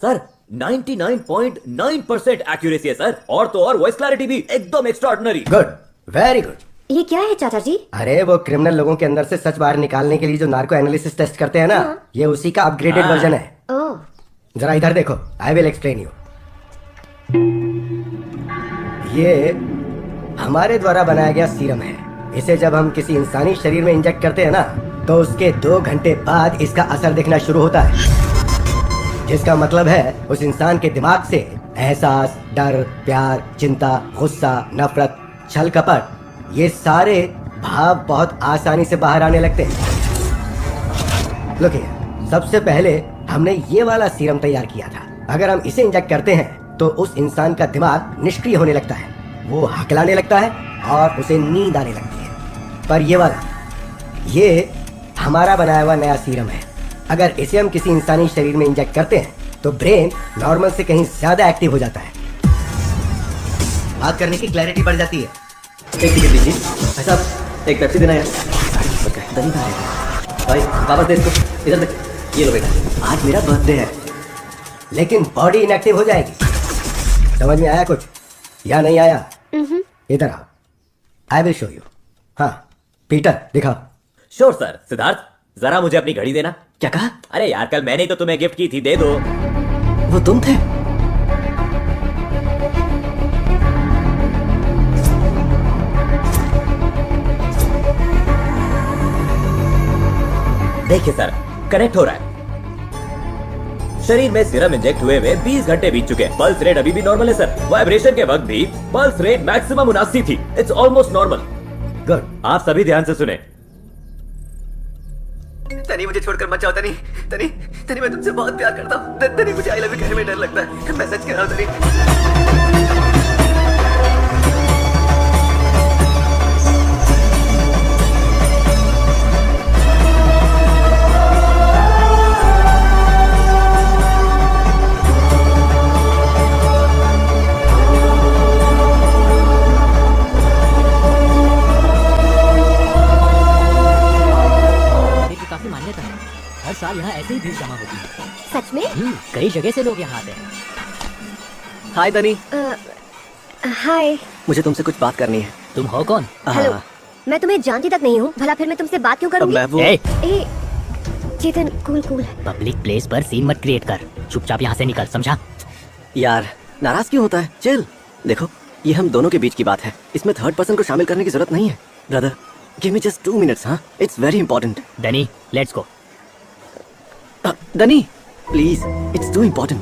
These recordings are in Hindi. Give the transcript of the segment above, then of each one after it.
सर 99.9% एक्यूरेसी है सर, और तो और वॉइस क्लैरिटी भी एकदम एक्स्ट्राऑर्डिनरी। Good, very good. ये क्या है चाचा जी? अरे वो क्रिमिनल लोगों के अंदर से सच बाहर निकालने के लिए जो नार्को एनालिसिस टेस्ट करते हैं ना, ये उसी का अपग्रेडेड वर्जन है। ओह, जरा इधर देखो, आई विल एक्सप्लेन यू। ये हमारे द्वारा बनाया गया सीरम है। इसे जब हम किसी इंसानी शरीर में इंजेक्ट करते हैं ना, तो उसके 2 घंटे बाद इसका असर दिखना शुरू होता है, जिसका मतलब है उस इंसान के दिमाग से एहसास, डर, प्यार, चिंता, गुस्सा, नफरत, छल कपट, ये सारे भाव बहुत आसानी से बाहर आने लगते हैं। लुकिए, सबसे पहले हमने ये वाला सीरम तैयार किया था। अगर हम इसे इंजेक्ट करते हैं तो उस इंसान का दिमाग निष्क्रिय होने लगता है, वो हकलाने लगता है और उसे नींद आने लगती है। पर ये वाला, ये हमारा बनाया हुआ नया सीरम है। अगर इसे हम किसी इंसानी शरीर में इंजेक्ट करते हैं तो ब्रेन नॉर्मल से कहीं ज्यादा एक्टिव हो जाता है, बात करने की क्लैरिटी बढ़ जाती है। एक टिकट दीजिए भाई साहब, एक पेप्सी देना यार। दही खा रहे भाई, वापस दे इसको, इधर देख, ये लो बेटा, आज मेरा बर्थडे है। लेकिन बॉडी इनएक्टिव हो जाएगी। समझ में आया कुछ या नहीं आया? इधर आओ, आई विल शो यू। हाँ पीटर, दिखाओ। Sure sir. सिद्धार्थ, जरा मुझे अपनी घड़ी देना। क्या कहा? अरे यार, कल मैंने ही तो तुम्हें गिफ्ट की थी, दे दो। वो तुम थे? देखिए सर, कनेक्ट हो रहा है। शरीर में सीरम इंजेक्ट हुए 20 घंटे बीत चुके हैं। पल्स रेट अभी भी नॉर्मल है सर। वाइब्रेशन के वक्त भी पल्स रेट मैक्सिमम 79 थी। It's almost normal. गुड। आप सभी ध्यान से सुने। तनी, मुझे छोड़कर मत जाओ तनी। तनी, तनी, मैं तुमसे बहुत प्यार करता हूँ। तनी, मुझे आई लव यू कहने में डर लगता है। मैं सच कह रहा हूँ तनी। काफी मान्यता है, हर साल यहाँ ऐसे ही भीड़ जमा होती है। सच में? कई जगह से लोग यहाँ आते हैं। हाय तनी। हाय। मुझे तुमसे कुछ बात करनी है। तुम हो कौन? हेलो, मैं तुम्हें जानती तक नहीं हूँ, भला फिर मैं तुमसे बात क्यों करूँगी? मैं वो ए, ए, चेतन, कूल कूल। पब्लिक प्लेस पर सीन मत क्रिएट कर, चुपचाप यहाँ से निकल, समझा? यार, नाराज क्यों होता है? चिल। देखो, ये हम दोनों के बीच की बात है, इसमें थर्ड पर्सन को शामिल करने की जरूरत नहीं है। Brother, give me just 2 minutes. हाँ, it's very important. Danny, let's go. Danny, please, it's too important.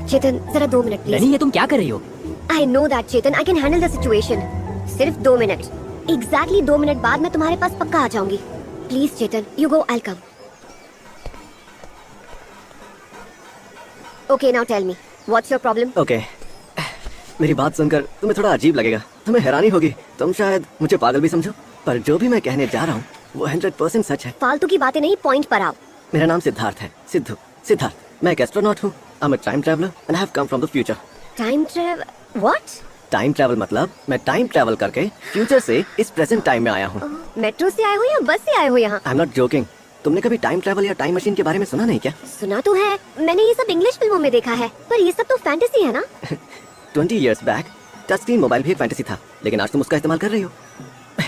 Chetan, जरा 2 मिनट प्लीज। डनी, ये तुम क्या कर रही हो? I know that Chetan, I can handle the situation. सिर्फ 2 मिनट, एग्जैक्टली 2 मिनट बाद मैं तुम्हारे पास पक्का आ जाऊंगी। Please Chetan, you go, I come. Okay, now tell me, what's your problem? Okay, मेरी बात सुनकर तुम्हें थोड़ा अजीब लगेगा, तुम्हें हैरानी होगी, तुम शायद मुझे पागल भी समझो, पर जो भी मैं कहने जा रहा हूँ वो 100% सच है। फालतू की बातें नहीं, पॉइंट पर आओ। मेरा नाम सिद्धार्थ है, सिद्धार्थ। मैं एक एस्ट्रोनॉट हूँ। I am a time traveller and I have come from the future. Time travel? What? Time travel मतलब मैं टाइम ट्रैवल करके फ्यूचर से इस प्रेजेंट टाइम में आया हूँ। मेट्रो से आए हो या बस से आए हो यहाँ? I am not joking. तुमने कभी टाइम ट्रैवल या टाइम मशीन के बारे में सुना नहीं क्या? सुना तो है, मैंने ये सब इंग्लिश फिल्मों में देखा है, पर ये सब तो फैंटेसी है ना? 20 years back touch screen mobile भी एक फैंटेसी था, लेकिन आज तुम उसका इस्तेमाल कर रही हो।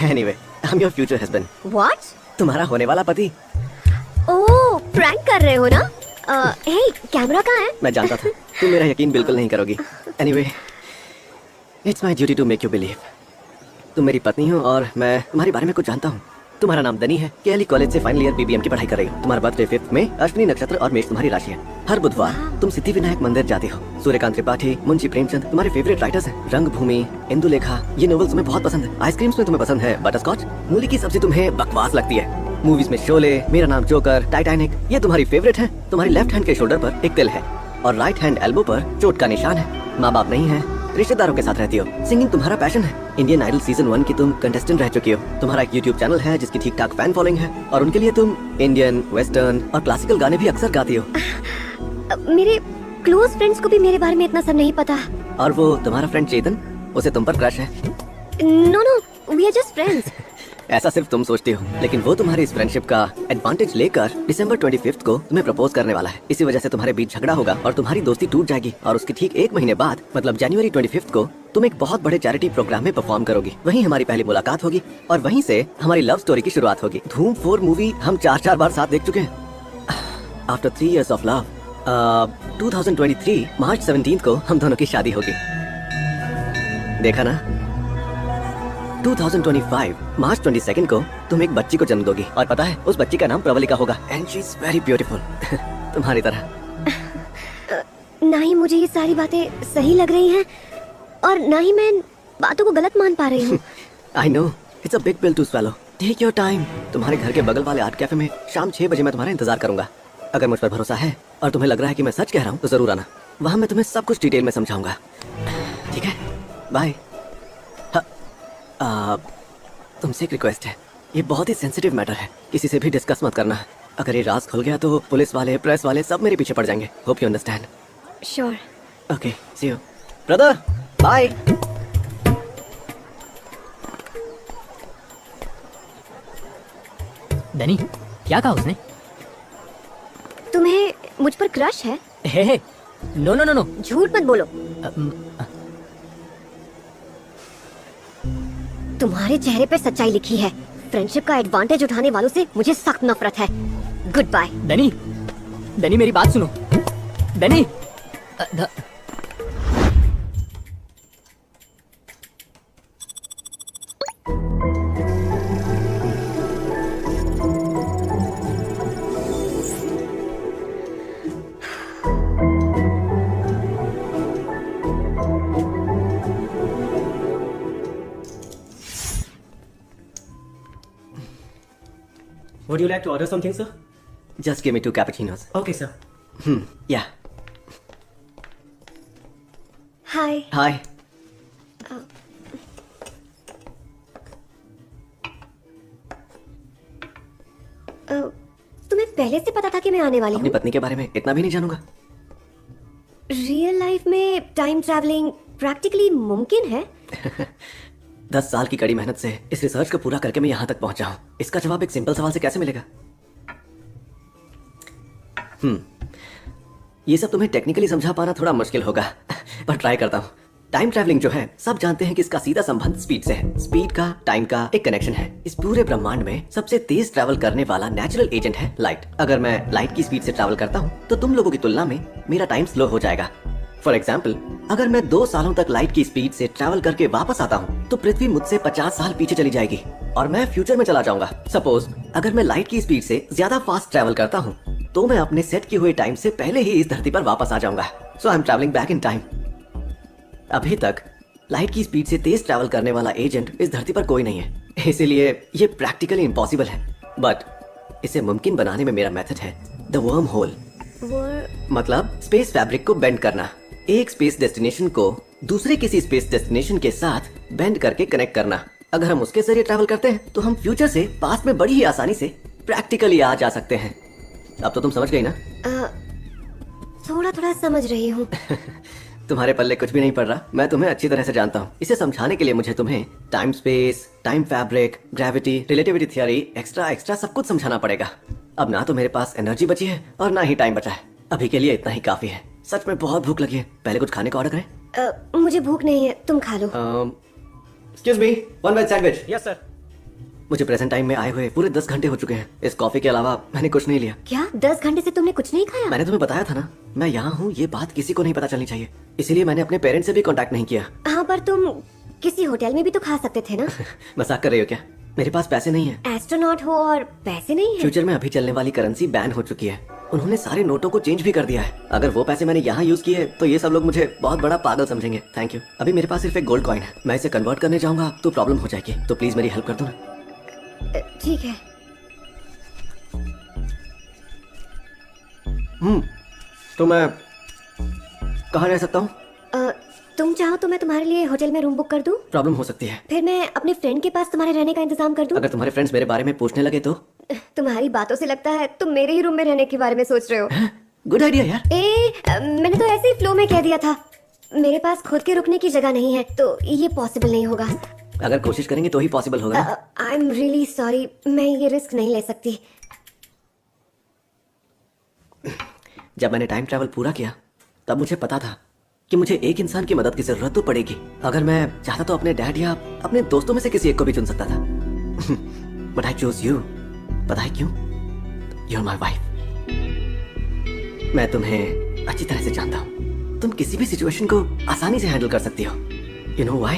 Anyway, I am your future husband. What? तुम्हारा होने वाला पति। ओह, प्रैंक कर रहे हो ना? हे, कैमरा कहाँ है? मैं जानता था तुम मेरा यकीन बिल्कुल नहीं करोगी। Anyway, it's my duty to make you believe. तुम मेरी पत्नी हो और मैं तुम्हारे बारे में कुछ जानता हूँ। तुम्हारा नाम दनी है, केएलई कॉलेज से फाइनल ईयर बीबीएम की पढ़ाई कर रही हो। तुम्हारा बर्थडे 5 में, अश्विनी नक्षत्र और मेष तुम्हारी राशि है। हर बुधवार तुम सिद्धिविनायक मंदिर जाती हो। सूर्यकांत त्रिपाठी, मुंशी प्रेमचंद तुम्हारे फेवरेट राइटर्स हैं। रंगभूमि, इंदुलेखा, ये नॉवेल्स तुम्हें बहुत पसंद है। आइसक्रीम्स में तुम्हें पसंद है बटरस्कॉच। मूली की सब्जी तुम्हें बकवास लगती है। मूवीज में शोले, मेरा नाम जोकर, टाइटैनिक, ये तुम्हारी फेवरेट है। तुम्हारी लेफ्ट हैंड के शोल्डर पर एक तिल है और राइट हैंड एल्बो पर चोट का निशान है। माँ बाप नहीं है, रिश्तेदारों के साथ रहती हो। सिंगिंग तुम्हारा पैशन है। इंडियन आइडल सीजन 1 की तुम कंटेस्टेंट रह चुकी हो। तुम्हारा एक यूट्यूब चैनल है जिसकी ठीक ठाक फैन फॉलोइंग है और उनके लिए तुम इंडियन, वेस्टर्न और क्लासिकल गाने भी अक्सर गाती हो। मेरे क्लोज फ्रेंड्स को भी मेरे बारे में इतना सब नहीं पता। और वो तुम्हारा फ्रेंड चेतन, उसे तुम पर क्रश है। No no, we are just friends. ऐसा सिर्फ तुम सोचती हो, लेकिन वो तुम्हारी इस फ्रेंडशिप का एडवांटेज लेकर दिसंबर 25 को तुम्हें प्रपोज करने वाला है। इसी वजह से तुम्हारे बीच झगड़ा होगा और तुम्हारी दोस्ती टूट जाएगी, और उसके ठीक 1 महीने बाद मतलब जनवरी 25 को तुम एक बहुत बड़े चैरिटी प्रोग्राम में परफॉर्म करोगी। वहीं हमारी पहली मुलाकात होगी और वहीं से हमारी लव स्टोरी की शुरुआत होगी। धूम 4 मूवी हम 4 बार साथ देख चुके हैं। आफ्टर 3 years ऑफ लव 2023 मार्च 17 को हम दोनों की शादी होगी। देखा ना, 2025 मार्च 22 को तुम एक बच्ची को जन्म दोगी, और पता है उस बच्ची का नाम प्रवलिका होगा, and she is very beautiful तुम्हारी तरह। ना ही मुझे ये सारी बातें सही लग रही हैं और ना ही मैं इन बातों को गलत मान पा रही हूँ। I know it's a big pill to swallow, take your time. तुम्हारे घर के बगल वाले आर्ट कैफे में शाम 6 बजे मैं तुम्हारा इंतजार करूंगा। अगर मुझ पर भरोसा है और तुम्हें लग रहा है कि मैं सच कह रहा हूँ तो जरूर आना, वहां मैं तुम्हें सब कुछ डिटेल में समझाऊंगा। ठीक है, बाय। तुमसे एक रिक्वेस्ट है, ये बहुत ही सेंसिटिव मैटर है, किसी से भी डिस्कस मत करना। अगर ये राज खुल गया तो पुलिस वाले, प्रेस वाले सब मेरे पीछे पड़ जाएंगे। Hope you understand. Sure. Okay, see you brother, bye. Danny, क्या कहा उसने? तुम्हें मुझ पर क्रश है? Hey, no no no no. झूठ मत बोलो। तुम्हारे चेहरे पे सच्चाई लिखी है। फ्रेंडशिप का एडवांटेज उठाने वालों से मुझे सख्त नफरत है। Good bye. डैनी, डैनी मेरी बात सुनो। Danny, Would you like to order something, sir? Just give me 2 cappuccinos. Okay, sir. Yeah. Hi. Hi. तुम्हें पहले से पता था कि मैं आने वाली अपनी हूँ? पत्नी के बारे में इतना भी नहीं जानूंगा। रियल लाइफ में टाइम ट्रैवलिंग प्रैक्टिकली मुमकिन है? 10 साल की कड़ी मेहनत से इस रिसर्च को पूरा करके मैं यहाँ तक पहुंचा हूँ। इसका जवाब एक सिंपल सवाल से कैसे मिलेगा? ये सब तुम्हें टेक्निकली समझा पाना थोड़ा मुश्किल होगा पर ट्राई करता हूँ। टाइम ट्रैवलिंग जो है सब जानते हैं कि इसका सीधा संबंध स्पीड से है। स्पीड का टाइम का एक कनेक्शन है। इस पूरे ब्रह्मांड में सबसे तेज ट्रैवल करने वाला नेचुरल एजेंट है लाइट। अगर मैं लाइट की स्पीड से ट्रैवल करता हूँ तो तुम लोगों की तुलना में मेरा टाइम स्लो हो जाएगा। फॉर एग्जाम्पल, अगर मैं 2 सालों तक लाइट की स्पीड से ट्रैवल करके वापस आता हूँ तो पृथ्वी मुझसे 50 साल पीछे चली जाएगी और मैं फ्यूचर में चला जाऊंगा। सपोज अगर मैं लाइट की स्पीड से ज्यादा फास्ट ट्रैवल करता हूँ तो मैं अपने सेट किए हुए टाइम से पहले ही इस धरती पर वापस आ जाऊंगा। So I am travelling back in time. अभी तक लाइट की स्पीड से तेज ट्रैवल करने वाला एजेंट इस धरती पर कोई नहीं है, इसीलिए ये प्रैक्टिकली इम्पॉसिबल है। बट इसे मुमकिन बनाने में मेरा मेथड है द वर्म होल। मतलब स्पेस फैब्रिक को बेंड करना, एक स्पेस डेस्टिनेशन को दूसरे किसी स्पेस डेस्टिनेशन के साथ बेंड करके कनेक्ट करना। अगर हम उसके जरिए ट्रैवल करते हैं तो हम फ्यूचर से पास्ट में बड़ी ही आसानी से प्रैक्टिकली आ जा सकते हैं। अब तो तुम समझ गई ना? थोड़ा थोड़ा समझ रही हूँ। तुम्हारे पल्ले कुछ भी नहीं पड़ रहा, मैं तुम्हें अच्छी तरह से जानता हूँ। इसे समझाने के लिए मुझे तुम्हें time space, time fabric, gravity, relativity theory, extra सब कुछ समझाना पड़ेगा। अब ना तो मेरे पास एनर्जी बची है और ना ही टाइम बचा है। अभी के लिए इतना ही काफी है। सच में बहुत भूख लगी है, पहले कुछ खाने का ऑर्डर करें? मुझे भूख नहीं है, तुम खा लो। Excuse me, 1 veg sandwich. Yes, sir. मुझे प्रेजेंट टाइम में आए हुए पूरे 10 घंटे हो चुके हैं। इस कॉफी के अलावा मैंने कुछ नहीं लिया। क्या 10 घंटे से तुमने कुछ नहीं खाया? मैंने तुम्हें बताया था ना, मैं यहाँ हूँ, ये बात किसी को नहीं पता चलनी चाहिए। इसीलिए मैंने अपने पेरेंट्स से भी कांटेक्ट नहीं किया। हाँ, पर तुम किसी होटल में भी तो खा सकते थे ना? मजाक कर रही हो क्या? मेरे पास पैसे नहीं है। एस्ट्रोनॉट हो और पैसे नहीं है? फ्यूचर में अभी चलने वाली करेंसी बैन हो चुकी है। उन्होंने सारे नोटों को चेंज भी कर दिया है। अगर वो पैसे मैंने यहाँ यूज किए तो ये सब लोग मुझे बहुत बड़ा पागल समझेंगे। Thank you. अभी मेरे पास सिर्फ एक गोल्ड कॉइन है, मैं इसे कन्वर्ट करने जाऊंगा तो प्रॉब्लम हो जाएगी। तो प्लीज मेरी हेल्प कर दो ना। ठीक है। तो मैं कहाँ रह सकता हूँ? तुम चाहो तो मैं तुम्हारे लिए होटल में रूम बुक कर दूं? प्रॉब्लम हो सकती है। फिर मैं अपने फ्रेंड के पास तुम्हारे रहने का इंतजाम कर दूं? अगर तुम्हारे फ्रेंड्स मेरे बारे में पूछने लगे तो? तुम्हारी बातों से लगता है तुम मेरे ही रूम में रहने के बारे में सोच रहे हो। गुड आइडिया यार। मैंने तो ऐसे ही फ्लो में कह दिया था। मेरे पास खुद के रुकने की जगह नहीं है तो ये पॉसिबल नहीं होगा। अगर कोशिश करेंगे तो ही पॉसिबल होगा ना। आई एम रियली सॉरी, मैं ये रिस्क नहीं ले सकती। जब मैंने टाइम ट्रैवल पूरा किया तब मुझे पता था कि मुझे एक इंसान की मदद की जरूरत तो पड़ेगी। अगर मैं चाहता तो अपने डैड या अपने दोस्तों में से किसी एक को भी चुन सकता था। But I choose you. पता है क्यों? You are my wife. मैं तुम्हें अच्छी तरह से जानता हूँ। तुम किसी भी सिचुएशन को आसानी से हैंडल कर सकती हो। You know why?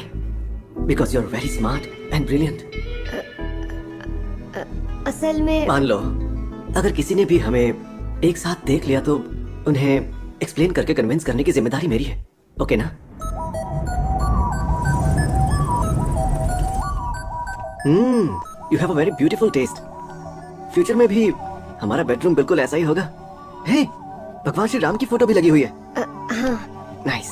Because you are very smart and brilliant. असल में मान लो अगर किसी ने भी हमें एक साथ देख लिया तो उन्हें एक्सप्लेन करके कन्विंस करने की जिम्मेदारी मेरी है। ओके ना? You have a very beautiful taste. Future में भी हमारा बेडरूम बिल्कुल ऐसा ही होगा। हे, भगवान श्री राम की फोटो भी लगी हुई है। हाँ, नाइस।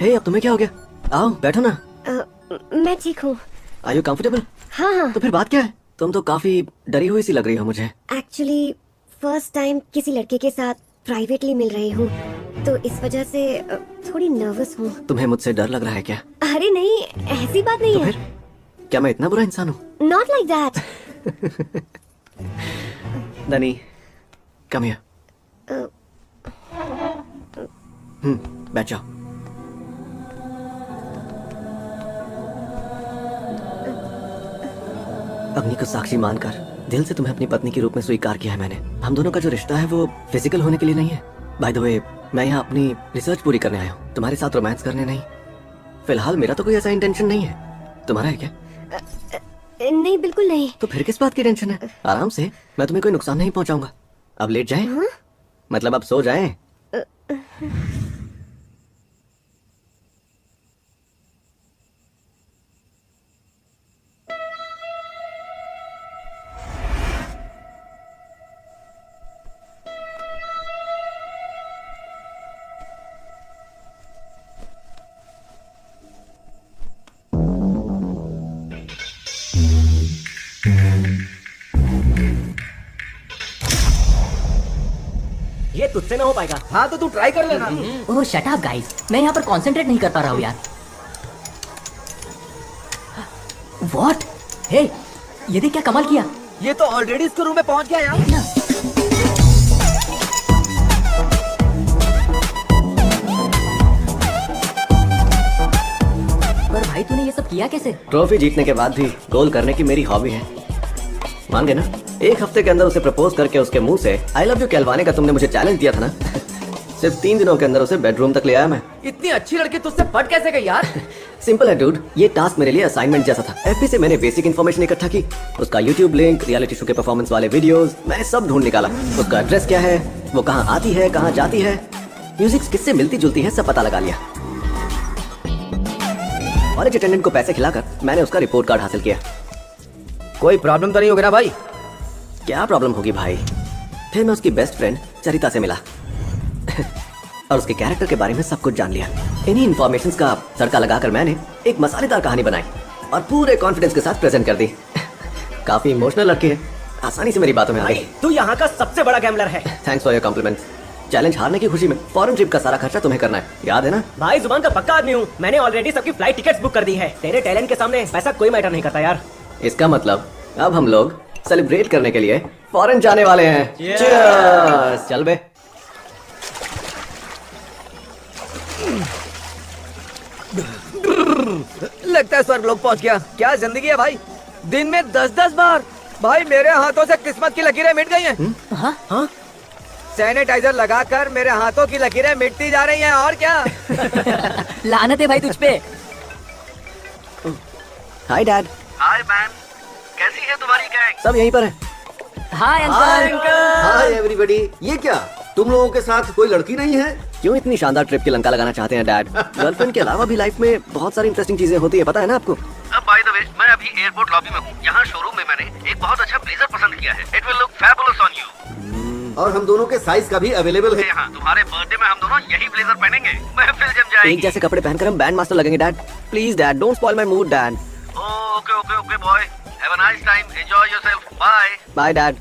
हे, अब तुम्हें क्या हो गया? आओ बैठो ना। मैं ठीक हूँ। Are you comfortable? हाँ हाँ। तो फिर बात क्या है? तुम तो काफी डरी हुई सी लग रही हो मुझे। एक्चुअली फर्स्ट टाइम किसी लड़के के साथ प्राइवेटली मिल रही हूँ, तो इस वजह से थोड़ी नर्वस हूँ। तुम्हें मुझसे डर लग रहा है क्या? अरे नहीं, ऐसी बात नहीं तो है। फिर क्या मैं इतना बुरा इंसान हूँ? Not like that. दनी, कम हियर। बैठ जाओ। अग्नि को साक्षी मानकर दिल से तुम्हें अपनी पत्नी के रूप में स्वीकार किया है मैंने। हम दोनों का जो रिश्ता है वो फिजिकल होने के लिए नहीं है। बाय द वे, मैं यहाँ अपनी रिसर्च पूरी करने आया हूँ, तुम्हारे साथ रोमांस करने नहीं। फिलहाल मेरा तो कोई ऐसा इंटेंशन नहीं है। तुम्हारा है क्या? नहीं, बिल्कुल नहीं। तो फिर किस बात की टेंशन है? आराम से, मैं तुम्हें कोई नुकसान नहीं पहुंचाऊंगा। अब लेट जाएं? मतलब अब सो जाएं? ये तुझसे ना हो पाएगा। हाँ तो तू ट्राई कर लेना। ओह शट अप गाइस, मैं यहाँ पर कंसंट्रेट नहीं कर पा रहा हूँ यार। व्हाट? हे, ये देख क्या कमाल किया। ये तो ऑलरेडी इसके रूम में पहुंच गया यार। ना पर भाई तूने ये सब किया कैसे? ट्रॉफी जीतने के बाद भी गोल करने की मेरी हॉबी है। मान गए ना? एक हफ्ते के अंदर उसे प्रपोज करके उसके मुंह से आई लव यू कहलवाने का तुमने मुझे चैलेंज दिया था ना। सिर्फ 3 दिनों के अंदर उसे बेडरूम तक ले आया मैं। इतनी अच्छी लड़की तुझसे पट कैसे गई यार? सिंपल है डूड, ये टास्क मेरे लिए असाइनमेंट जैसा था। एफबी से मैंने बेसिक इन्फॉर्मेशन इकट्ठा की, उसका यूट्यूब लिंक, रियलिटी शो के परफॉर्मेंस वाले वीडियोस, मैंने सब ढूंढ निकाला। उसका एड्रेस क्या है, वो कहाँ आती है, कहाँ जाती है, म्यूजिक किससे मिलती जुलती है, सब पता लगा लिया। कॉलेज अटेंडेंट को पैसे खिलाकर मैंने उसका रिपोर्ट कार्ड हासिल किया। कोई प्रॉब्लम तो नहीं होगी ना भाई? क्या प्रॉब्लम होगी भाई? फिर मैं उसकी बेस्ट फ्रेंड चरिता से मिला और उसके कैरेक्टर के बारे में सब कुछ जान लिया। इन्हीं इन्फॉर्मेशंस का तड़का लगाकर मैंने एक मसालेदार कहानी बनाई और पूरे कॉन्फिडेंस के साथ प्रेजेंट कर दी। काफी इमोशनल लड़की है, आसानी से मेरी बातों में आ गई। तू यहाँ का सबसे बड़ा गैम्बलर है। Thanks for your compliments. Challenge हारने की खुशी में फॉरेन ट्रिप का सारा खर्चा तुम्हें करना है, याद है ना? भाई जुबान का पक्का आदमी हूँ, मैंने ऑलरेडी सबकी फ्लाइट टिकट्स बुक कर दी है। तेरे टैलेंट के सामने पैसा कोई मैटर नहीं करता यार। इसका मतलब अब हम लोग सेलिब्रेट करने के लिए फॉरेन जाने वाले हैं। Cheers! चल बे। लगता है स्वर्गलोक पहुंच गया। क्या जिंदगी है भाई, दिन में 10-10 बार। भाई मेरे हाथों से किस्मत की लकीरें मिट गई हैं। हाँ हाँ। सैनिटाइजर लगाकर मेरे हाथों की लकीरें मिटती जा रही हैं। और क्या? लानत है भाई तुझ पे। Hi dad. हाय मैम, कैसी है तुम्हारी गैंग? सब यहीं पर है। Hi uncle. Hi everybody. ये क्या तुम लोगों के साथ कोई लड़की नहीं है? क्यों इतनी शानदार ट्रिप की लंका लगाना चाहते हैं डैड? गर्लफ्रेंड के अलावा भी लाइफ में बहुत सारी इंटरेस्टिंग चीजें होती है, पता है ना आपको? अब बाय द वे, मैं अभी एयरपोर्ट लॉबी में हूँ। यहाँ शोरूम में मैंने एक बहुत अच्छा ब्लेजर पसंद किया है। It will look fabulous on you. और हम दोनों के साइज का भी अवेलेबल है। यहाँ तुम्हारे बर्थडे में हम दोनों यही ब्लेजर पहनेंगे, महफिल जम जाएगी। एक जैसे कपड़े पहनकर हम बैंड मास्टर लगेंगे dad. Please dad, don't spoil my mood dad. Okay okay okay boy, have a nice time, enjoy yourself, bye. Bye dad.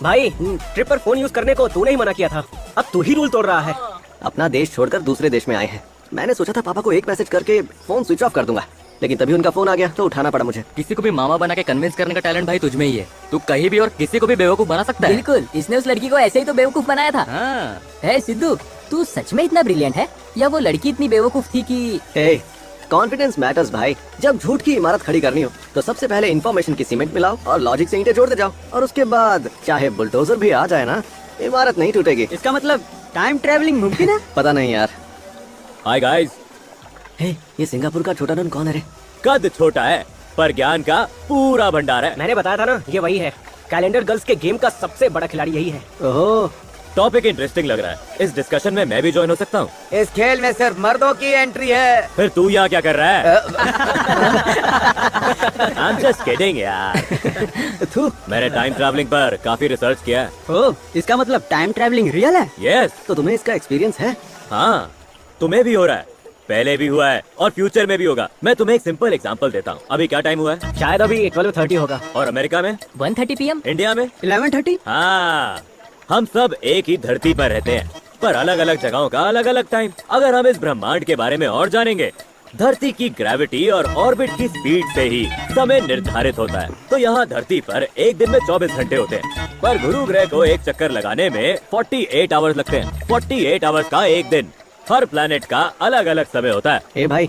भाई ट्रिप पर फोन यूज करने को तूने ही मना किया था, अब तू ही रूल तोड़ रहा है। अपना देश छोड़कर दूसरे देश में आए हैं, मैंने सोचा था पापा को एक मैसेज करके फोन स्विच ऑफ कर दूंगा, लेकिन तभी उनका फोन आ गया तो उठाना पड़ा मुझे। किसी को भी मामा बना के कन्विंस करने का टैलेंट भाई तुझमें ही है। तू कहीं भी और किसी को भी बेवकूफ बना सकता है। बिल्कुल, इसने उस लड़की को ऐसे ही तो बेवकूफ बनाया था। हाँ। है सिद्धू, तू सच में इतना ब्रिलियंट है या वो लड़की इतनी बेवकूफ थी कि? कॉन्फिडेंस मैटर्स भाई। जब झूठ की इमारत खड़ी करनी हो तो सबसे पहले इन्फॉर्मेशन की सीमेंट मिलाओ और लॉजिक से ईंटें जोड़ते जाओ, और उसके बाद चाहे बुलडोजर भी आ जाए ना, इमारत नहीं टूटेगी। इसका मतलब टाइम ट्रेवलिंग मुमकिन है? पता नहीं यार। Hi guys. ये सिंगापुर का छोटा नन कौन है रे? कद छोटा है पर ज्ञान का पूरा भंडार है। मैंने बताया था ना, ये वही है। कैलेंडर गर्ल्स के गेम का सबसे बड़ा खिलाड़ी यही है। ओह, टॉपिक इंटरेस्टिंग लग रहा है। इस डिस्कशन में मैं भी ज्वाइन हो सकता हूँ? इस खेल में सिर्फ मर्दों की एंट्री है। फिर तू यहाँ क्या कर रहा है? I'm just kidding यार। मैंने टाइम ट्रैवलिंग पर काफी रिसर्च किया है। ओह, इसका मतलब टाइम ट्रैवलिंग रियल है? यस। तो तुम्हें इसका एक्सपीरियंस है? हाँ, तुम्हें भी हो रहा है, पहले भी हुआ है और फ्यूचर में भी होगा। मैं तुम्हें एक सिंपल एग्जांपल देता हूँ। अभी क्या टाइम हुआ है? शायद अभी 12:30 होगा। और अमेरिका में 1:30 PM। इंडिया में 11:30। हाँ, हम सब एक ही धरती पर रहते हैं पर अलग अलग जगहों का अलग अलग टाइम। अगर हम इस ब्रह्मांड के बारे में और जानेंगे, धरती की ग्रेविटी और ऑर्बिट की स्पीड से ही समय निर्धारित होता है। तो यहाँ धरती पर एक दिन में 24 घंटे होते हैं, पर गुरु ग्रह को एक चक्कर लगाने में 48 आवर्स लगते हैं। 48 आवर्स का एक दिन। हर प्लैनेट का अलग अलग समय होता है। ए भाई,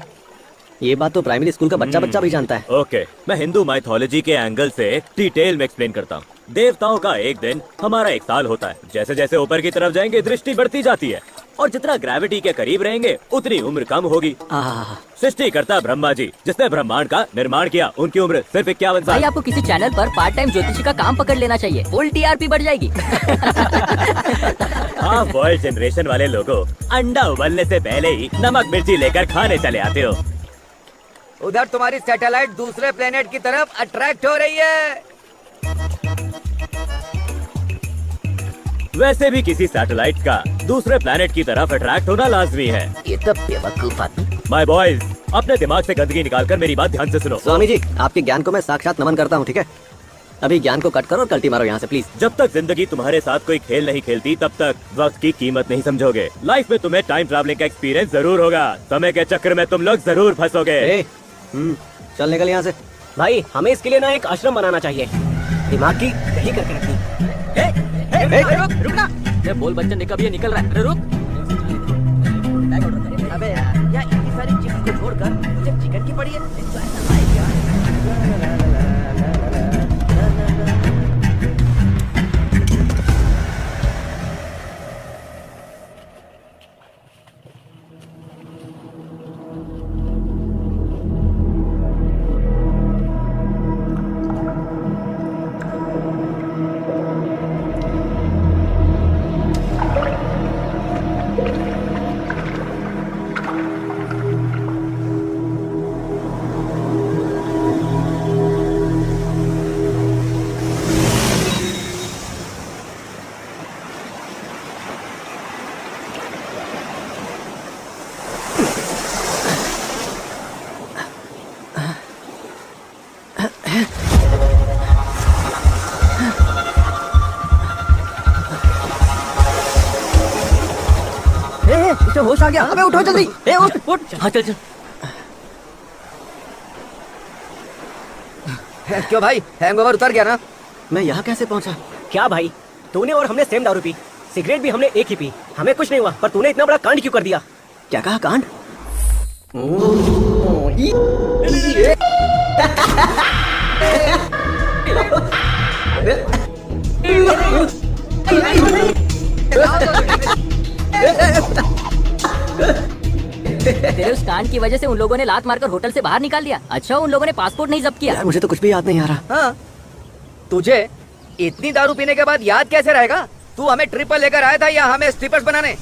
ये बात तो प्राइमरी स्कूल का बच्चा भी जानता है। ओके, मैं हिंदू माइथोलॉजी के एंगल से डिटेल में एक्सप्लेन करता हूँ। देवताओं का एक दिन हमारा एक साल होता है। जैसे जैसे ऊपर की तरफ जाएंगे दृष्टि बढ़ती जाती है, और जितना ग्रेविटी के करीब रहेंगे उतनी उम्र कम होगी। सृष्टिकर्ता ब्रह्मा जी, जिसने ब्रह्मांड का निर्माण किया, उनकी उम्र सिर्फ 51 साल। भाई, आपको किसी चैनल पर पार्ट टाइम ज्योतिषी का काम पकड़ लेना चाहिए, फुल TRP बढ़ जाएगी। हाफ बॉइल्ड जनरेशन वाले लोगों, अंडा उबलने से पहले ही नमक मिर्ची लेकर खाने चले आते हो। उधर तुम्हारी सैटेलाइट दूसरे प्लेनेट की तरफ अट्रैक्ट हो रही है। वैसे भी किसी सैटेलाइट का दूसरे प्लैनेट की तरफ अट्रैक्ट होना लाजमी है। ये तो बेवकूफ आदमी। माय बॉयज, अपने दिमाग से गंदगी निकालकर मेरी बात ध्यान से सुनो। स्वामी जी, आपके ज्ञान को मैं साक्षात नमन करता हूँ, ठीक है? अभी ज्ञान को कट करो और कल्टी मारो यहाँ से प्लीज। जब तक जिंदगी तुम्हारे साथ कोई खेल नहीं खेलती, तब तक वक्त की कीमत नहीं समझोगे। लाइफ में तुम्हें टाइम ट्रैवलिंग का एक्सपीरियंस जरूर होगा। समय के चक्कर में तुम लोग जरूर फंसोगे। चल निकल यहाँ से। भाई, हमें इसके लिए ना एक आश्रम बनाना चाहिए। दिमाग की दही करके रखनी। रुकना। बोल बच्चा निकल, ये निकल रहा है। रुक। अबे यार, इतनी सारी चिप्स को छोड़कर मुझे चिकन की पड़ी है। इसे होश आ गया। अबे उठो जल्दी। उठ। हाँ चल चल। क्यों भाई, हैंगओवर उतर गया ना? मैं यहाँ कैसे पहुँचा? क्या भाई, तूने और हमने सेम दारू पी, सिगरेट भी हमने एक ही पी, हमें कुछ नहीं हुआ, पर तूने इतना बड़ा कांड क्यों कर दिया? क्या कहा कांड? तेरे उस कांड की वजह से उन लोगों ने लात मारकर होटल से बाहर निकाल दिया। अच्छा, उन लोगों ने पासपोर्ट नहीं जब्त किया। यार मुझे तो कुछ भी याद नहीं आ रहा। हाँ, तुझे इतनी दारू पीने के बाद याद कैसे रहेगा? तू हमें ट्रिप पर लेकर आया था या हमें स्ट्रिपर्स बनाने?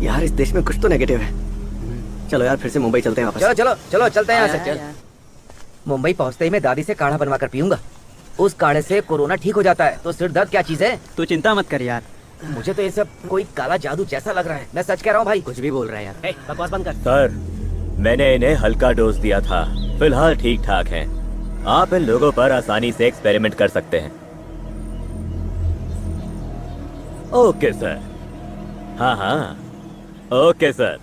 यार इस देश में कुछ तो नेगेटिव है। चलो यार फिर से मुंबई चलते हैं वापस। चलो चलो चलो चलते हैं यहाँ से। चल। मुंबई पहुँचते ही मैं दादी से काढ़ा बनवा कर पीऊंगा। उस काढ़े से कोरोना ठीक हो जाता है। तो सिर दर्द क्या चीज है? तू चिंता मत कर यार, मुझे तो ये सब कोई काला जादू जैसा लग रहा है। मैं सच कह रहा हूँ भाई। कुछ भी बोल रहा है यार। बकवास बंद कर। सर, मैंने इन्हें हल्का डोज दिया था, फिलहाल ठीक ठाक हैं। आप इन लोगों पर आसानी से एक्सपेरिमेंट कर सकते हैं। ओके सर, हाँ हाँ, ओके सर।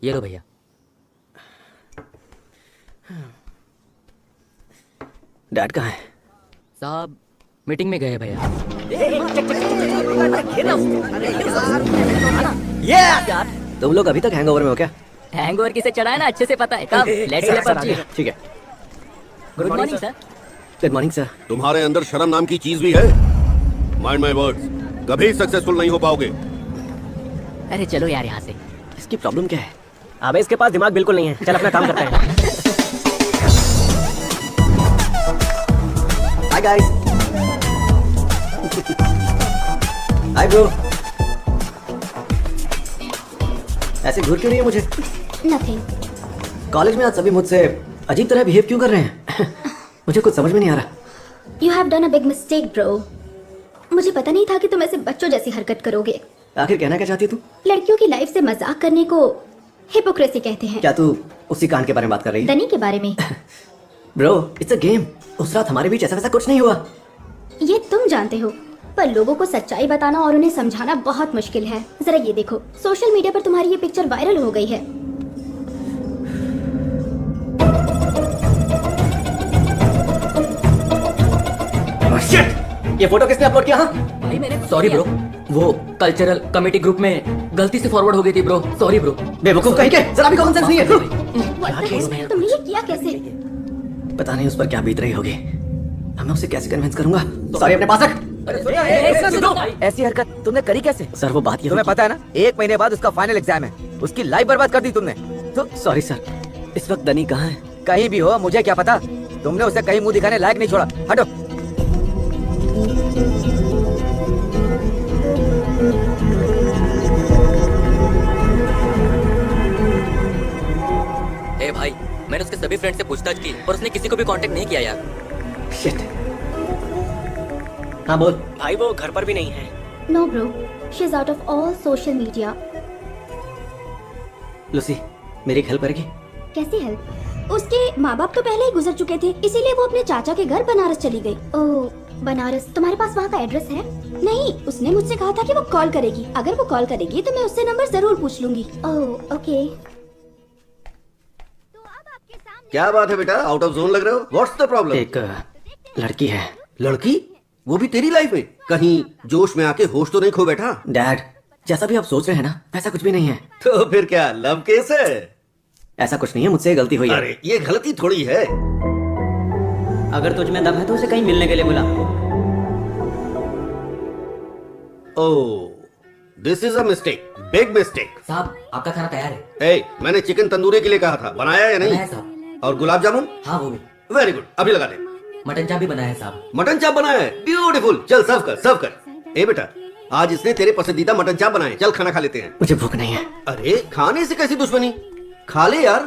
ये लो भैया। डैड कहाँ है? साहब मीटिंग में गए भैया। तुम लोग अभी तक हैंगओवर में हो क्या? हैंगओवर किसे चढ़ा है ना अच्छे से पता है। कब लेट्स प्ले पबजी। ठीक है। Good morning sir. Good morning sir. तुम्हारे अंदर शर्म नाम की चीज भी है? माइंड माय वर्ड्स, कभी सक्सेसफुल नहीं हो पाओगे। अरे चलो यार यहाँ से। इसकी प्रॉब्लम क्या है? अबे इसके पास दिमाग बिल्कुल नहीं है। चल अपना काम करते हैं। Hi guys. Hi bro. ऐसे घूर क्यों रही है मुझे? नथिंग। कॉलेज में आज सभी मुझसे अजीब तरह बिहेव क्यों कर रहे हैं? मुझे कुछ समझ में नहीं आ रहा। You have done a big mistake bro. मुझे पता नहीं था कि तुम ऐसे बच्चों जैसी हरकत करोगे। आखिर कहना क्या चाहती तू? लड़कियों की लाइफ से मजाक करने को हिपोक्रेसी कहते हैं। क्या तू उसी कांड के बारे में बात कर रही है? डनी के बारे में। Bro it's a game. उस रात हमारे बीच ऐसा वैसा कुछ नहीं हुआ। ये तुम जानते हो, पर लोगों को सच्चाई बताना और उन्हें समझाना बहुत मुश्किल है। जरा ये देखो, सोशल मीडिया पर तुम्हारी ये पिक्चर वायरल हो गई है। ये फोटो किसने अपलोड किया? हाँ? भाई मैंने सॉरी ब्रो, वो कल्चरल कमेटी ग्रुप में गलती से फॉरवर्ड हो गई थी ब्रो। Sorry bro. बेवकूफ कहीं के, जरा भी कॉमन सेंस नहीं है। तुमने ये किया कैसे? पता नहीं उस पर क्या बीत रही होगी। अब मैं उसे कैसे कन्विंस करूंगा? सॉरी अपने पास रख। ऐसी हरकत तुमने करी कैसे? सर वो बात ये तुम्हें पता है ना, 1 महीने बाद उसका फाइनल एग्जाम है। उसकी लाइफ बर्बाद कर दी तुमने। तो सॉरी सर, इस वक्त दनी कहाँ है? कहीं भी हो, मुझे क्या पता। तुमने उसे कहीं मुंह दिखाने लायक नहीं छोड़ा। हटो। ए भाई, मैंने उसके सभी फ्रेंड से पूछताछ की और उसने किसी को भी कांटेक्ट नहीं किया यार। शिट। हाँ बोल। भाई वो घर पर भी नहीं है। No bro, she is out of all social media. Lucy मेरी एक हेल्प करेगी? कैसी हेल्प? उसके माँ बाप तो पहले ही गुजर चुके थे, इसीलिए वो अपने चाचा के घर बनारस चली गई। ओह बनारस, तुम्हारे पास वहाँ का एड्रेस है? नहीं, उसने मुझसे कहा था कि वो कॉल करेगी। अगर वो कॉल करेगी तो मैं उससे नंबर जरूर पूछ लूंगी। Oh okay. क्या बात है बेटा, आउट ऑफ जोन लग रहे हो? What's the problem? एक लड़की है। लड़की? वो भी तेरी लाइफ में? कहीं जोश में आके होश तो नहीं खो बैठा? डैड जैसा भी आप सोच रहे हैं ना, वैसा कुछ भी नहीं है। तो फिर क्या लव केस है? ऐसा कुछ नहीं है, मुझसे गलती हुई है। अरे ये गलती थोड़ी है। अगर तुझ में दम है तो उसे कहीं मिलने के लिए बुला। Oh this is a mistake, big mistake. साहब आपका खाना तैयार है। ए मैंने चिकन तंदूरी के लिए कहा था, बनाया या नहीं? बनाया साहब। और गुलाब जामुन? हाँ वो भी। वेरी गुड, अभी लगा दे। मटन चाप भी बनाया है साहब। मटन चाप बनाया है? ब्यूटीफुल। चल सर्व कर, सर्व कर। ए बेटा, आज इसने तेरे पसंदीदा मटन चाप बनाए। चल खाना खा लेते हैं। मुझे भूख नहीं है। अरे खाने से कैसी दुश्मनी? खा ले यार।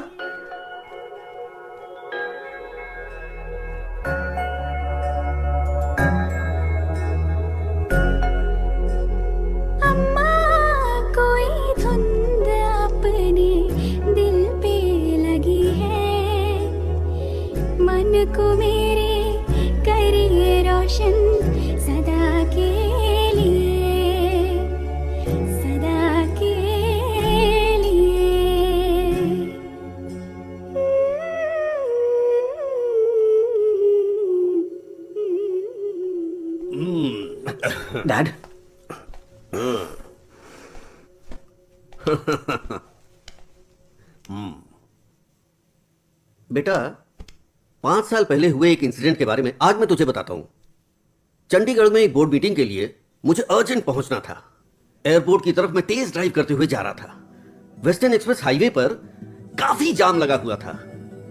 अम्मा कोई धुंध अपने दिल पे लगी है, मन को मेरे करिए रोशन सदा के लिए, सदा के लिए। डैड बेटा 5 साल पहले हुए एक इंसिडेंट के बारे में आज मैं तुझे बताता हूं। चंडीगढ़ में एक बोर्ड मीटिंग के लिए मुझे अर्जेंट पहुंचना था। एयरपोर्ट की तरफ मैं तेज ड्राइव करते हुए जा रहा था। वेस्टर्न एक्सप्रेस हाईवे पर काफी जाम लगा हुआ था।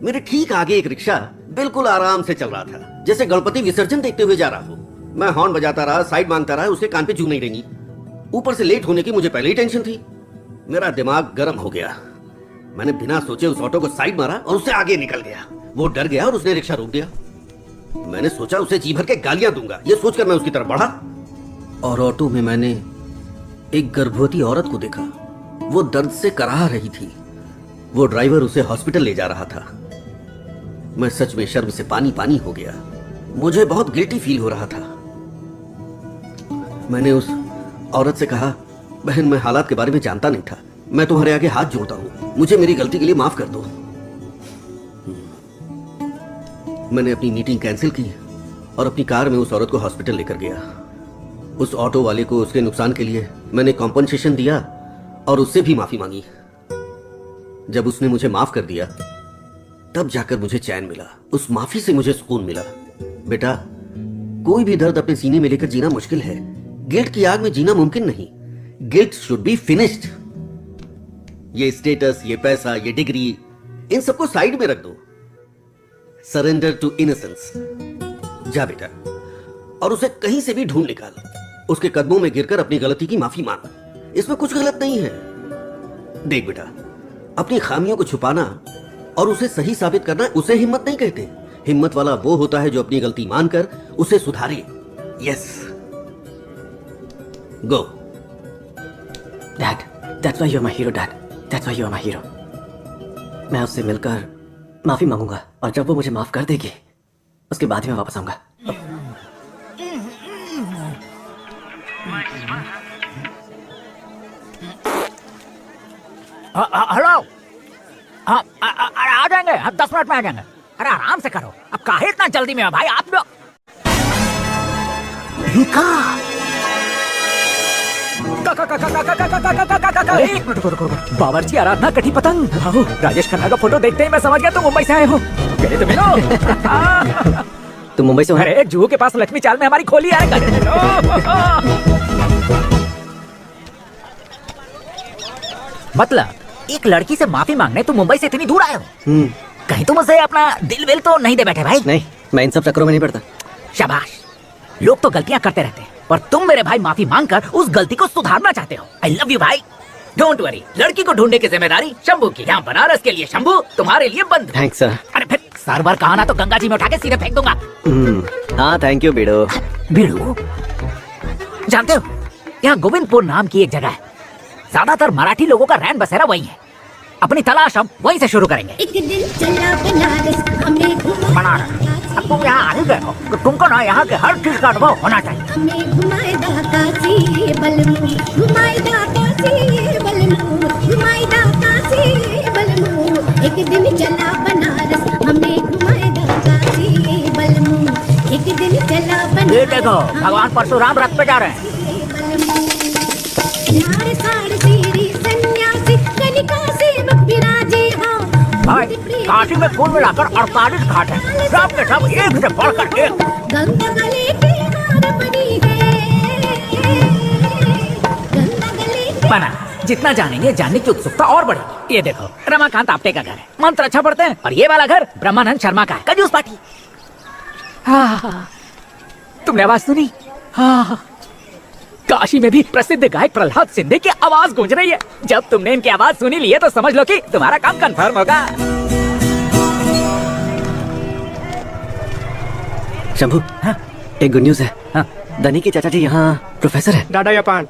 मेरे ठीक आगे एक रिक्शा बिल्कुल आराम से चल रहा था, जैसे गणपति विसर्जन देखते हुए जा रहा हूं। मैं हॉर्न बजाता रहा, साइड मांगता रहा, उसके कान पे चू नहीं रहेंगी। ऊपर से लेट होने की मुझे पहले ही टेंशन थी। मेरा दिमाग गर्म हो गया। मैंने बिना सोचे उस ऑटो को साइड मारा और उससे आगे निकल गया। वो डर गया और उसने रिक्शा रोक दिया। मैंने सोचा उसे जी भर के गालियां दूंगा। ये सोचकर मैं उसकी तरफ बढ़ा और ऑटो में मैंने एक गर्भवती औरत को देखा। वो दर्द से कराह रही थी। वो ड्राइवर उसे हॉस्पिटल ले जा रहा था। मैं सच में शर्म से पानी पानी हो गया। मुझे बहुत गिल्टी फील हो रहा था। मैंने उस औरत से कहा, बहन मैं हालात के बारे में जानता नहीं था, मैं तुम्हारे आगे हाथ जोड़ता हूं, मुझे मेरी गलती के लिए माफ कर दो। मैंने अपनी मीटिंग कैंसिल की और अपनी कार में उस औरत को हॉस्पिटल लेकर गया। उस ऑटो वाले को उसके नुकसान के लिए मैंने कॉम्पनसेशन दिया और उससे भी माफी मांगी। जब उसने मुझे माफ कर दिया तब जाकर मुझे चैन मिला, उस माफी से मुझे सुकून मिला। बेटा, कोई भी दर्द अपने सीने में लेकर जीना मुश्किल है। गिल्ट की आग में जीना मुमकिन नहीं। Guilt should be finished. ये स्टेटस, ये पैसा, ये डिग्री, इन सबको साइड में रख दो। Surrender to innocence. जा बेटा और उसे कहीं से भी ढूंढ निकाल। उसके कदमों में गिरकर अपनी गलती की माफी मांग। इसमें कुछ गलत नहीं है। देख बेटा, अपनी खामियों को छुपाना और उसे सही साबित करना, उसे हिम्मत नहीं कहते। हिम्मत वाला वो होता है जो अपनी गलती मानकर उसे सुधारे। Yes, go. Dad, that's why you're my hero, Dad. That's why you're my hero. मैं उससे मिलकर माफी मांगूंगा और जब वो मुझे माफ कर देगी उसके बाद ही मैं वापस आऊंगा। हेलो, आ जाएंगे, 10 मिनट में आ जाएंगे। अरे आराम से करो, अब काहे इतना जल्दी में हो भाई आप लोग। एक मिनट रुको। बावर्ची आराधना कठी पतंग। राजेश खन्ना का फोटो देखते ही मैं समझ गया तुम मुंबई से आए हो। मेरे तो मिलो। तुम मुंबई से हो? अरे जूहू के पास लक्ष्मी चाल में हमारी खोली है। मतलब एक लड़की से माफी मांगने तुम मुंबई से इतनी दूर आए हो? कहीं तुम उसे अपना दिल विल तो नहीं दे बैठे भाई? नहीं, मैं इन सब चक्करों में नहीं पड़ता। शाबाश। लोग तो गलतियां करते रहते हैं और तुम मेरे भाई माफी मांगकर उस गलती को सुधारना चाहते हो। आई लव यू भाई। डोंट वरी, लड़की को ढूंढने की जिम्मेदारी शंभू की। यहाँ बनारस के लिए शंभू, तुम्हारे लिए बंद। Thanks sir. अरे फिर सर्वर कहा ना तो गंगा जी में उठा के सीधे फेंक दूंगा। हाँ थैंक यू बीड़ू। बीड़ू? जानते हो यहाँ गोविंदपुर नाम की एक जगह है, ज्यादातर मराठी लोगों का रैन बसेरा वही है। अपनी तलाश हम वहीं से शुरू करेंगे। एक दिन चला बनारस। अब तुम यहाँ आ गए हो तो तुमको ना यहाँ के हर चीज का अनुभव होना चाहिए। एक दिन चला बनारस, हमें घुमाएगा काशी बलमू। एक दिन चला बनारस। ये देखो भगवान परशुराम रथ पे जा रहे हैं। भाई काशी में कुल मिलाकर 48 घाट है, सब के सब एक से बढ़कर एक। बना जितना जानेंगे जानने की उत्सुकता और बढ़ी। ये देखो रमाकांत आप्टे का घर है, मंत्र अच्छा पढ़ते हैं। और ये वाला घर ब्रह्मानंद शर्मा का है, कंजूस पार्टी। हाँ, तुमने आवाज सुनी? हाँ, काशी में भी प्रसिद्ध गायक प्रहलाद सिंधे की आवाज गूंज रही है। जब तुमने इनकी आवाज सुनी ली है तो समझ लो कि तुम्हारा काम कंफर्म होगा। शंभू, हाँ? एक गुड न्यूज है। हाँ? दनी के चाचा जी यहाँ प्रोफेसर है। दादा जापान।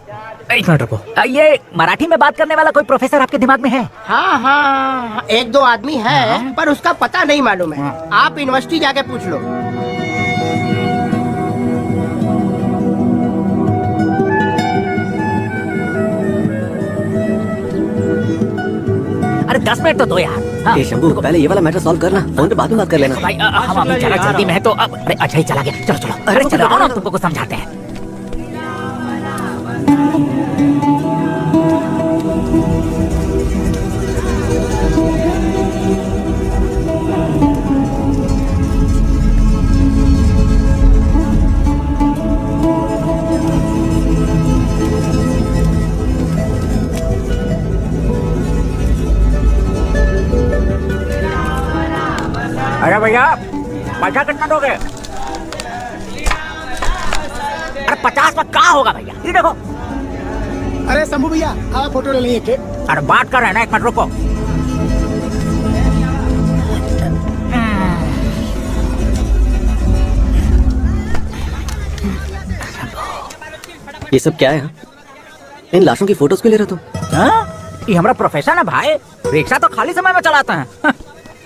एक मिनट रुको, ये मराठी में बात करने वाला कोई प्रोफेसर आपके दिमाग में है? हाँ, एक दो आदमी है पर उसका पता नहीं मालूम है। आप यूनिवर्सिटी जाके पूछ लो। अरे 10 मिनट तो दो यार। हाँ। ए शंभू, पहले ये वाला मैटर सॉल्व करना, फोन पे बाद में बात कर लेना। भाई हम अभी जरा जल्दी में है तो अब। अरे अच्छा ही चला गया। चलो चलो, अरे चलो आओ ना, तुमको कुछ समझाते हैं। अरे भैया पैसा कितना दोगे? अरे 50 में क्या होगा भैया? ये देखो। अरे शंभू भैया, हाँ फोटो ले लेंगे के? अरे बात कर रहे हैं ना, एक मिनट रुको। ये सब क्या है? इन लाशों की फोटोज क्यों ले रहे हो तुम? हाँ? ये हमारा प्रोफेशन है भाई, रिक्शा तो खाली समय में चलाते हैं।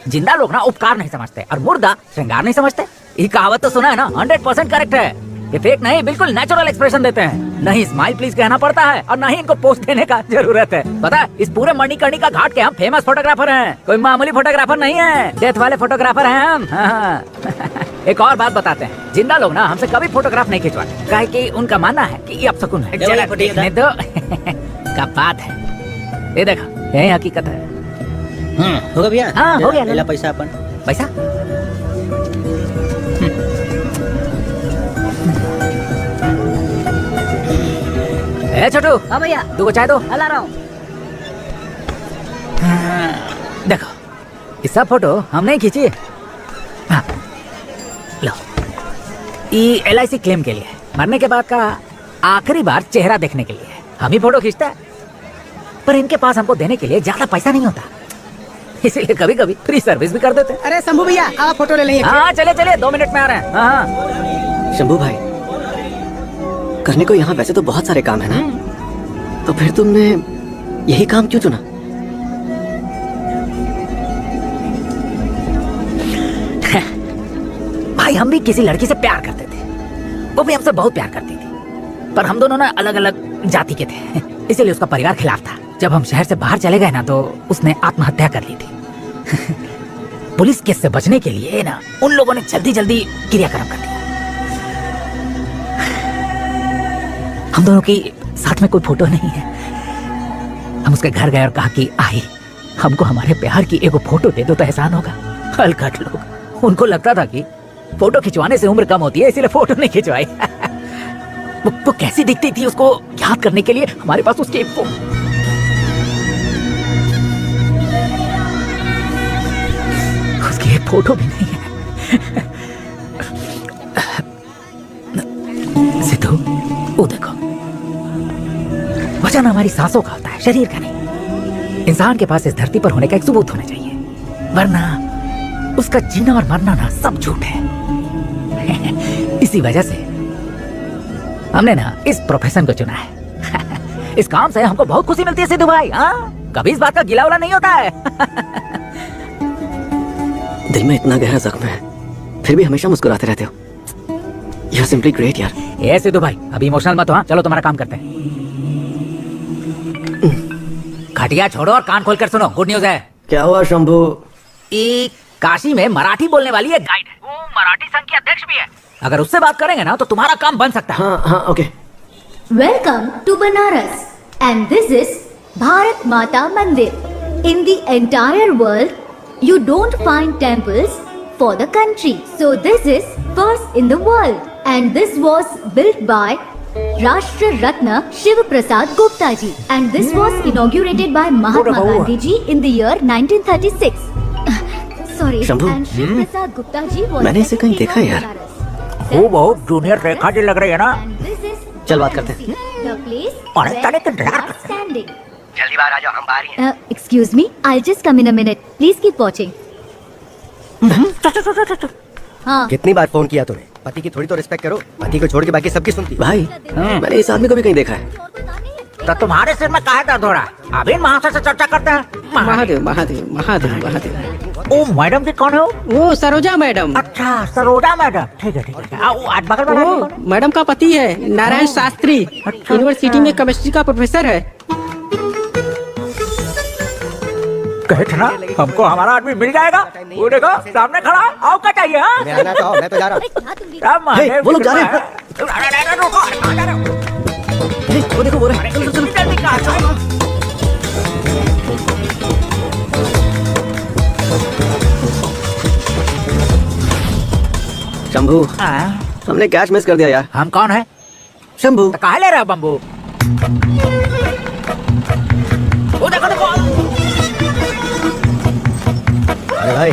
जिंदा लोग ना उपकार नहीं समझते और मुर्दा श्रृंगार नहीं समझते। ये कहावत तो सुना है ना, 100% करेक्ट है। ये फेक नहीं, बिल्कुल नेचुरल एक्सप्रेशन देते हैं। नहीं स्माइल प्लीज कहना पड़ता है और नहीं इनको पोस्ट देने का जरूरत है। पता है, इस पूरे मणिकर्णिका घाट के हम फेमस फोटोग्राफर हैं, कोई मामूली फोटोग्राफर नहीं है, डेथ वाले फोटोग्राफर हैं हम। हाँ। एक और बात बताते हैं, जिंदा लोग ना हमसे कभी फोटोग्राफ नहीं खिंचवाते, काहे कि उनका मानना है कि ये अपशकुन है। जरा देखने दो। का बात है, ये देखो, यही हकीकत है। होगा भैया? हाँ हो गया। ले ला पैसा अपन। पैसा? ए छोटू। हाँ भैया। 2 को चाय दो। ला रहा हूँ। देखो, ये सब फोटो हम नहीं खींची। हाँ, लो, ये LIC क्लेम के लिए, मरने के बाद का आखिरी बार चेहरा देखने के लिए हम ही फोटो खींचता है, पर इनके पास हमको देने के लिए ज्यादा पैसा नहीं होता, इसीलिए कभी कभी फ्री सर्विस भी कर देते। अरे शंभू भैया, आप फोटो ले लेंगे? हाँ चले चले, 2 मिनट में आ रहे हैं। हाँ। शंभू भाई, करने को यहाँ वैसे तो बहुत सारे काम है ना, तो फिर तुमने यही काम क्यों चुना? भाई हम भी किसी लड़की से प्यार करते थे, वो भी हमसे बहुत प्यार करती थी, पर हम दोनों ना अलग अलग जाति के थे, इसीलिए उसका परिवार खिलाफ था। जब हम शहर से बाहर चले गए ना, तो उसने आत्महत्या कर ली थी। पुलिस केस से बचने के लिए ना उन लोगों ने जल्दी जल्दी क्रियाक्रम कर दिया। हम दोनों की साथ में कोई फोटो नहीं है। हम उसके घर गए और कहा कि आई, हमको हमारे प्यार की एगो फोटो दे दो तो एहसान होगा। हलकट लोग, उनको लगता था कि फोटो खिंचवाने से उम्र कम होती है, इसीलिए फोटो नहीं खिंचवाई। वो कैसी दिखती थी, उसको याद करने के लिए हमारे पास उसकी एक फोटो भी नहीं है। सिद्धू, वो देखो, वचन हमारी सांसों का होता है, शरीर का नहीं। इंसान के पास इस धरती पर होने का एक सबूत होना चाहिए, वरना उसका जीना और मरना ना सब झूठ है। इसी वजह से हमने ना इस प्रोफेशन को चुना है। इस काम से हमको बहुत खुशी मिलती है सिद्धू भाई। हाँ, कभी इस बात का गिला उला नहीं होता है। दिल में इतना गहरा जख्म है, फिर भी हमेशा मुस्कुराते रहते हो। यू आर सिंपली ग्रेट यार। ये सिद्धू भाई, अभी इमोशनल मत हो। हाँ, चलो तुम्हारा काम करते हैं। खटिया छोड़ो और कान खोलकर सुनो, गुड न्यूज है। क्या हुआ शंभू? काशी में मराठी बोलने वाली एक गाइड है, वो मराठी संघ की अध्यक्ष भी है। अगर उससे बात करेंगे ना तो तुम्हारा काम बन सकता है। हाँ हाँ okay. Welcome to Banaras, and this is Bharat Mata Mandir. In the entire world, you don't find temples for the country. So this is first in the world, and this was built by Rashtra Ratna Shiv Prasad Gupta ji, and this was inaugurated by Mahatma Gandhi ji in the year 1936. Sorry, Shambhu, and Shiv Prasad Gupta ji was. मैंने इसे कहीं देखा है यार। वो बहुत जूनियर रेखा जी लग रही है ना। चल बात करते हैं। जल्दी बाहर आ जाओ, हम बाहर ही हैं। Excuse me, I'll just come in a minute. Please keep watching. हाँ। कितनी बार फोन किया तूने? पति की थोड़ी तो रिस्पेक्ट करो। पति को छोड़ के बाकी सबकी सुनती। भाई, मैंने इस आदमी को भी कहीं देखा है। तो तुम्हारे सिर में काहे दर्द हो रहा है? अभी महाशय से चर्चा करते हैं। महादेव महादेव महादेव महादेव। ओ मैडम जी कौन है? वो सरोजा मैडम। अच्छा, सरोजा मैडम, ठीक है ठीक है। आज बगल वाला वो मैडम का पति है, नारायण शास्त्री। यूनिवर्सिटी में केमिस्ट्री का प्रोफेसर है। कहते ना हमको हमारा आदमी मिल जाएगा। वो देखो सामने खड़ा, आओ क्या चाहिए? मैं तो जा रहा हूँ। वो लोग जा रहे हैं। वो देखो वो रहे। चलो चलो चलो। शंभू, हमने कैच मिस कर दिया यार। हम कौन है? शंभू। तो काहे ले रहे हो बम्बू? वो देखो देखो। अरे भाई,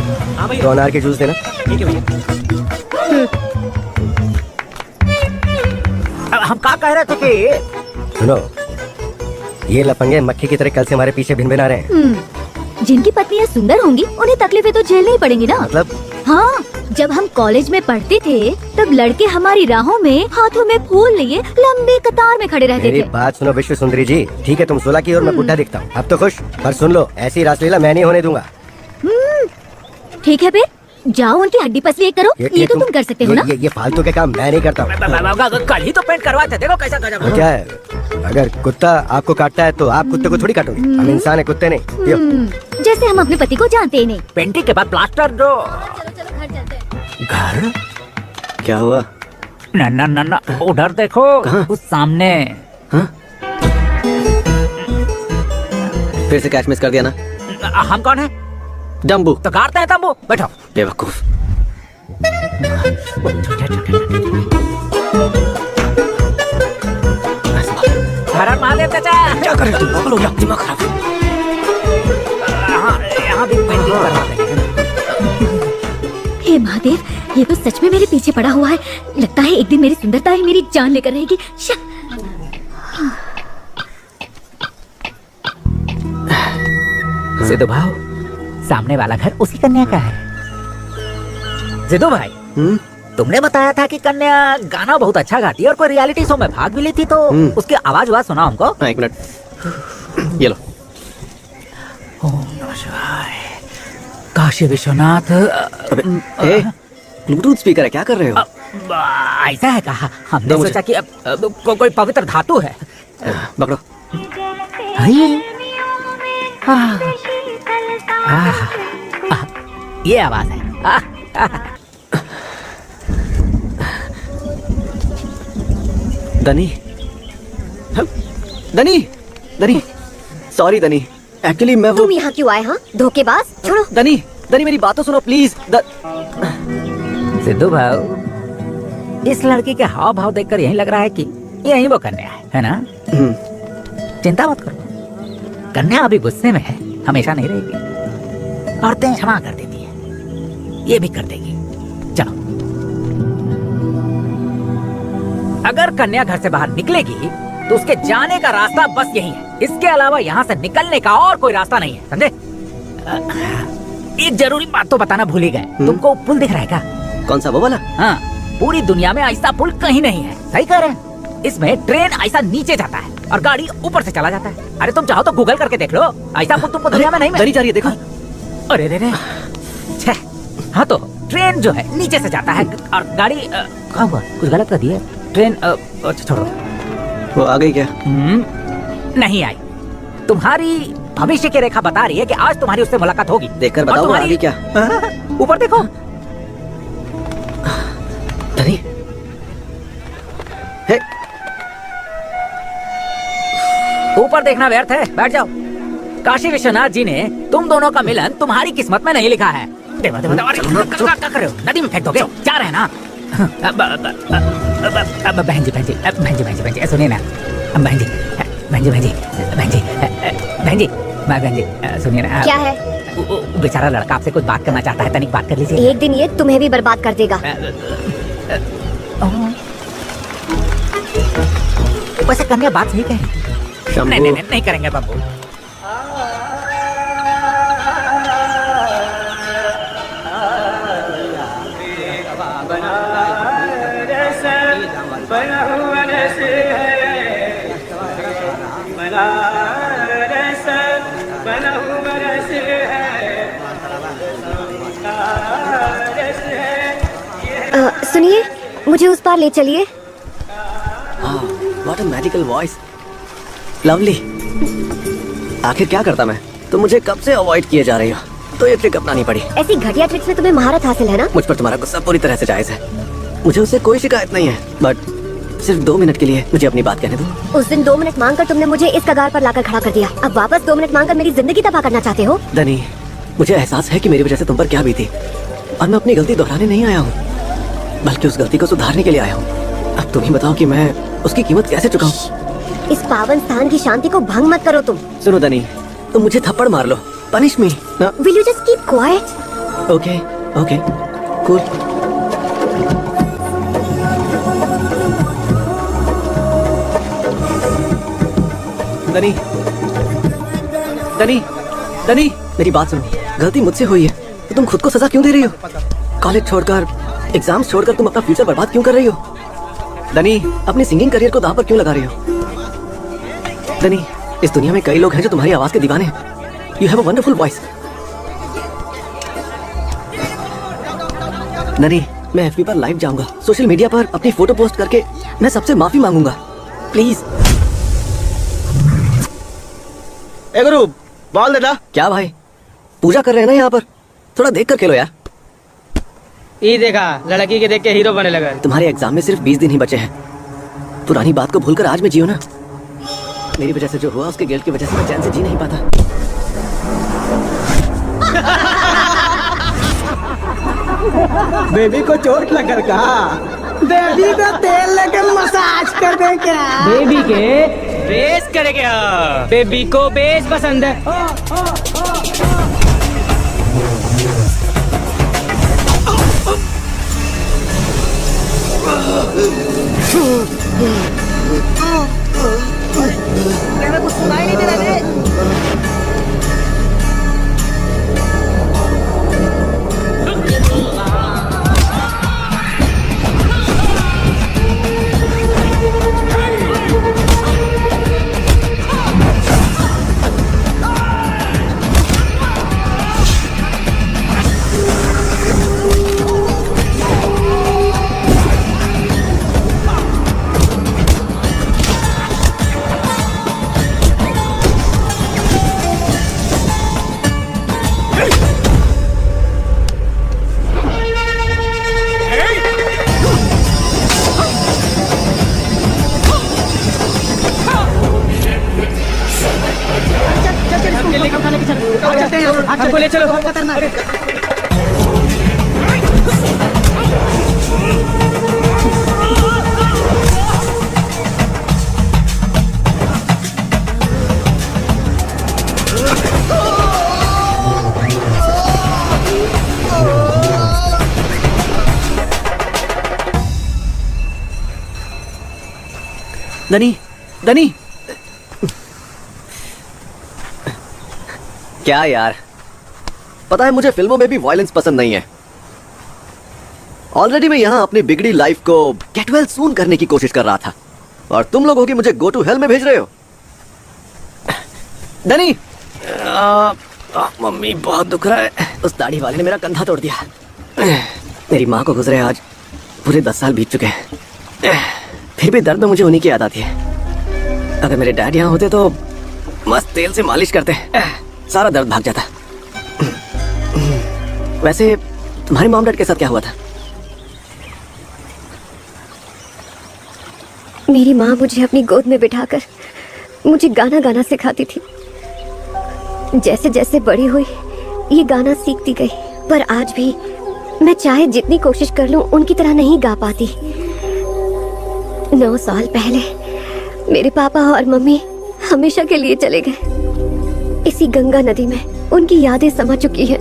2 अनार के जूस देना। ठीक है भैया। हम क्या कह रहे थे कि सुनो, ये लफंगे मक्खी की तरह कल से हमारे पीछे भिन भिन आ रहे हैं। जिनकी पत्नियां सुंदर होंगी उन्हें तकलीफें तो झेलनी ही पड़ेंगी ना। मतलब? हाँ, जब हम कॉलेज में पढ़ते थे तब लड़के हमारी राहों में हाथों में फूल लिए लंबी कतार में खड़े रहते मेरी थे। बात सुनो विश्व सुंदरी जी, ठीक है तुम 16 की और मैं बुढ़ा दिखता हूँ, अब तो खुश। पर सुन लो, ऐसी रासलीला मैं नहीं होने दूंगा। ठीक है फिर जाओ उनकी हड्डी पसली एक करो। ये तो तुम कर सकते हो ना। ये फालतू के काम मैं नहीं करता हूँ। कल ही तो पेंट करवाए थे, देखो कैसा गजब। तो क्या है, अगर कुत्ता आपको काटता है तो आप कुत्ते को थोड़ी काटोगे। हम इंसान है, कुत्ते नहीं। पियो। जैसे हम अपने पति को जानते ही नहीं। पेंटिंग के बाद प्लास्टर दो। घर क्या हुआ? ना उधर देखो, उस सामने। फिर से कैच मिस कर दिया ना। हम कौन है? डम्बू। तो गाड़ते हैं तंबू। बैठो। बेवकूफ। हर महादेव चाचा। क्या कर रहे हो तुम? पागल हो गया? दिमाग खराब है। यहाँ भी पेंटिंग करवा देंगे। हे महादेव, ये तो सच में मेरे पीछे पड़ा हुआ है। लगता है एक दिन मेरी सुंदरता ही मेरी जान लेकर रहेगी। सिद्धू भाव, सामने वाला घर उसी कन्या का है। सिद्धू भाई, तुमने बताया था कि कन्या गाना बहुत अच्छा गाती है और कोई रियलिटी शो में भाग भी लेती, तो उसकी आवाज सुना हमको। एक मिनट, ये लो। ओम नमः शिवाय। काशी विश्वनाथ। ब्लूटूथ स्पीकर है, क्या कर रहे हो? ऐसा है कहा, हमने सोचा कि कोई पवित्र धातु है। पकड़ो। ये आवाज है। दनी, दनी, दनी, सॉरी दनी, एक्चुअली मैं तुम यहाँ क्यों आए? हाँ, धोखेबाज। छोड़ो। दनी, दनी मेरी बात तो सुनो प्लीज। सिद्धू भाव, इस लड़की के हाव भाव देखकर यही लग रहा है कि यही वो कन्या है ना? चिंता मत करो, कन्या अभी गुस्से में है, हमेशा नहीं रहेगी। औरतें क्षमा कर देती हैं, ये भी कर देगी। चलो, अगर कन्या घर से बाहर निकलेगी तो उसके जाने का रास्ता बस यही है। इसके अलावा यहाँ से निकलने का और कोई रास्ता नहीं है, समझे? एक जरूरी बात तो बताना भूल ही गए। तुमको पुल दिख रहा है क्या? कौन सा, वो वाला? हाँ, पूरी दुनिया में ऐसा पुल कहीं नहीं है। सही कह रहे हैं। इसमें ट्रेन ऐसा नीचे जाता है और गाड़ी ऊपर से चला जाता है। अरे तुम चाहो तो गूगल करके देख लो, ऐसा पुल तुमको दुनिया में नहीं मिलेगा। जा रही है, देखो। अरे रे रे, हाँ तो ट्रेन जो है नीचे से जाता है और गाड़ी कहाँ हुआ? कुछ गलत कर दिया। ट्रेन छोड़ो। वो आ गई क्या? नहीं आई। तुम्हारी भविष्य की रेखा बता रही है कि आज तुम्हारी उससे मुलाकात होगी। देखकर बताओ आ गई क्या? ऊपर देखो। धनी, हे, ऊपर देखना व्यर्थ है, बैठ जाओ। काशी विश्वनाथ जी ने तुम दोनों का मिलन तुम्हारी किस्मत में नहीं लिखा है। देखो देखो, क्या कर रहे हो? नदी में फेंक दोगे? जा रहे हैं ना? बहन जी, बहन जी, बहन जी, बहन जी, सुनिए ना। बहन जी, बहन जी, बहन जी, बहन जी, बहन जी, बहन जी, सुनिए ना। क्या है? बेचारा लड़का आपसे कुछ बात करना चाहता है, तनिक बात कर लीजिए। एक दिन ये तुम्हें भी बर्बाद कर देगा। वैसे कन्या बात सही कह रही। नहीं करेंगे बाबू। सुनिए, मुझे उस पार ले चलिए। What a magical voice. Lovely. आखिर क्या करता मैं? तुम मुझे कब से अवॉइड किए जा रही हो, तो ये ट्रिक अपनानी पड़ी। ऐसी घटिया ट्रिक्स में तुम्हें महारत हासिल है ना? मुझ पर तुम्हारा गुस्सा पूरी तरह से जायज है। मुझे उससे कोई शिकायत नहीं है, बट सिर्फ 2 मिनट के लिए मुझे अपनी बात कहने दो। उस दिन 2 मिनट मांगकर तुमने मुझे इस कगार पर लाकर खड़ा कर दिया। अब वापस 2 मिनट मांगकर मेरी जिंदगी तबाह करना चाहते हो? दनी, मुझे एहसास है कि मेरी वजह से तुम पर क्या बीती, और मैं अपनी गलती दोहराने नहीं आया हूँ, बल्कि उस गलती को सुधारने के लिए आया हूँ। अब तुम ही बताओ कि मैं उसकी कीमत कैसे चुकाऊं? इस पावन स्थान की शांति को भंग मत करो तुम। सुनो दनी, तुम मुझे थप्पड़ मार लो, punish me. Will you just keep quiet? Okay, okay, cool. दनी, दनी, दनी, मेरी बात सुनो। गलती मुझसे हुई है, तो तुम खुद को सजा क्यों दे रही हो? कॉलेज छोड़कर, एग्जाम्स छोड़कर तुम अपना फ्यूचर बर्बाद क्यों कर रही हो? दनी, अपने सिंगिंग करियर को दांव पर क्यों लगा रही हो? दनी, इस दुनिया में कई लोग हैं जो तुम्हारी आवाज के दीवाने हैं। You have a wonderful voice. ननी, मैं एफबी पर लाइव जाऊंगा, सोशल मीडिया पर अपनी फोटो पोस्ट करके मैं सबसे माफी मांगूंगा, प्लीज। ए गुरु, बॉल दे दा। क्या भाई, पूजा कर रहे हैं ना यहाँ पर, थोड़ा देख कर खेलो यार। ये देखा, लड़की के देख के हीरो बने लगा। तुम्हारे एग्जाम में सिर्फ 20 दिन ही बचे हैं, पुरानी बात को भूलकर आज में जियो ना। मेरी वजह से जो हुआ उसके गिल्ट की वजह से मैं चैन से जी नहीं पाता। बेबी को चोट लगा का? बेबी को तेल लेके मसाज कर दे क्या? बेबी के बेस करे क्या? बेबी को बेस पसंद है। कुछ सुनाई नहीं दे रहा है। चलो दनी, दनी, क्या यार, पता है मुझे फिल्मों में भी वायलेंस पसंद नहीं है। ऑलरेडी मैं यहाँ अपनी बिगड़ी लाइफ को गेट वेल सून करने की कोशिश कर रहा था, और तुम लोग हो कि मुझे गो टू हेल में भेज रहे हो। दनी, मम्मी बहुत दुख रहा है। उस दाढ़ी वाले ने मेरा कंधा तोड़ दिया। मेरी माँ को गुजरे आज पूरे 10 साल बीत चुके हैं, फिर भी दर्द में मुझे उन्हीं की याद आती है। अगर मेरे डैड यहाँ होते तो मस्त तेल से मालिश करते, सारा दर्द भाग जाता। वैसे तुम्हारे मॉम डैड के साथ क्या हुआ था? मेरी माँ मुझे अपनी गोद में बिठाकर मुझे गाना गाना सिखाती थी। जैसे जैसे बड़ी हुई ये गाना सीखती गई, पर आज भी मैं चाहे जितनी कोशिश कर लूं उनकी तरह नहीं गा पाती। 9 साल पहले मेरे पापा और मम्मी हमेशा के लिए चले गए। इसी गंगा नदी में उनकी यादें समा चुकी हैं।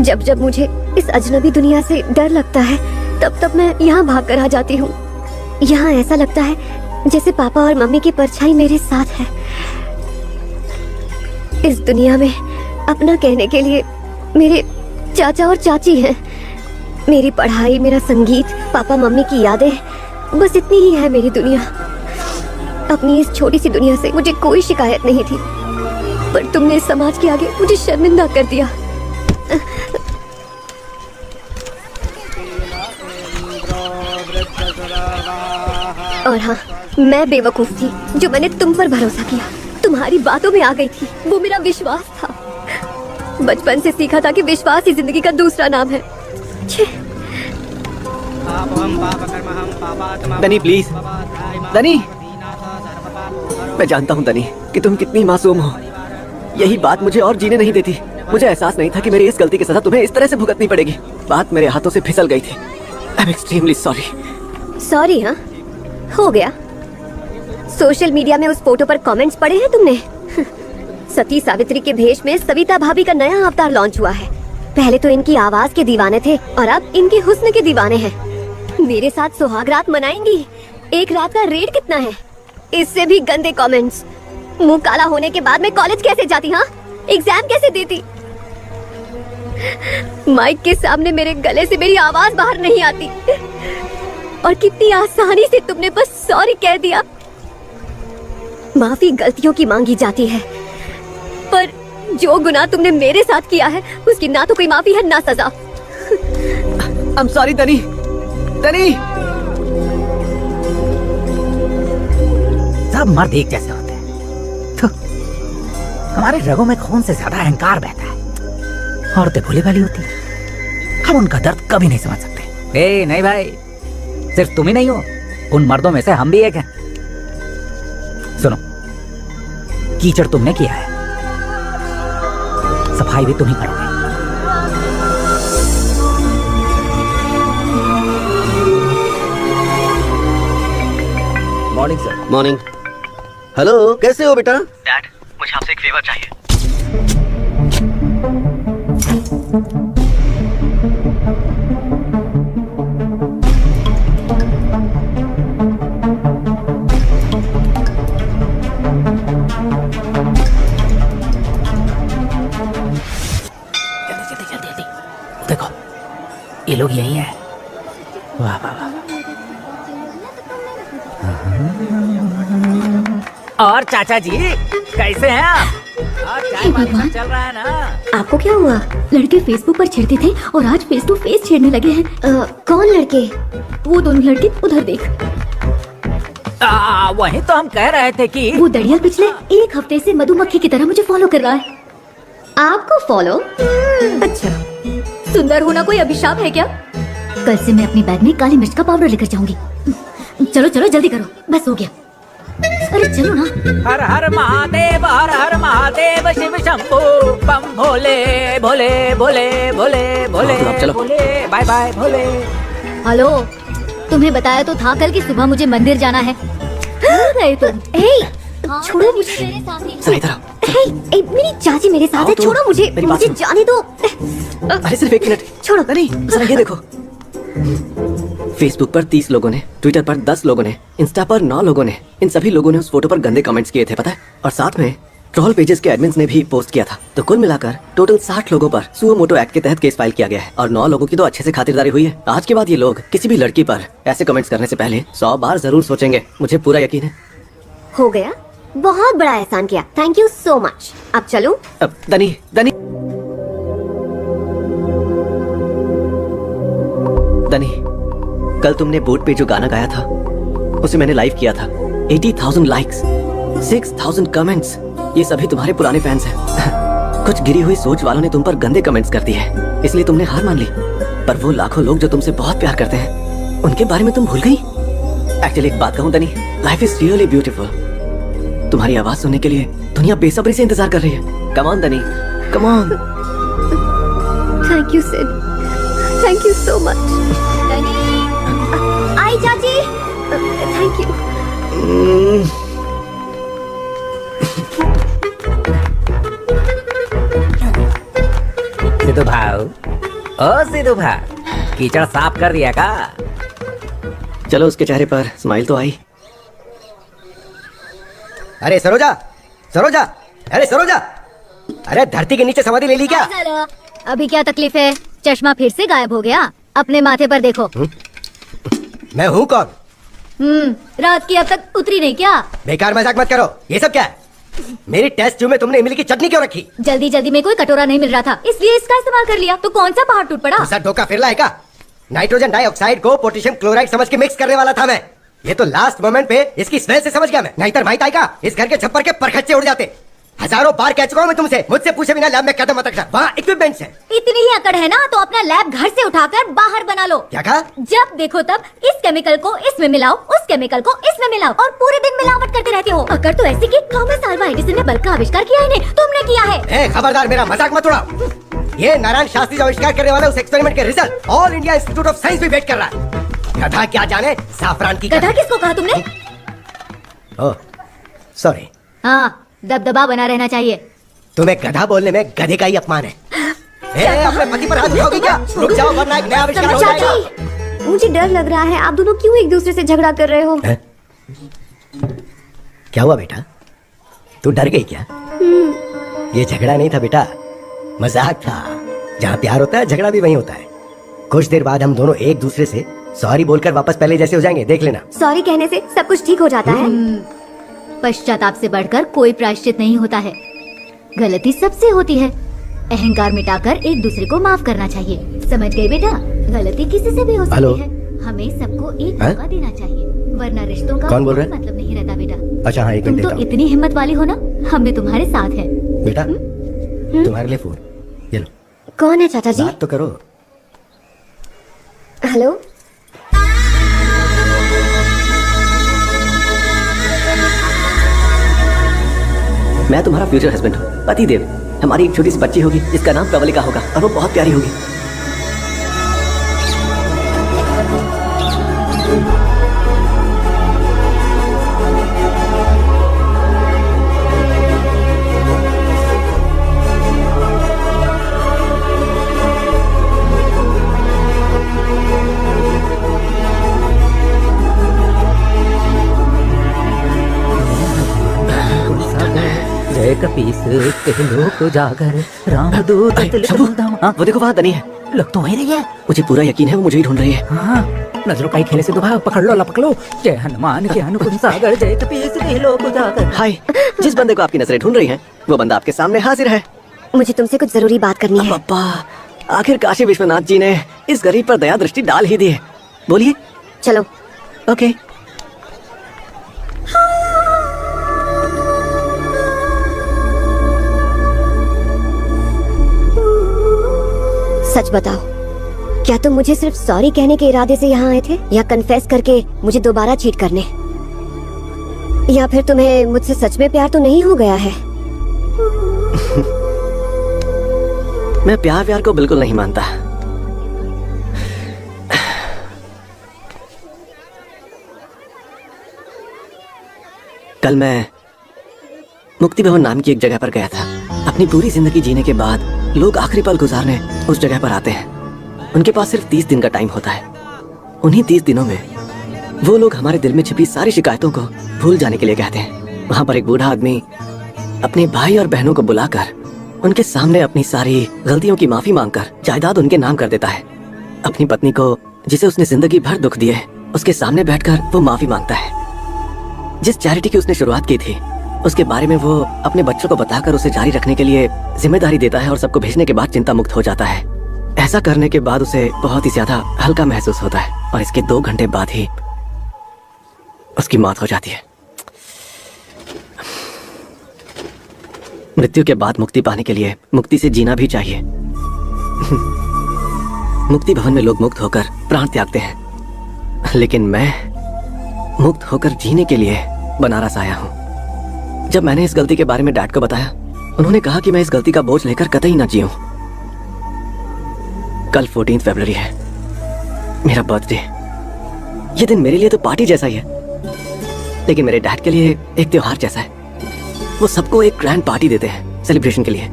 जब जब मुझे इस अजनबी दुनिया से डर लगता है तब तब मैं यहाँ भाग कर आ जाती हूँ। यहाँ ऐसा लगता है जैसे पापा और मम्मी की परछाई मेरे साथ है। इस दुनिया में अपना कहने के लिए मेरे चाचा और चाची हैं। मेरी पढ़ाई, मेरा संगीत, पापा मम्मी की यादें, बस इतनी ही है मेरी दुनिया। अपनी इस छोटी सी दुनिया से मुझे कोई शिकायत नहीं थी, पर तुमने समाज के आगे मुझे शर्मिंदा कर दिया। और हाँ, मैं बेवकूफ थी जो मैंने तुम पर भरोसा किया, तुम्हारी बातों में आ गई थी। वो मेरा विश्वास था। बचपन से सीखा था कि विश्वास ही जिंदगी का दूसरा नाम है। दनी प्लीज, दनी, मैं जानता हूँ दनी कि तुम कितनी मासूम हो। यही बात मुझे और जीने नहीं देती। मुझे एहसास नहीं था कि मेरी इस गलती की सजा तुम्हें इस तरह से भुगतनी पड़ेगी। बात मेरे हाथों से फिसल गई थी। I am extremely sorry. Sorry? हाँ, हो गया। सोशल मीडिया में उस फोटो पर कमेंट्स पढ़े हैं तुमने? सती सावित्री के भेष में सविता भाभी का नया अवतार लॉन्च हुआ है। पहले तो इनकी आवाज के दीवाने थे और अब इनके हुस्न के दीवाने हैं। मेरे साथ सुहाग रात मनाएंगी। एक रात का रेट कितना है? इससे भी गंदे कमेंट्स। मुंह काला होने के बाद मैं कॉलेज कैसे जाती? हाँ, एग्जाम कैसे देती? माइक के सामने मेरे गले से मेरी आवाज बाहर नहीं आती, और कितनी आसानी से तुमने बस सॉरी कह दिया। माफी गलतियों की मांगी जाती है, पर जो गुनाह तुमने मेरे साथ किया है उसकी ना तो कोई माफी है ना सजा। I'm sorry, दनी। दनी। सब मर्द एक जैसे होते हैं। तो हमारे रगों में खून से ज्यादा अहंकार बहता है। औरतें भोली भाली होती हैं। हम उनका दर्द कभी नहीं समझ सकते। ए नहीं भाई, सिर्फ तुम ही नहीं हो, उन मर्दों में से हम भी एक हैं। सुनो, कीचड़ तुमने किया है, सफाई भी तुम ही करोगे। Morning sir. मॉर्निंग। हेलो, कैसे हो बेटा? डैड, मुझे आपसे एक फेवर चाहिए। देखो, ये लोग यही हैं। वाह वाह वाह। और चाचा जी कैसे हैं आप? हे भगवान, चल रहा है ना? आपको क्या हुआ? लड़के फेसबुक पर छेड़ते थे और आज फेस टू फेस छेड़ने लगे हैं। कौन लड़के? वो दोनों लड़के, उधर देख। वही तो हम कह रहे थे कि वो दड़ियल पिछले एक हफ्ते से मधुमक्खी की तरह मुझे फॉलो कर रहा है। आपको फॉलो? अच्छा, सुंदर होना कोई अभिशाप है क्या? कल से मैं अपनी बैग में काली मिर्च का पाउडर लेकर जाऊंगी। चलो चलो जल्दी करो, बस हो गया। अरे चलो ना। हर हर महादेव, हर हर महादेव, शिव शंभू बम भोले भोले भोले भोले भोले चलो। भोले, बाय बाय भोले। हेलो, तुम्हें बताया तो था कल की सुबह मुझे मंदिर जाना है। नहीं तुम। छोड़ो मुझे। सर इधर आओ। मेरी चाची मेरे साथ है, छोड़ो मुझे, मुझे जाने दो। अरे सिर्फ 1 मिनट। छोड़ो। दनी, जरा ये देखो। फेसबुक पर 30 लोगों ने, ट्विटर पर 10 लोगों ने, इंस्टा पर 9 लोगों ने, इन सभी लोगों ने उस फोटो पर गंदे कमेंट्स किए थे, पता है? और साथ में ट्रोल पेजेस के एडमिन्स ने भी पोस्ट किया था। तो कुल मिलाकर टोटल 60 लोगों पर सुओ मोटो एक्ट के तहत केस फाइल किया गया है और 9 लोगों की तो अच्छे से खातिरदारी हुई है। आज के बाद ये लोग किसी भी लड़की पर ऐसे कमेंट्स करने से पहले 100 बार जरूर सोचेंगे, मुझे पूरा यकीन है। हो गया, बहुत बड़ा एहसान किया, थैंक यू सो मच। अब चलो। अब दनी, दनी, दनी, कल तुमने बोर्ड पे जो गाना गाया था उसे मैंने लाइव किया था। 80,000 लाइक्स, 6,000 कमेंट्स, ये सभी तुम्हारे पुराने फैंस हैं। कुछ गिरी हुई सोच वालों ने तुम पर गंदे कमेंट्स कर दिए, इसलिए तुमने हार मान ली। पर वो लाखों लोग जो तुमसे बहुत प्यार करते हैं, उनके बारे में तुम भूल गई। एक्चुअली एक बात कहूँ दनी, लाइफ इज रियली ब्यूटीफुल। तुम्हारी आवाज सुनने के लिए दुनिया बेसब्री से इंतजार कर रही है। Come on Danny, come on. Thank you Sid, thank you so much. आई चाची, थैंक यू। सिद्धू भाव, ओ सिद्धू भाव, कीचड़ साफ कर दिया का? चलो, उसके चेहरे पर स्माइल तो आई। अरे सरोजा, सरोजा, अरे सरोजा, अरे धरती के नीचे समाधि ले ली क्या? अभी क्या तकलीफ है? चश्मा फिर से गायब हो गया। अपने माथे पर देखो। मैं हूँ कौन? रात की अब तक उतरी नहीं क्या? बेकार मजाक मत करो। ये सब क्या है? मेरी टेस्ट ट्यूब में तुमने इमली की चटनी क्यों रखी? जल्दी जल्दी में कोई कटोरा नहीं मिल रहा था, इसलिए इसका इस्तेमाल कर लिया। तो कौन सा पहाड़ टूट पड़ा? दूसरा धोखा फिर लाएगा। नाइट्रोजन डाइऑक्साइड को पोटेशियम क्लोराइड समझ के मिक्स करने वाला था मैं। ये तो लास्ट मोमेंट पे इसकी स्मेल से समझ गया मैं। नहीं तो माहित आएगा, इस घर के छप्पर के परखच्चे उड़ जाते। हजारों बार कह चुका हूँ मैं तुमसे, मुझसे पूछे बिना लैब में कदम मत रखना, वहाँ इक्विपमेंट्स है। इतनी ही अकड़ है ना तो अपना लैब घर से उठाकर बाहर बना लो। क्या कहा? जब देखो तब इस केमिकल को इसमें मिलाओ, उस केमिकल को इसमें मिलाओ और पूरे दिन मिलावट करते रहते हो। अकड़ तो ऐसी कि थॉमस अल्वा एडिसन ने बल्ब का आविष्कार किया है, तुमने किया है। खबरदार, मेरा मजाक मत उड़ाओ। ये नारायण शास्त्री जो आविष्कार करने वाला उस एक्सपेरिमेंट के result all India institute of science भी वेट कर रहा है। गधा क्या जाने साफरान की। गधा किसको कहा तुमने? Oh sorry. हाँ, दबदबा बना रहना चाहिए। तुम्हें गधा बोलने में गधे का ही अपमान है। अपने पति पर हाथ उठाओगी क्या? रुक जाओ वरना एक नया आविष्कार हो जाएगा। मुझे डर लग रहा है, आप दोनों क्यों एक दूसरे से झगड़ा कर रहे हो? क्या हुआ बेटा, तू डर गई क्या? ये झगड़ा नहीं था बेटा, मजाक था। जहाँ प्यार होता है झगड़ा भी वहीं होता है। कुछ देर बाद हम दोनों एक दूसरे से सॉरी बोलकर वापस पहले जैसे हो जाएंगे, देख लेना। सॉरी कहने से सब कुछ ठीक हो जाता है। पश्चाताप से बढ़कर कोई प्रायश्चित नहीं होता है। गलती सबसे होती है। अहंकार मिटाकर एक दूसरे को माफ करना चाहिए, समझ गए बेटा? गलती किसी से भी हो हेलो। सकती है, हमें सबको एक हैं? मौका देना चाहिए, वरना रिश्तों का कौन बोल कोई रहा है? मतलब नहीं रहता बेटा। अच्छा हाँ, एक तुम मिनट तो देता हूँ। इतनी हिम्मत वाली हो ना, हम भी तुम्हारे साथ हैं। बेटा तुम्हारे लिए फोन, ये लो। कौन है चाचा जी? बात तो करो। हेलो। मैं तुम्हारा फ्यूचर हस्बैंड हूँ, पति देव। हमारी एक छोटी सी बच्ची होगी जिसका नाम प्रवलिका होगा और वो बहुत प्यारी होगी। जय कपीस लोक जागर राम दूत वो देखो वहाँ दनी है। लोग तो वही रही है। मुझे पूरा यकीन है वो मुझे ही ढूंढ रही है। हाँ, नजरों का ही खेले से तो भाग, पकड़ लो लपक लो। जय हनुमान के अनुकुंज सागर जय कपीस लोक जागर। हाय, जिस बंदे को आपकी नजरें ढूंढ रही हैं, वो बंदा आपके सामने हाजिर है। मुझे तुमसे कुछ जरूरी बात करनी है। पापा, आखिर काशी विश्वनाथ जी ने इस गरीब पर दया दृष्टि डाल ही दी है। बोलिए। चलो। ओके। सच बताओ, क्या तुम मुझे सिर्फ सॉरी कहने के इरादे से यहाँ आए थे, या कन्फेस करके मुझे दोबारा चीट करने, या फिर तुम्हें मुझसे सच में प्यार तो नहीं हो गया है? मैं प्यार को बिल्कुल नहीं मानता। कल मैं मुक्ति भवन नाम की एक जगह पर गया था। अपनी पूरी जिंदगी जीने के बाद लोग आखिरी पल गुजारने उस जगह पर आते हैं। उनके पास सिर्फ 30 दिन का टाइम होता है। उन्हीं 30 दिनों में वो लोग हमारे दिल में छिपी सारी शिकायतों को भूल जाने के लिए कहते हैं। वहां पर एक बूढ़ा आदमी अपने भाई और बहनों को बुलाकर उनके सामने अपनी सारी गलतियों की माफी मांगकर जायदाद उनके नाम कर देता है। अपनी पत्नी को, जिसे उसने जिंदगी भर दुख दिए, उसके सामने बैठकर वो माफी मांगता है। जिस चैरिटी की उसने शुरुआत की थी, उसके बारे में वो अपने बच्चों को बताकर उसे जारी रखने के लिए जिम्मेदारी देता है और सबको भेजने के बाद चिंता मुक्त हो जाता है। ऐसा करने के बाद उसे बहुत ही ज्यादा हल्का महसूस होता है और इसके 2 घंटे बाद ही उसकी मौत हो जाती है। मृत्यु के बाद मुक्ति पाने के लिए मुक्ति से जीना भी चाहिए। मुक्ति भवन में लोग मुक्त होकर प्राण त्यागते हैं, लेकिन मैं मुक्त होकर जीने के लिए बनारस आया हूं। जब मैंने इस गलती के बारे में डैड को बताया, उन्होंने कहा कि मैं इस गलती का बोझ लेकर कतई ना जीऊं। कल 14 फरवरी है, मेरा बर्थडे। ये दिन मेरे लिए तो पार्टी जैसा ही है, लेकिन मेरे डैड के लिए एक त्योहार जैसा है। वो सबको एक ग्रैंड पार्टी देते हैं सेलिब्रेशन के लिए।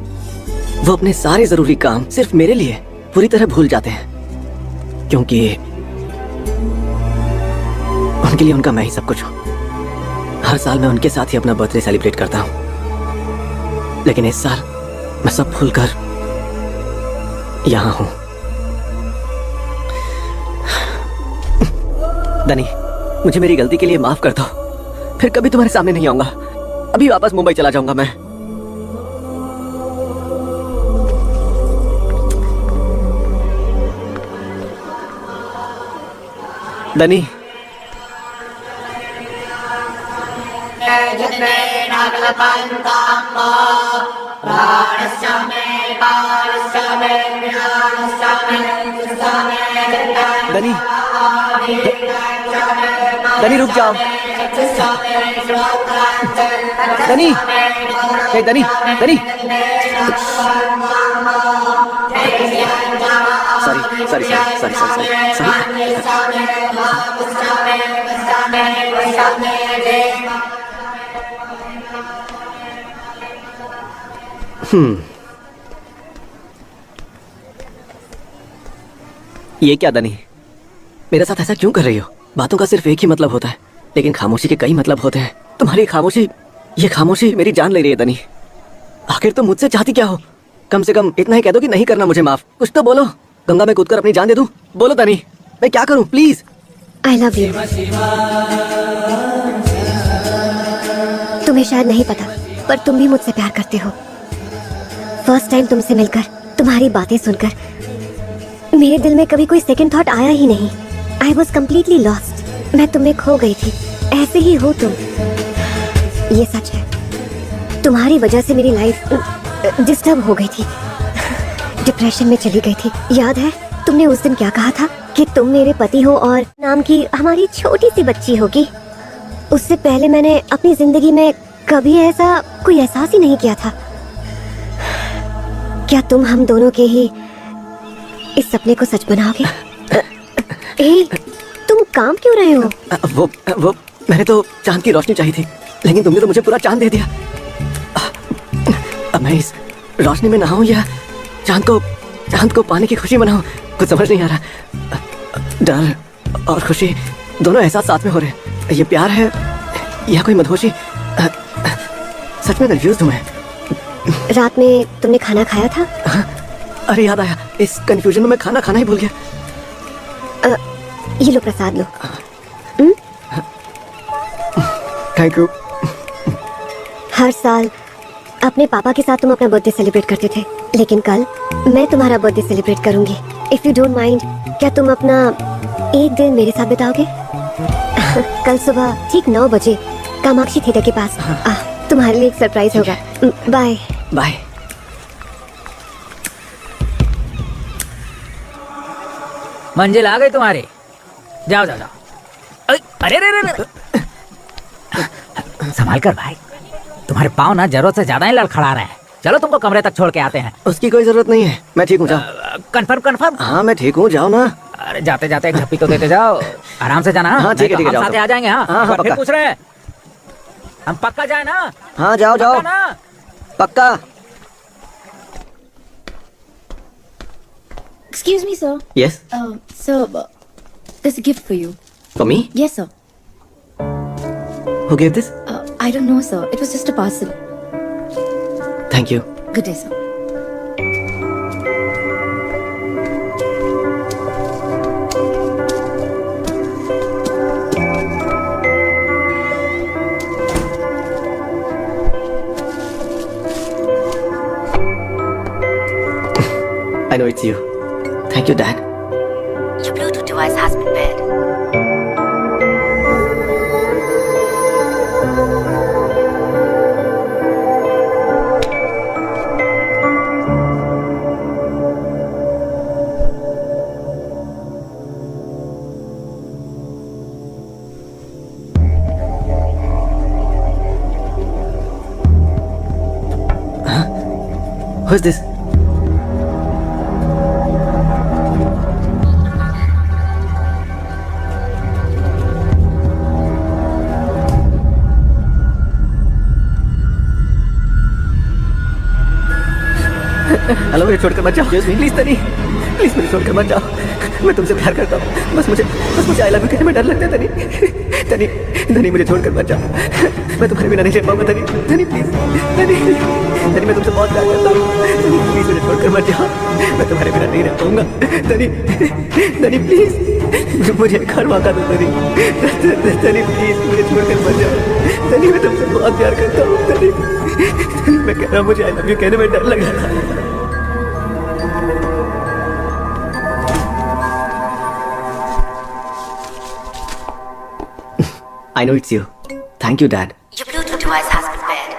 वो अपने सारे जरूरी काम सिर्फ मेरे लिए पूरी तरह भूल जाते हैं, क्योंकि उनके लिए उनका मैं ही सब कुछ हूं। हर साल मैं उनके साथ ही अपना बर्थडे सेलिब्रेट करता हूं, लेकिन इस साल मैं सब भूलकर यहां हूं। दनी, मुझे मेरी गलती के लिए माफ कर दो। फिर कभी तुम्हारे सामने नहीं आऊंगा। अभी वापस मुंबई चला जाऊंगा मैं। दनी, दनी, दनी रुक जाओ। दनी, हे दनी, दनी। सॉरी। ये क्या दनी, मेरे साथ ऐसा क्यों कर रही हो? बातों का सिर्फ एक ही मतलब होता है, लेकिन खामोशी के कई मतलब होते हैं। तुम्हारी खामोशी, ये खामोशी मेरी जान ले रही है दनी। आखिर तुम मुझसे चाहती क्या हो? कम से कम इतना ही कह दो कि नहीं करना मुझे माफ। कुछ तो बोलो। गंगा में कूदकर अपनी जान दे दूं? बोलो दनी, मैं क्या करूं? प्लीज। I love you. तुम्हें शायद नहीं पता, पर तुम भी मुझसे प्यार करते हो। फर्स्ट टाइम तुमसे मिलकर, तुम्हारी बातें सुनकर मेरे दिल में कभी कोई सेकंड थॉट आया ही नहीं। I was completely lost. मैं तुम्हें खो गई थी। ऐसे ही हो तुम। ये सच है, तुम्हारी वजह से मेरी लाइफ डिस्टर्ब हो गई थी, डिप्रेशन में चली गई थी। याद है तुमने उस दिन क्या कहा था कि तुम मेरे पति हो और नाम की हमारी छोटी सी बच्ची होगी। उससे पहले मैंने अपनी जिंदगी में कभी ऐसा कोई एहसास ही नहीं किया था। क्या तुम हम दोनों के ही इस सपने को सच बनाओगे? ए, तुम काम क्यों रहे हो? वो मैंने तो चांद की रोशनी चाहिए थी, लेकिन तुमने तो मुझे पूरा चांद दे दिया। अब मैं इस रोशनी में नहाऊं या चांद को पाने की खुशी मनाऊं, कुछ समझ नहीं आ रहा। डर और खुशी दोनों एहसास साथ में हो रहे हैं। ये प्यार है या कोई मधोशी? सच में कंफ्यूज हूं मैं। रात में तुमने खाना खाया था? अरे याद आया, इस कंफ्यूजन में मैं खाना खाना ही भूल गया। ये लो प्रसाद लो। Thank you. हर साल अपने पापा के साथ तुम अपना बर्थडे सेलिब्रेट करते थे, लेकिन कल मैं तुम्हारा बर्थडे सेलिब्रेट करूंगी। इफ यू डोंट माइंड, क्या तुम अपना एक दिन मेरे साथ बिताओगे? कल सुबह ठीक 9 बजे कामाक्षी थिएटर के पास। तुम्हारे लिए एक सरप्राइज होगा। Bye bye. मंजिल आ गई तुम्हारी। जाओ जाओ जाओ। अरे रे रे, संभाल कर भाई, तुम्हारे पाँव ना जरूरत से ज्यादा ही लड़खड़ा रहे हैं। चलो तुमको कमरे तक छोड़ के आते हैं। उसकी कोई जरूरत नहीं है, मैं ठीक हूँ। जाओ। कंफर्म? हाँ मैं ठीक हूँ, जाओ ना। अरे जाते जाते एक झप्पी तो देते जाओ। आराम से जाना। हाँ ठीक है ठीक है, साथ आ जाएंगे। हाँ हाँ फिर पक्का। पूछ रहे हैं हम, पक्का जाए ना? हाँ जाओ जाओ ना? पक्का। Excuse me, sir. Yes. Sir, there's a gift for you. For me? Yes, sir. Who gave this? I don't know, sir. It was just a parcel. Thank you. Good day, sir. I know it's you. Thank you, Dad. Your Bluetooth device has been paired. Who's this? Hello, मुझे छोड़कर मत जाओ प्लीज तनी, प्लीज मुझे छोड़कर मत जाओ। मैं तुमसे प्यार करता हूँ। बस मुझे आई लव यू कहने में डर लगता है। तनी तनी मुझे छोड़कर मत जाओ। मैं तुम्हारे बिना नहीं रह पाऊंगा। तनी प्लीज, तनी मैं तुमसे बहुत प्यार करता हूँ। प्लीज मुझे छोड़कर मत जाओ। मैं तुम्हारे बिना नहीं रह पाऊंगा। तनी प्लीज मुझे एक और मौका दो। तनी प्लीज मुझे छोड़कर मत जाओ। तनी मैं तुमसे बहुत प्यार करता हूँ। तनी मैं कह रहा हूँ, मुझे आई लव यू कहने में डर लग रहा था। I know it's you. Thank you, Dad. Your Bluetooth device has been paired.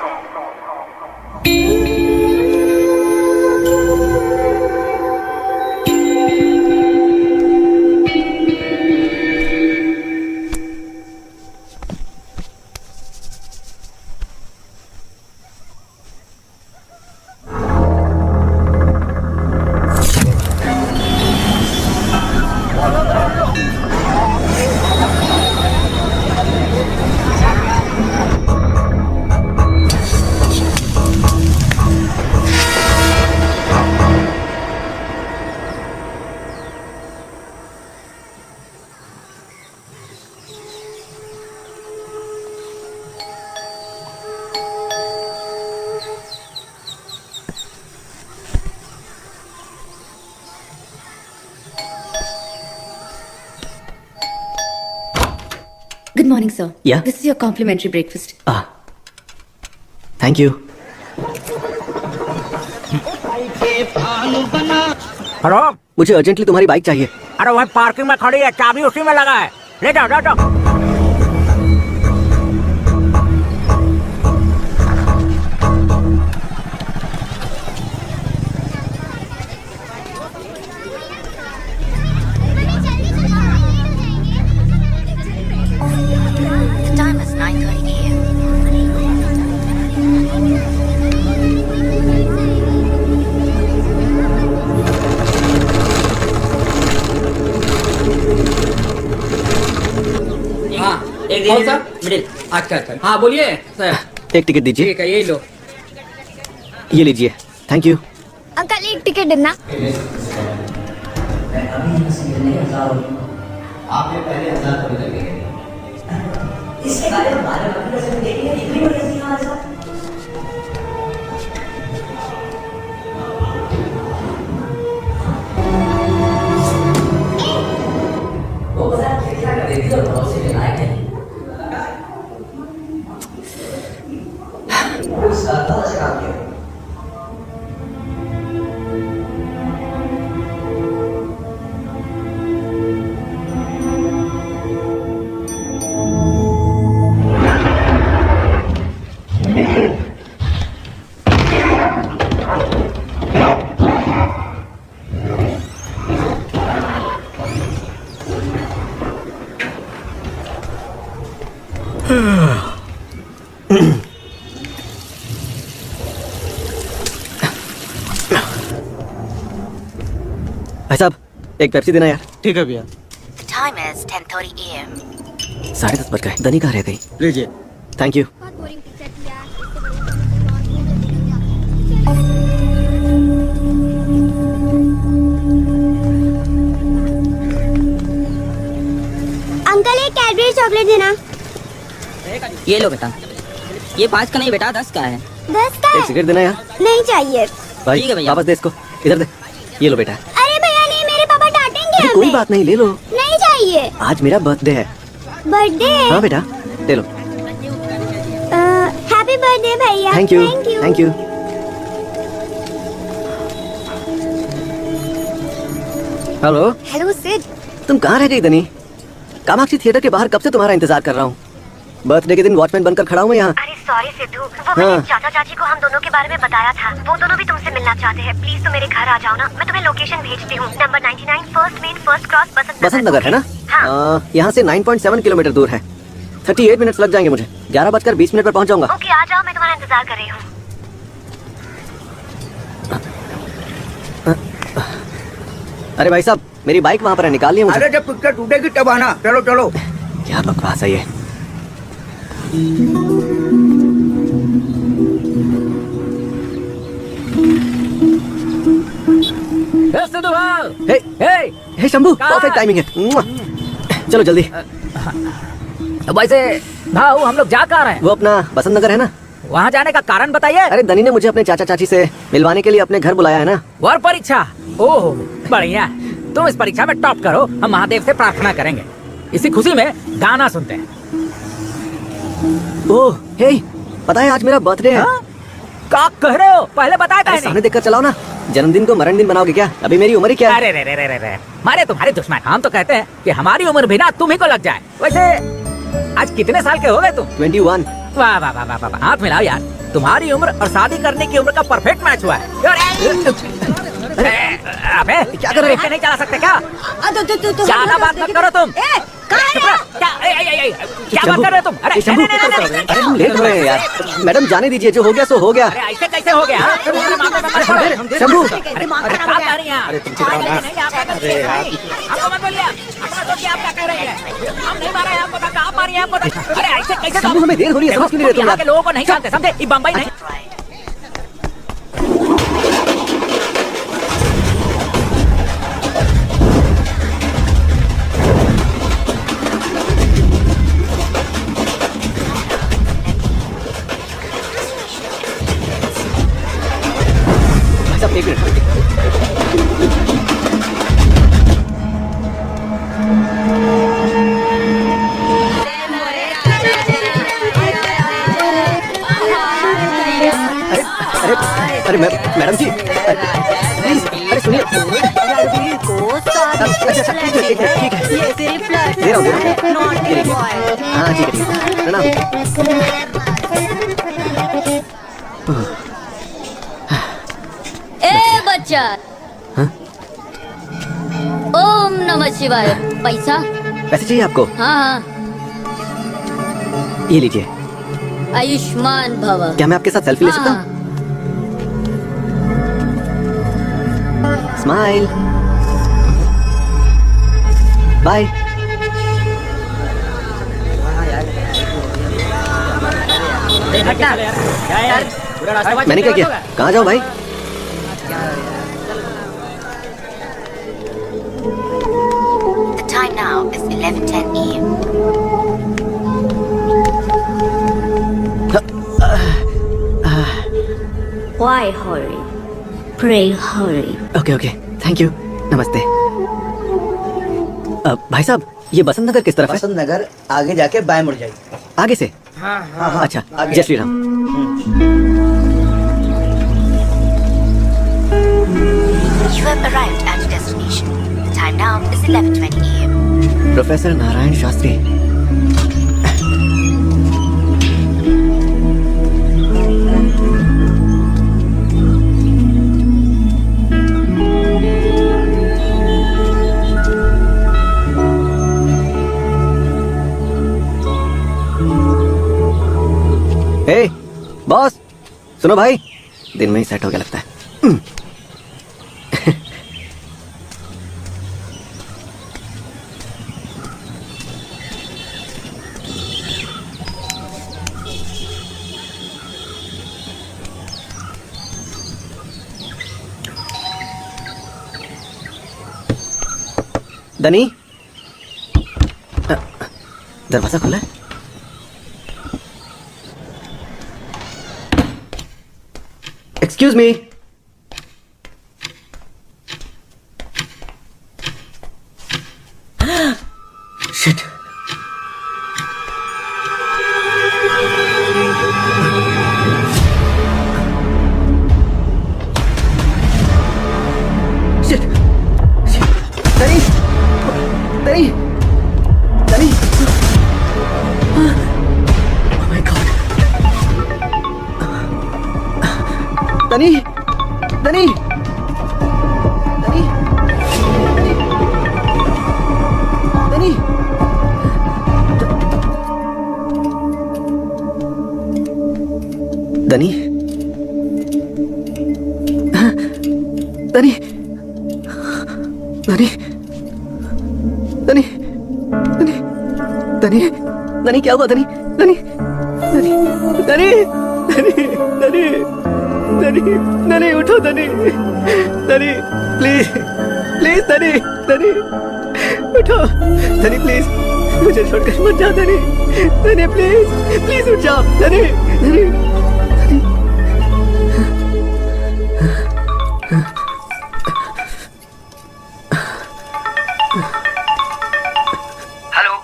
Good morning, sir. Yeah? This is your complimentary breakfast. Thank you. Hello, मुझे अर्जेंटली तुम्हारी बाइक चाहिए। अरे वह पार्किंग में खड़ी है, चाबी उसी में लगा है, ले जाओ ले जाओ। कौन सा? मिडिल। अच्छा अच्छा, हाँ बोलिए सर। एक टिकट दीजिए। ठीक है, यही लो। ये लीजिए, थैंक यू। अंकल एक टिकट देना। आपने पहले 1000 कभी लगेंगे इसके बारे में देखेंगे कितनी बड़ी हस्ती हमारे साथ। वो बता क्या कर रही थी और बहुत से लायक है उसका बहुत अच्छा काम किया। भाई साहब एक पेप्सी देना यार। ठीक है भैया। Time is 10:30 AM. 10:30 बज गए, दनी कहाँ रह गई? लीजिए। Thank you. अंकल एक कैडबरी चॉकलेट देना। ये लो बेटा, ये 5 का नहीं बेटा 10 का है। 10 का एक है? सिगरेट देना यार। नहीं चाहिए। भाई ठीक है भैया। वापस दे इसको, इधर दे। ये लो बेटा। अरे भैया नहीं, मेरे पापा डांटेंगे अरे हमें। कोई बात नहीं, ले लो। नहीं चाहिए। आज मेरा बर्थडे है। बर्थडे है? हाँ बेटा, ले लो। हैप्पी बर्थडे भैया। Thank you, thank you. Hello. Hello Sid. तुम कहाँ रह गई दनी? कामाक्षी थिएटर के बाहर कब से तुम्हारा इंतजार कर रहा हूँ। बर्थडे के दिन वॉचमैन बनकर खड़ा हूँ मैं यहाँ। अरे सॉरी सिद्धू, वो मेरे चाचा चाची को हम दोनों के बारे में बताया था। वो दोनों भी तुमसे मिलना चाहते हैं। प्लीज तुम मेरे घर आ जाओ ना, मैं तुम्हें लोकेशन भेजती हूँ। Number 99 first main first cross Basant Nagar है ना? हाँ। यहाँ से 9.7 किलोमीटर दूर है। 38 मिनट्स लग जाएंगे मुझे। 11:20 पर पहुँच जाऊंगा। ओके आ जाओ, मैं तुम्हारा इंतजार कर रही हूँ। अरे भाई साहब मेरी बाइक वहाँ पर है, निकाल लिया मुझे। अरे जब पिक्चर टूटेगी तब आना। चलो चलो। क्या बकवास है ये। हे हे शंभू, परफेक्ट टाइमिंग है। चलो जल्दी। वैसे भाऊ हम लोग जा कहाँ रहे हैं? वो अपना बसंत नगर है ना, वहाँ जाने का कारण बताइए। अरे दनी ने मुझे अपने चाचा चाची से मिलवाने के लिए अपने घर बुलाया है ना। और परीक्षा? ओह बढ़िया, तुम इस परीक्षा में टॉप करो, हम महादेव से प्रार्थना करेंगे। इसी खुशी में गाना सुनते हैं। ओह हे, पता है आज मेरा बर्थडे है। क्या कह रहे हो? पहले बताया था। सामने देखकर चलाओ ना। जन्मदिन को मरण दिन बनाओगे क्या? अभी मेरी उम्र ही क्या है? अरे रे रे रे रे, मारे तुम्हारे दुश्मन। हम तो कहते हैं कि हमारी उम्र भी ना तुम ही को लग जाए। वैसे आज कितने साल के हो गए तुम? 21। वाह वाह वाह वाह, हाथ मिलाओ यार। तुम्हारी उम्र और शादी करने की उम्र का परफेक्ट मैच हुआ है। अबे क्या कर रहे हो? नहीं चला सकते क्या? ज्यादा बात मत करो तुम। क्या बात कर रहे हो तुम? अरे अरे हम लेट हो रहे हैं यार। मैडम जाने दीजिए, जो हो गया सो हो गया। अरे ऐसे कैसे हो गया? शंभू शंभू हमें देर हो रही है, समझ क्यों नहीं रहे तुम? यहाँ के लोगों को नहीं जानते, समझे? ये बम्बई नहीं। एक मिनट। अरे मैडम जी प्लीज, अरे सुनिए। अच्छा ठीक है दे रहा हूँ। हाँ ठीक है प्रणाम। ए बच्चा, ओम नमः शिवाय। पैसा? पैसे चाहिए आपको? हाँ हाँ। ये लीजिए। आयुष्मान भव। क्या मैं आपके साथ सेल्फी ले सकता हूँ? स्माइल। बाय। मैंने क्या किया? कहाँ जाओ भाई? The time now is 11:10 a.m. Why hurry? Pray hurry. Okay thank you. नमस्ते। भाई साहब, ये बसंत नगर किस तरफ है? बसंत नगर आगे जाके बाएं मुड़ जाइए। आगे से? हाँ। अच्छा, जय Shri Ram. You have arrived at your destination. The time now is 11:20 a.m. Professor Narayan Shastri. Hey boss, सुनो भाई, दिन में ही सेट हो गया लगता है। दनी, दरवाजा खुला है? Excuse me. शिट। दनी, दनी, दनी, दनी, दनी, दनी, दनी, दनी, दनी, दनी, दनी, क्या हुआ दनी? दनी, दनी, दनी, दनी, दनी, दनी, दनी, उठो दनी, दनी, प्लीज, प्लीज दनी, दनी, उठो दनी, प्लीज, मुझे छोड़कर मत जाओ दनी, दनी, प्लीज, प्लीज उठ जाओ दनी, दनी, दनी।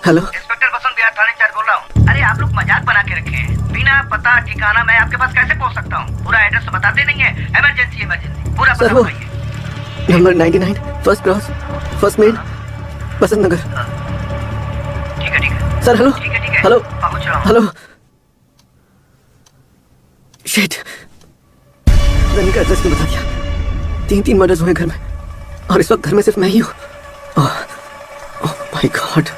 हेलो, इंस्पेक्टर बसंत बिहार थाने इंचार्ज बोल रहा हूँ। अरे आप लोग मजाक बना के रखे हैं। बिना पता ठिकाना मैं आपके पास कैसे पहुँच सकता हूँ? पूरा एड्रेस तो बताते नहीं है। इमरजेंसी इमरजेंसी, पूरा पता बताइए। Number 99 first cross first main Basant Nagar. ठीक है सर। हेलो, ठीक है हेलो, पहुँच रहा हूँ। हेलो। शिट, दनी का एड्रेस क्यों बता दिया? 3 मर्डर्स हुए घर में और इस वक्त घर में सिर्फ मैं ही हूँ। Oh my God.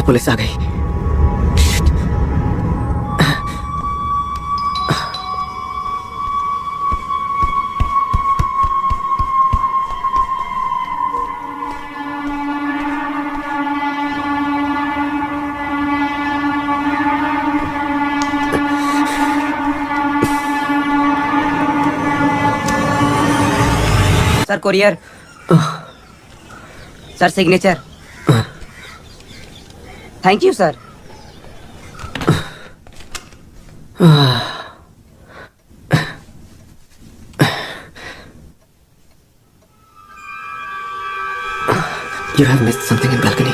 पुलिस आ गई। Courier. Sir signature. Thank you sir. You have missed something in balcony.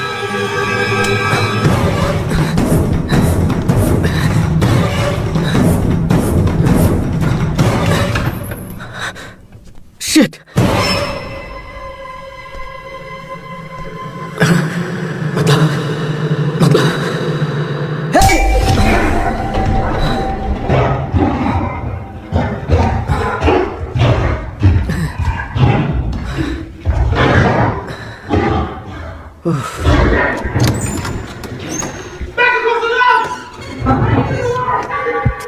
Shit! The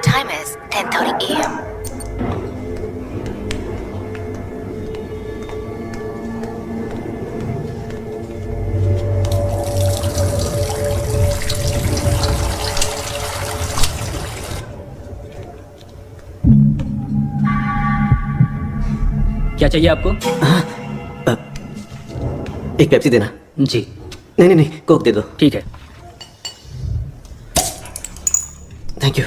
time is 10:30 a.m. क्या चाहिए आपको? एक पेप्सी देना। जी। नहीं, कोक दे दो। ठीक है। Thank you.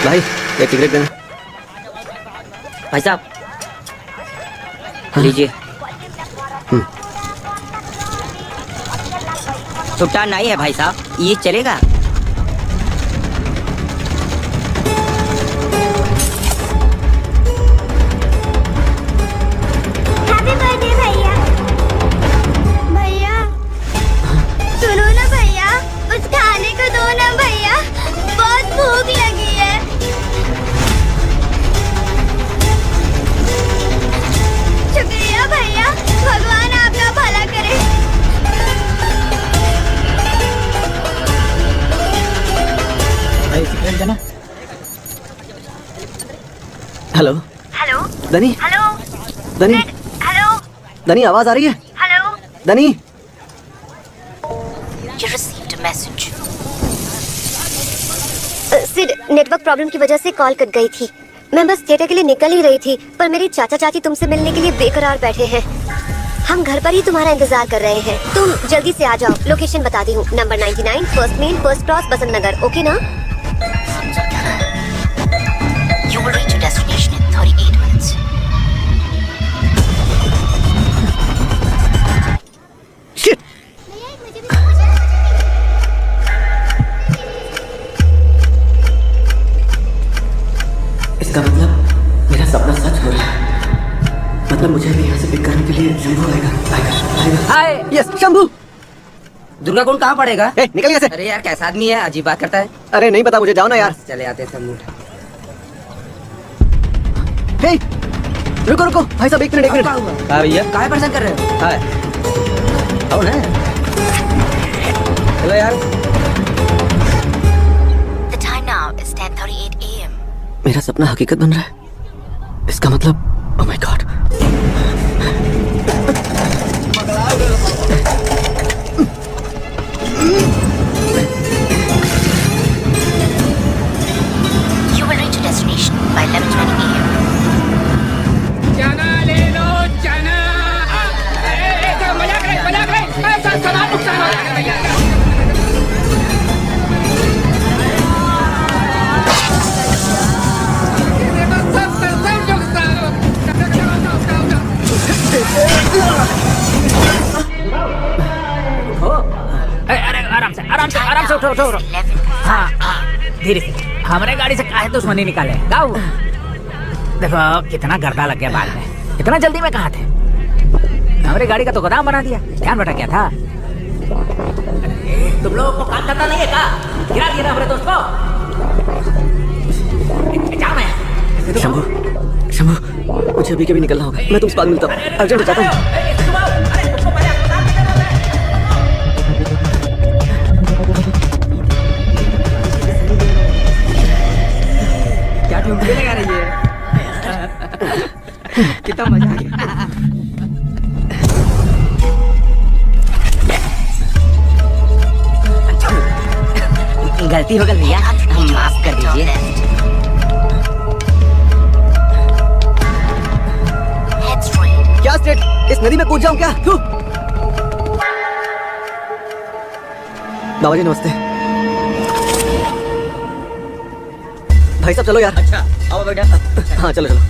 भाई एक सिगरेट देना। भाई साहब लीजिए। सुट्टा नहीं है भाई साहब, ये चलेगा? हैप्पी बर्थडे भैया। भैया सुनो ना भैया, कुछ खाने को दो ना भैया, बहुत भूख लगी है। शुक्रिया भैया, भगवान आपका भला करे। भाई सिगरेट देना। Hello Hello? दनी। Hello? दनी। Hello? दनी आवाज आ रही है? Hello? दनी। You received a message. Sid network problem की वजह से कॉल कट गई थी। मैं बस थिएटर के लिए निकल ही रही थी, पर मेरे चाचा चाची तुमसे मिलने के लिए बेकरार बैठे हैं। हम घर पर ही तुम्हारा इंतजार कर रहे हैं। तुम जल्दी से आ जाओ। लोकेशन बताती हूँ, number 99 first main first cross Basant Nagar. Okay ना? You will reach your destination in 38 minutes. इसका मतलब मेरा सपना सच हो रहा है। मतलब मुझे भी यहाँ से पिक करने के लिए शंभू आएगा। हाय। यस शंभू। दुर्गा कुंड कहाँ पड़ेगा? निकल यहाँ से। अरे यार कैसा आदमी है, अजीब बात करता है। अरे नहीं पता मुझे, जाओ ना यार। चले आते हैं सब। हे रुको भाई साहब, एक मिनट। हाँ भैया, काहे परेशान कर रहे हो? हाँ कौन है? हेलो यार। The time now is 10:38 a.m. मेरा सपना हकीकत बन रहा है। इसका मतलब oh my God. You will reach your destination by 11:20 a.m. चना ले लो चना। मजाक रहे, सामान नुकसान हो जाएगा भैया। आराम से उठो। हाँ धीरे से। हमारे गाड़ी से काहे दुश्मनी निकाले गाँव। देखो कितना गर्दा लग गया बाल में। इतना जल्दी में कहाँ थे? हमारे गाड़ी का तो गोदाम बना दिया। ध्यान भटक गया था। तुम लोगों को काम करता नहीं है क्या? गिरा दिया ना हमारे दोस्त को। जाओ मैं। शंभू मुझे अभी कभी निकलना होगा। मैं तुमसे बाद मिलता हूँ। अर्जेंट चाहता हूँ। क्या ट्यून लगा रही है? कितना मजा गलती हो गई भैया, हम माफ कर दीजिए। क्या स्ट्रेट? इस नदी में कूद जाऊं क्या? बाबा जी नमस्ते। भाई साहब चलो यार। अच्छा आओ बेटा। हाँ चलो चलो।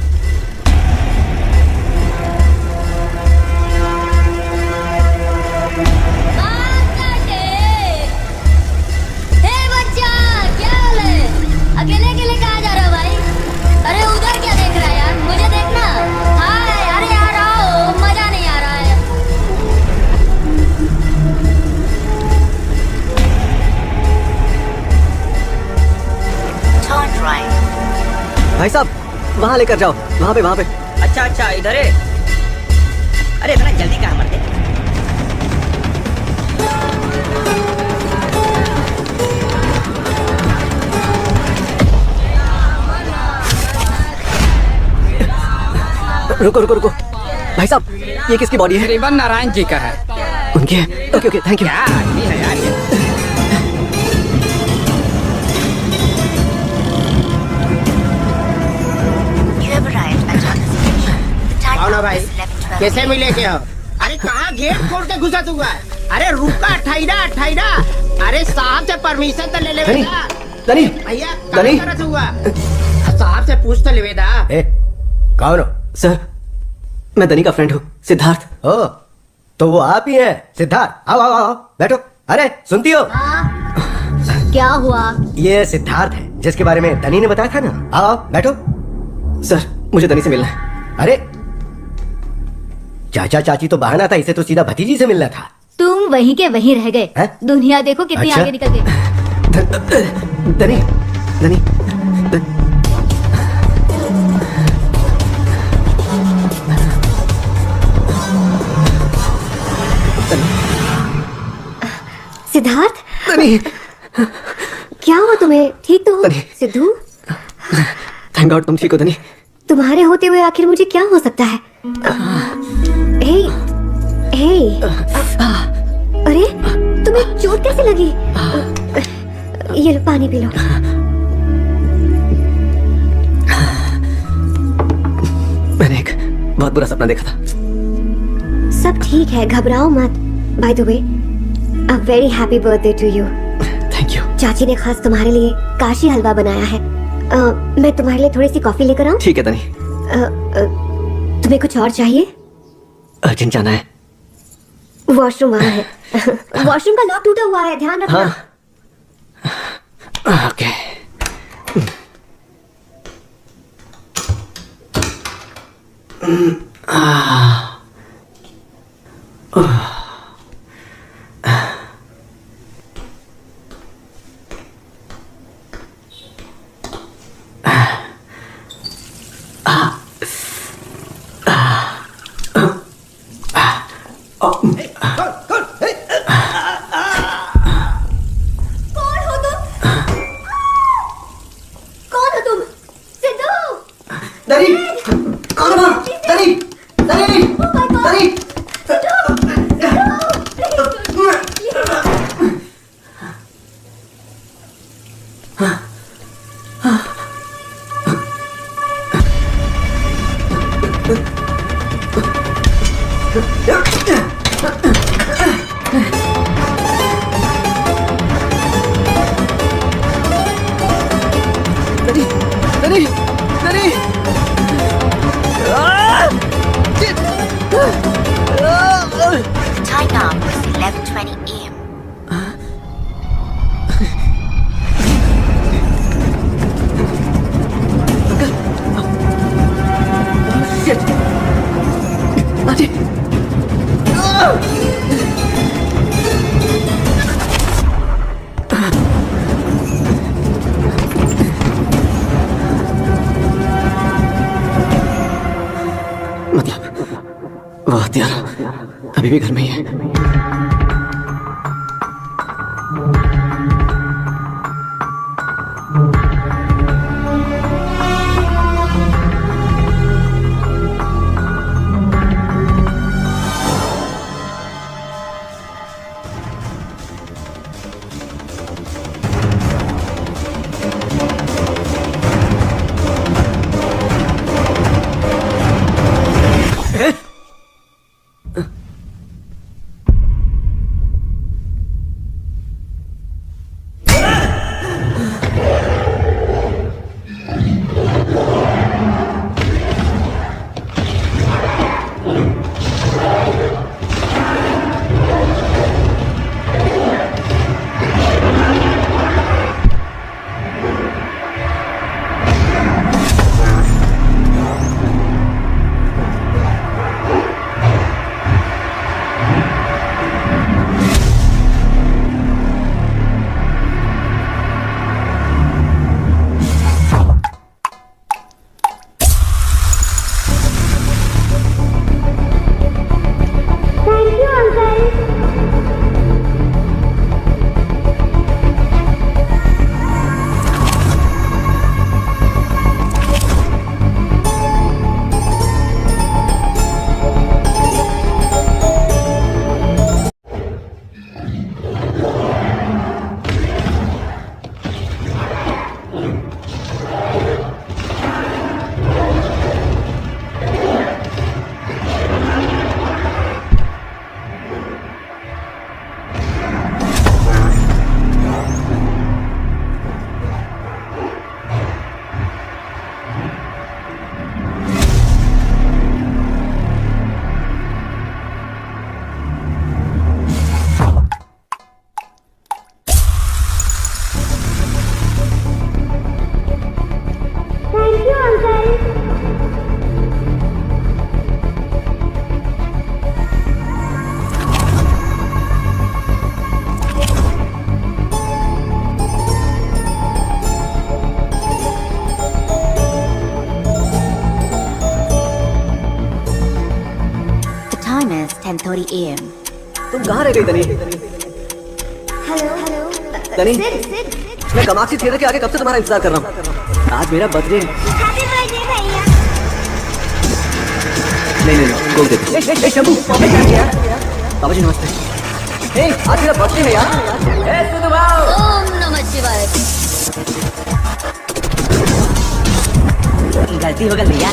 अकेले अकेले कहाँ जा रहे हो भाई? अरे उधर क्या देख रहा है यार, मुझे देखना। हाय अरे यार आओ, मजा नहीं आ रहा है। Turn right. भाई साहब वहाँ लेकर जाओ, वहाँ पे। अच्छा अच्छा इधर है। अरे इतना जल्दी कहाँ मर गए? रुको। भाई साहब ये किसकी बॉडी है? श्रीमान नारायण जी का है। उनकी है? Okay thank you. क्या आदमी है यार ये। You have arrived at your destination. The time कौन है now भाई? is 11:12 कैसे a.m. मिले के हो? अरे कहाँ गेट खोल के घुसा हुआ है? अरे रुका ठहरा। अरे साहब से परमिशन तो ले ले बेटा। दनी भैया दनी कहाँ करत हुआ? साहब से पूछ तो ले बेटा। कौन हो? सर मैं दनी का फ्रेंड हूँ, सिद्धार्थ। ओ तो वो आप ही हैं सिद्धार्थ। आओ बैठो। अरे सुनती हो? क्या हुआ? ये सिद्धार्थ है जिसके बारे में दनी ने बताया था ना। आओ बैठो। सर मुझे दनी से मिलना है। अरे चाचा चाची तो बहाना था, इसे तो सीधा भतीजी से मिलना था। तुम वहीं के वहीं रह गए। दुनिया देखो कितनी अच्छा? आगे निकल गई। दनी सिद्धार्थ दनी क्या हुआ तुम्हें? ठीक तो हो सिद्धू? थैंक गॉड तुम ठीक हो दनी। तुम्हारे होते हुए आखिर मुझे क्या हो सकता है? हे अरे तुम्हें चोट कैसे लगी? ये लो पानी पी लो। मैंने एक बहुत बुरा सपना देखा था। सब ठीक है, घबराओ मत। By the way a very happy birthday to you. Thank you. चाची ने खास तुम्हारे लिए काशी हलवा बनाया है। मैं तुम्हारे लिए थोड़ी सी कॉफी लेकर आऊं? ठीक है दनी। तुम्हें कुछ और चाहिए? अर्जेंट जाना है। वॉशरूम वहाँ है। वॉशरूम का लॉक टूटा हुआ है, ध्यान रखना। Okay. The time now is 11:20 a.m. मतलब वो हत्यारा अभी भी घर में ही है। 10:40 a.m. तुम कहाँ रह गई दनी? दनी, मैं कामाक्षी थिएटर के आगे कब से तुम्हारा इंतजार कर रहा हूँ। आज मेरा बर्थडे है। नहीं गोल दे। शंभू, बाबा जी नमस्ते। आज मेरा बर्थडे है यार। ओम नमः शिवाय। गलती हो गई भैया।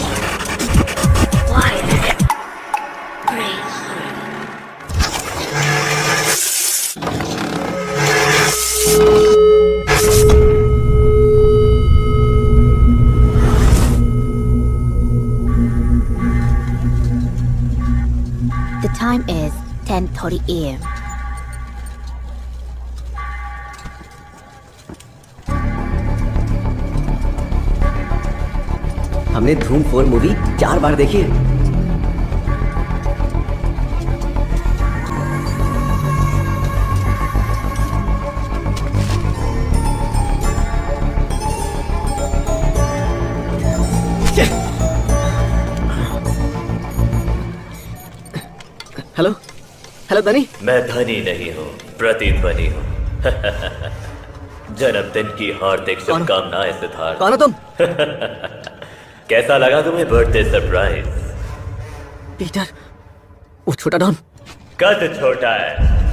The time is 10:30 a.m. हमने धूम 4 मूवी 4 बार देखी है। हेलो हेलो धनी। मैं धनी नहीं हूँ, प्रतिध्वनि हूँ। जन्मदिन की हार्दिक शुभकामनाएं सिद्धार्थ। कौन हो तुम? कैसा लगा तुम्हें बर्थडे सरप्राइज? पीटर, वो छोटा डॉन। कद छोटा है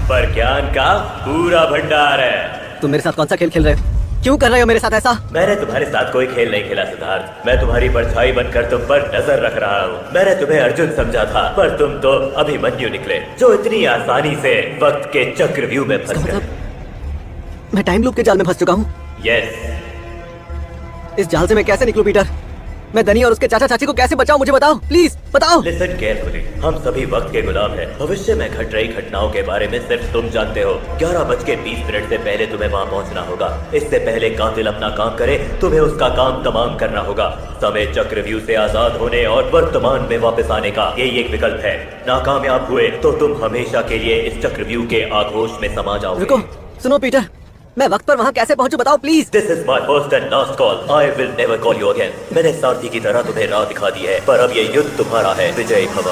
पर ज्ञान का पूरा भंडार है। तुम मेरे साथ कौन सा खेल खेल रहे हो? क्यों कर रहे हो मेरे साथ ऐसा? मैंने तुम्हारे साथ कोई खेल नहीं खेला सिद्धार्थ। मैं तुम्हारी परछाई बनकर तुम पर नजर रख रहा हूँ। मैंने तुम्हें अर्जुन समझा था पर तुम तो अभिमन्यु निकले, जो इतनी आसानी से वक्त के चक्रव्यूह में फंस गए। मैं टाइम लूप के जाल में फंस चुका हूँ। यस। इस जाल से मैं कैसे निकलूं पीटर? मैं धनी और उसके चाचा चाची को कैसे बचाऊं? मुझे बताओ, प्लीज बताओ। लिसन केयरफुली, हम सभी वक्त के गुलाम हैं। भविष्य में घट रही घटनाओं के बारे में सिर्फ तुम जानते हो। 11:20 से पहले तुम्हें वहाँ पहुँचना होगा। इससे पहले कातिल अपना काम करे, तुम्हें उसका काम तमाम करना होगा। समय चक्रव्यूह से आजाद होने और वर्तमान में वापस आने का यही एक विकल्प है। नाकामयाब हुए तो तुम हमेशा के लिए इस चक्रव्यूह के आघोष में समा जाओगे। रुको, सुनो पीटर, मैं वक्त पर वहाँ कैसे पहुँचूं बताओ please. This is my first and last call. I will never call you again. मैंने सारथी की तरह तुम्हें राह दिखा दी है, पर अब ये युद्ध तुम्हारा है। विजय भव।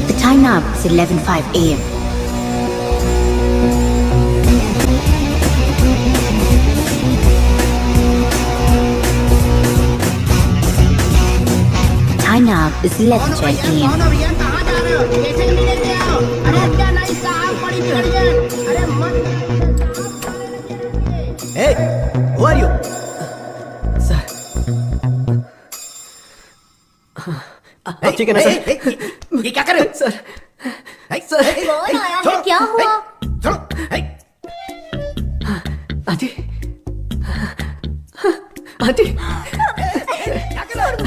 The time now is 11:05 a.m. Time now is 11:10 a.m. कहाँ जा रहे हो? कैसे नहीं लेके आओ? अरे क्या नहीं साहब, बड़ी गाड़ी है। अरे मत। Hey, who are you? अब ठीक है ना सर? ये क्या कर रहे हो? सर, कौन आया है? क्या हुआ? आंटी, आंटी,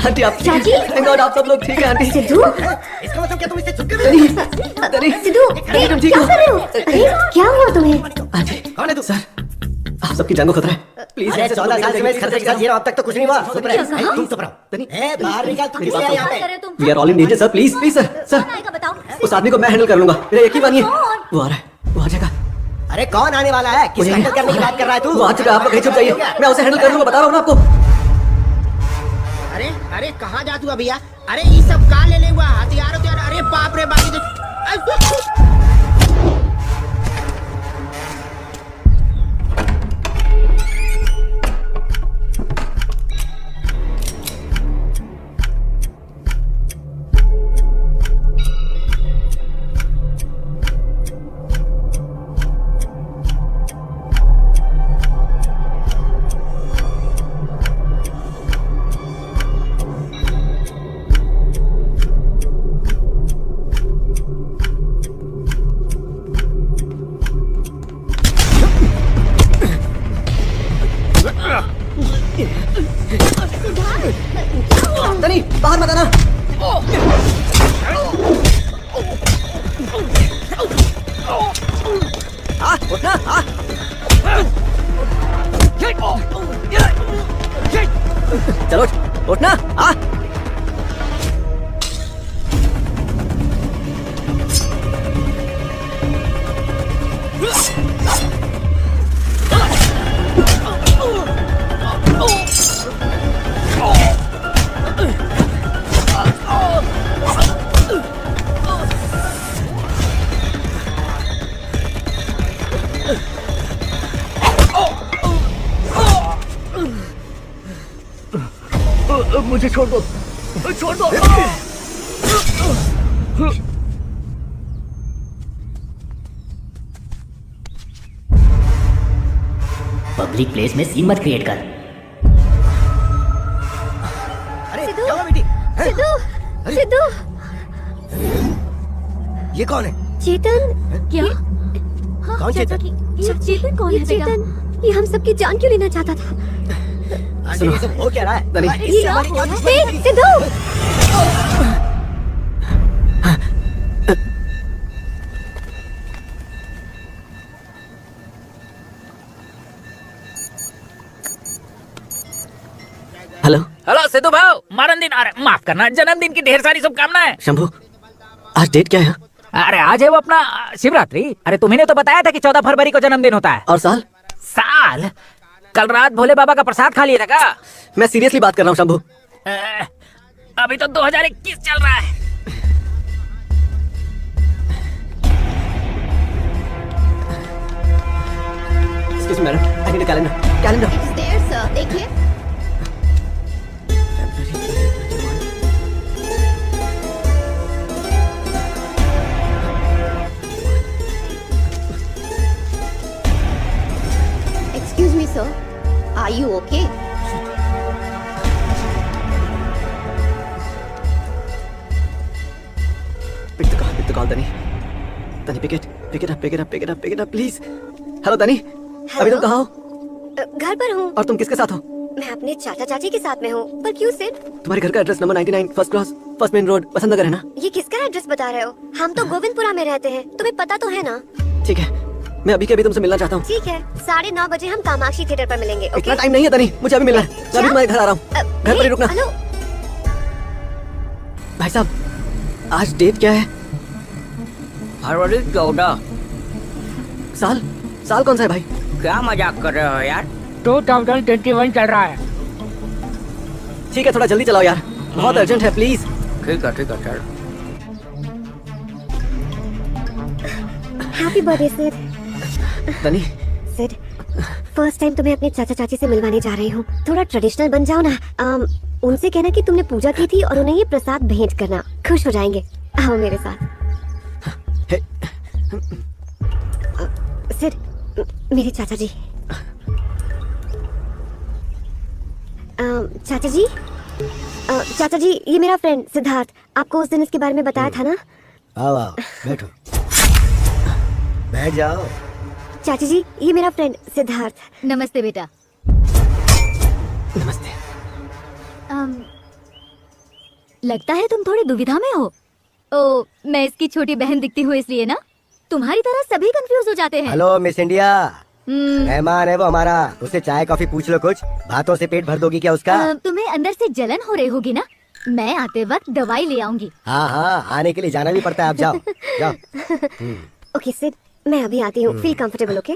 आंटी आप चाची? थैंक गॉड आप सब लोग ठीक है आंटी। सिद्धू? इसका मतलब क्या तुम इससे छुप गए? सिद्धू, तुम ठीक क्या हो? कर रहे हो? अरे क्या हुआ तुम्हें? आंटी, कौन है तू? सर, आप सबकी जान को खतरा है। प्लीज अरे 14 साल से मैं इस खतरे के साथ जी रहा हूं, अब तक तो कुछ नहीं हुआ। चुप रह। क्या? तुम चुप रहो। ए, बाहर निकल, तू किस लिए आया यहाँ पे? We are all in danger sir, please please sir. Sir, बताओ। उस आदमी को मैं हैंडल कर लूंगा, मेरा यकीन मानिए। वो आ रहा है, वो आ जाएगा। अरे कौन आने वाला है? किस हैंडल करने की बात कर रहा है तू? वो आ चुका है, आप लोग कहीं छुप जाइए, मैं उसे हैंडल कर लूंगा, बता रहा हूँ ना आपको। अरे अरे कहाँ जा तू भैया? अरे ये सब कहाँ ले हुआ? हथियार हथियार। अरे बाप रे बाप। आ उठना आ चलो उठना आ मुझे छोड़ दो, छोड़ दो। पब्लिक प्लेस में सीन मत क्रिएट कर। अरे क्या हुआ बेटी? सिद्धू, सिद्धू, ये कौन है? चेतन। क्या? कौन चेतन? चेतन कौन है? चेतन, ये हम सबकी जान क्यों लेना चाहता था? आंटी ये सब हो क्या रहा है? ये सिद्धू। हेलो हेलो सिद्धू भाव, मरण अरे माफ करना, जन्मदिन की ढेर सारी शुभकामनाएं। शंभू, आज डेट क्या है? अरे आज है वो अपना शिवरात्रि। अरे तुम्हें ने तो बताया था कि 14 फरवरी को जन्मदिन होता है। और साल? साल? कल रात भोले बाबा का प्रसाद खा लिया था क्या? मैं सीरियसली बात कर रहा हूँ शंभू। अभी तो 2021 चल रहा है। Excuse me, madam. I need a calendar. Calendar. It's there, sir. देखिए। Excuse me, sir. Are you okay? Pick the call, Dani. Dani, pick it up, please. Hello, Dani. अभी तुम कहाँ हो? घर पर हूँ। और तुम किसके साथ हो? मैं अपने चाचा चाची के साथ में हूँ। पर क्यों सिर्फ? तुम्हारे घर का address number 99 first cross first main road Vasantnagar है ना? ये किसका एड्रेस बता रहे हो? हम तो गोविंदपुरा में रहते हैं, तुम्हें पता तो है ना? ठीक है, मैं अभी के अभी तुमसे मिलना चाहता हूँ। ठीक है, 9:30 बजे हम कामाक्षी थिएटर पर मिलेंगे। ओके? इतना टाइम नहीं है तनी, मुझे अभी मिलना है। मैं अभी तुम्हारे घर आ रहा हूँ। घर पर ही रुकना। हेलो भाई साहब, आज डेट क्या है? फरवरी 14। साल कौन सा है भाई? क्या मजाक कर रहे हो यार? 2021 चल रहा है। ठीक है, थोड़ा जल्दी चलाओ यार, बहुत अर्जेंट है प्लीज। ठीक है चल। Happy birthday Sid. तनी सिड, फर्स्ट टाइम तुम्हें अपने चाचा चाची से मिलवाने जा रही हूँ। थोड़ा ट्रेडिशनल बन जाओ ना। उनसे कहना कि तुमने पूजा की थी और उन्हें ये प्रसाद भेंट करना, खुश हो जाएंगे। आओ मेरे साथ। सिड, मेरे चाचा जी। चाचा जी, ये मेरा फ्रेंड सिद्धार्थ। आपको उस दिन इसके बारे में बताया था ना? आओ बैठो, बैठ जाओ। चाची जी, ये मेरा फ्रेंड सिद्धार्थ। नमस्ते बेटा। नमस्ते। लगता है तुम थोड़ी दुविधा में हो। ओ, मैं इसकी छोटी बहन दिखती हूँ इसलिए ना? तुम्हारी तरह सभी कंफ्यूज हो जाते हैं। हेलो मिस इंडिया, मेहमान है वो हमारा, उससे चाय कॉफी पूछ लो कुछ। बातों से पेट भर दोगी क्या उसका? तुम्हें अंदर से जलन हो रही होगी ना? मैं आते वक्त दवाई ले आऊंगी। हाँ, आने के लिए जाना भी पड़ता है। आप जाओ जाओ। ओके सिड, मैं अभी आती हूँ। Feel comfortable, okay?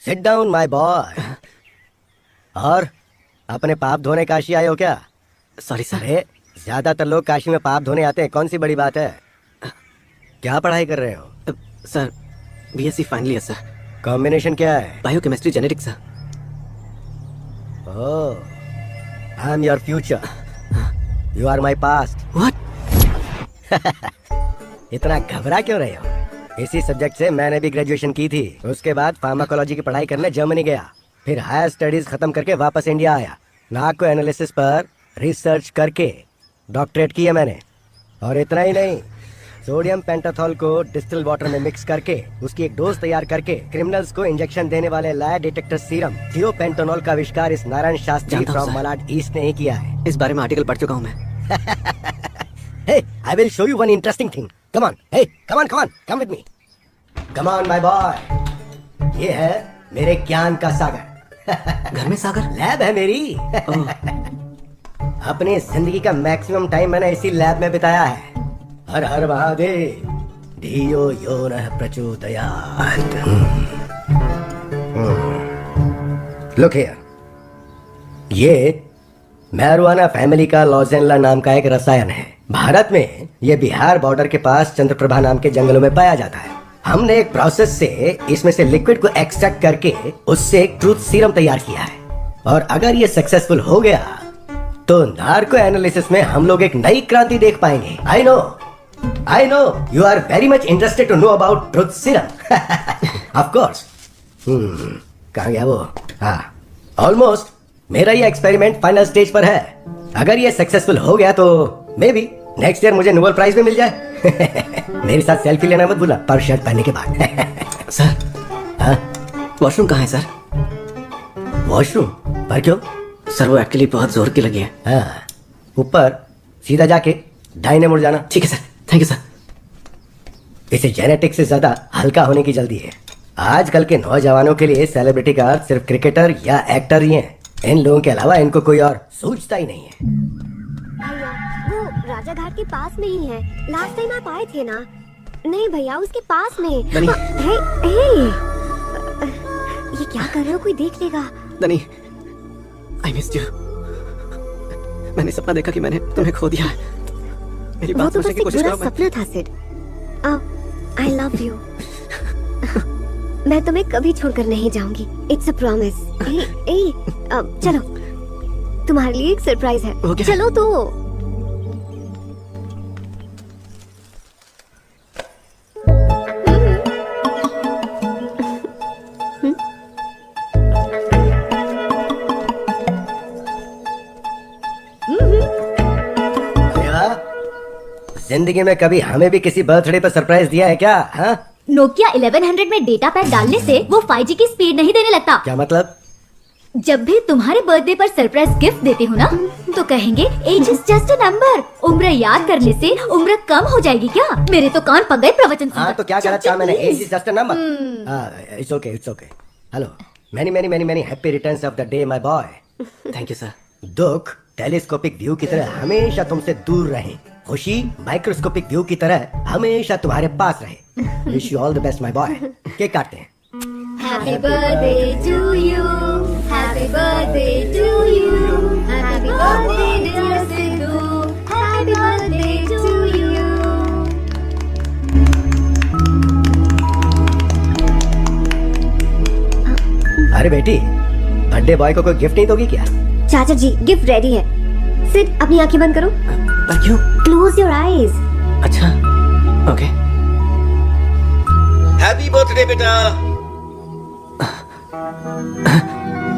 Sit down my boy. और अपने पाप धोने काशी आए हो क्या? Sorry sir. अरे ज्यादातर लोग काशी में पाप धोने आते हैं, कौन सी बड़ी बात है? क्या पढ़ाई कर रहे हो? Sir BSc final year sir. Combination क्या है? Biochemistry genetics sir. Oh, I am your future, you are my past. What? इतना घबरा क्यों रहे हो? इसी सब्जेक्ट से मैंने भी ग्रेजुएशन की थी। उसके बाद फार्माकोलॉजी की पढ़ाई करने जर्मनी गया, फिर हायर स्टडीज खत्म करके वापस इंडिया आया। नाक को एनालिसिस पर रिसर्च करके डॉक्टरेट किया मैंने। और इतना ही नहीं, सोडियम पेंटाथॉल को डिस्टिल वाटर में मिक्स करके उसकी एक डोज तैयार करके क्रिमिनल्स को इंजेक्शन देने वाले लाई डिटेक्टर सीरम थियोपेंटानॉल का आविष्कार इस नारायण शास्त्री फ्रॉम मलाड ईस्ट ने ही किया है। इस बारे में आर्टिकल पढ़ चुका हूँ मैं। Hey, I will show you one interesting thing. Come on, hey, come on, come with me. Come on my boy, ये है मेरे ज्ञान का सागर। घर में सागर? लैब है मेरी। अपनी जिंदगी का मैक्सिमम टाइम मैंने इसी लैब में बिताया है। हर हर महादेव, धियो यो नः प्रचोदयात्। लुक हियर, ये मैरुआना फैमिली का लॉजेंला नाम का एक रसायन है। भारत में ये बिहार बॉर्डर के पास चंद्रप्रभा नाम के जंगलों में पाया जाता है। हमने एक प्रोसेस से इसमें से लिक्विड को एक्सट्रैक्ट करके उससे एक ट्रूथ सीरम तैयार किया है। और अगर ये सक्सेसफुल हो गया तो नार्को एनालिसिस में हम लोग एक नई क्रांति देख पाएंगे। I know you are very much interested to know about truth serum. Of course. कहाँ गया वो? हाँ, ऑलमोस्ट मेरा ये एक्सपेरिमेंट फाइनल स्टेज पर है। अगर ये सक्सेसफुल हो गया तो मे बी नेक्स्ट ईयर मुझे नोबेल प्राइज भी मिल जाए। मेरे साथ सेल्फी लेना मत भूलना, पर शर्ट पहनने के बाद। सर, हाँ? वॉशरूम कहाँ है सर? वॉशरूम पर क्यों? सर वो एक्चुअली बहुत जोर की लगी है। हाँ, ऊपर सीधा जाके दाहिने मुड़ जाना। ठीक है सर, थैंक यू सर। इसे जेनेटिक से ज्यादा हल्का होने की जल्दी है। आजकल के नौजवानों के लिए सेलिब्रिटी का अर्थ सिर्फ क्रिकेटर या एक्टर ही है। इन लोगों के अलावा इनको कोई और सोचता ही नहीं है। वो राजा घाट के पास में ही है। लास्ट टाइम आप आए थे ना? नहीं भैया, उसके पास में। हे, ये क्या कर रहे हो? कोई देख लेगा। दनी, आई मिस्ड यू। मैंने सपना देखा कि मैंने तुम्हें खो दिया। मेरी वो बात तो समझने बस की एक कोशिश बुरा करो। सपना था सिड। आई लव यू। मैं तुम्हें कभी छोड़कर नहीं जाऊंगी। It's a promise. चलो, तुम्हारे लिए एक सरप्राइज है। चलो तो। जिंदगी में कभी हमें भी किसी बर्थडे पर सरप्राइज दिया है क्या? हाँ? नोकिया 1100 में डेटा पैक डालने से वो 5G की स्पीड नहीं देने लगता। क्या मतलब? जब भी तुम्हारे बर्थडे पर सरप्राइज गिफ्ट देते हो ना, तो कहेंगे age is just a number. उम्र याद करने से उम्र कम हो जाएगी क्या? मेरे तो कान पक गए प्रवचन सुनकर। हाँ, तो क्या गलत कहा मैंने? Age is just a number. It's okay, it's okay. Hello, many many many many happy returns of the day my boy. Thank you sir. दुख टेलीस्कोपिक व्यू की तरह हमेशा तुमसे दूर रहे। खुशी माइक्रोस्कोपिक व्यू की तरह हमेशा तुम्हारे पास रहे। Wish you all the best my boy. Cake काटते हैं। Happy birthday to you. Happy birthday to you. Happy birthday dear Sidhu. Happy birthday to you. अरे बेटी, बर्थडे बॉय को कोई गिफ्ट नहीं दोगी क्या? चाचा जी, गिफ्ट रेडी है। सिड, अपनी आंखें बंद करो। पर क्यों? Close your eyes. अच्छा, ओके। हैप्पी बर्थडे बेटा।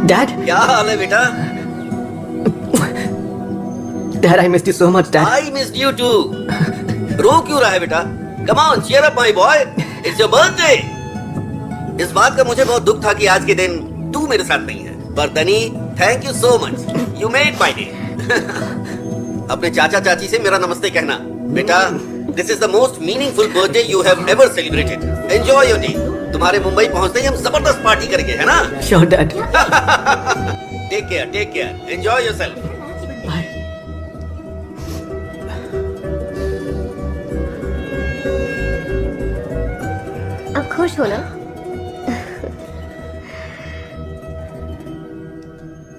डैड, क्या हाल है बेटा? Dad, I missed you so much dad. I missed you too. रो क्यों रहा है बेटा? Come on, cheer up my boy, it's your birthday. इस बात का मुझे बहुत दुख था कि आज के दिन तू मेरे साथ नहीं है, पर दनी, thank you so much, you made my day. अपने चाचा चाची से मेरा नमस्ते कहना। बेटा, this is the most meaningful birthday you have ever celebrated. Enjoy your day. तुम्हारे मुंबई पहुंचते ही हम जबरदस्त पार्टी करेंगे, है ना? Sure dad. Take care, enjoy yourself. अब खुश हो ना?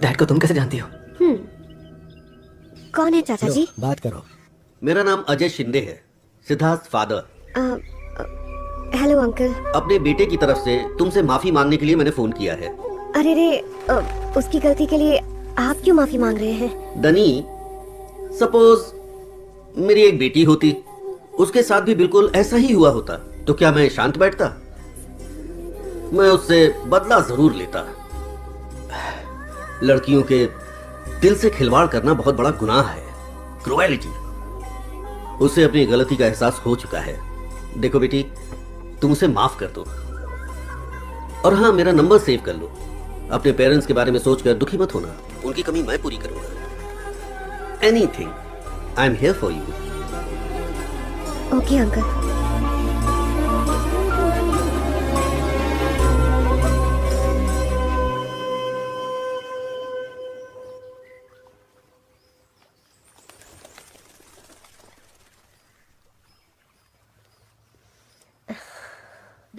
डैड को तुम कैसे जानती हो? कौन है चाचा जी? बात करो। मेरा नाम अजय शिंदे है, सिद्धार्थ फादर। Hello uncle. अपने बेटे की तरफ से तुमसे माफी मांगने के लिए मैंने फोन किया है। अरे रे, उसकी गलती के लिए आप क्यों माफी मांग रहे हैं? दनी, सपोज मेरी एक बेटी होती, उसके साथ भी बिल्कुल ऐसा ही हुआ होता, तो क्या मैं शांत बैठता? मैं उससे बदला जरूर लेता। लड़कियों के दिल से खिलवाड़ करना बहुत बड़ा गुनाह है, क्रूएलिटी। उसे अपनी गलती का एहसास हो चुका है। देखो बेटी, तुम उसे माफ कर दो। और हाँ, मेरा नंबर सेव कर लो। अपने पेरेंट्स के बारे में सोचकर दुखी मत होना, उनकी कमी मैं पूरी करूंगा। Anything, I am here for you. Okay uncle.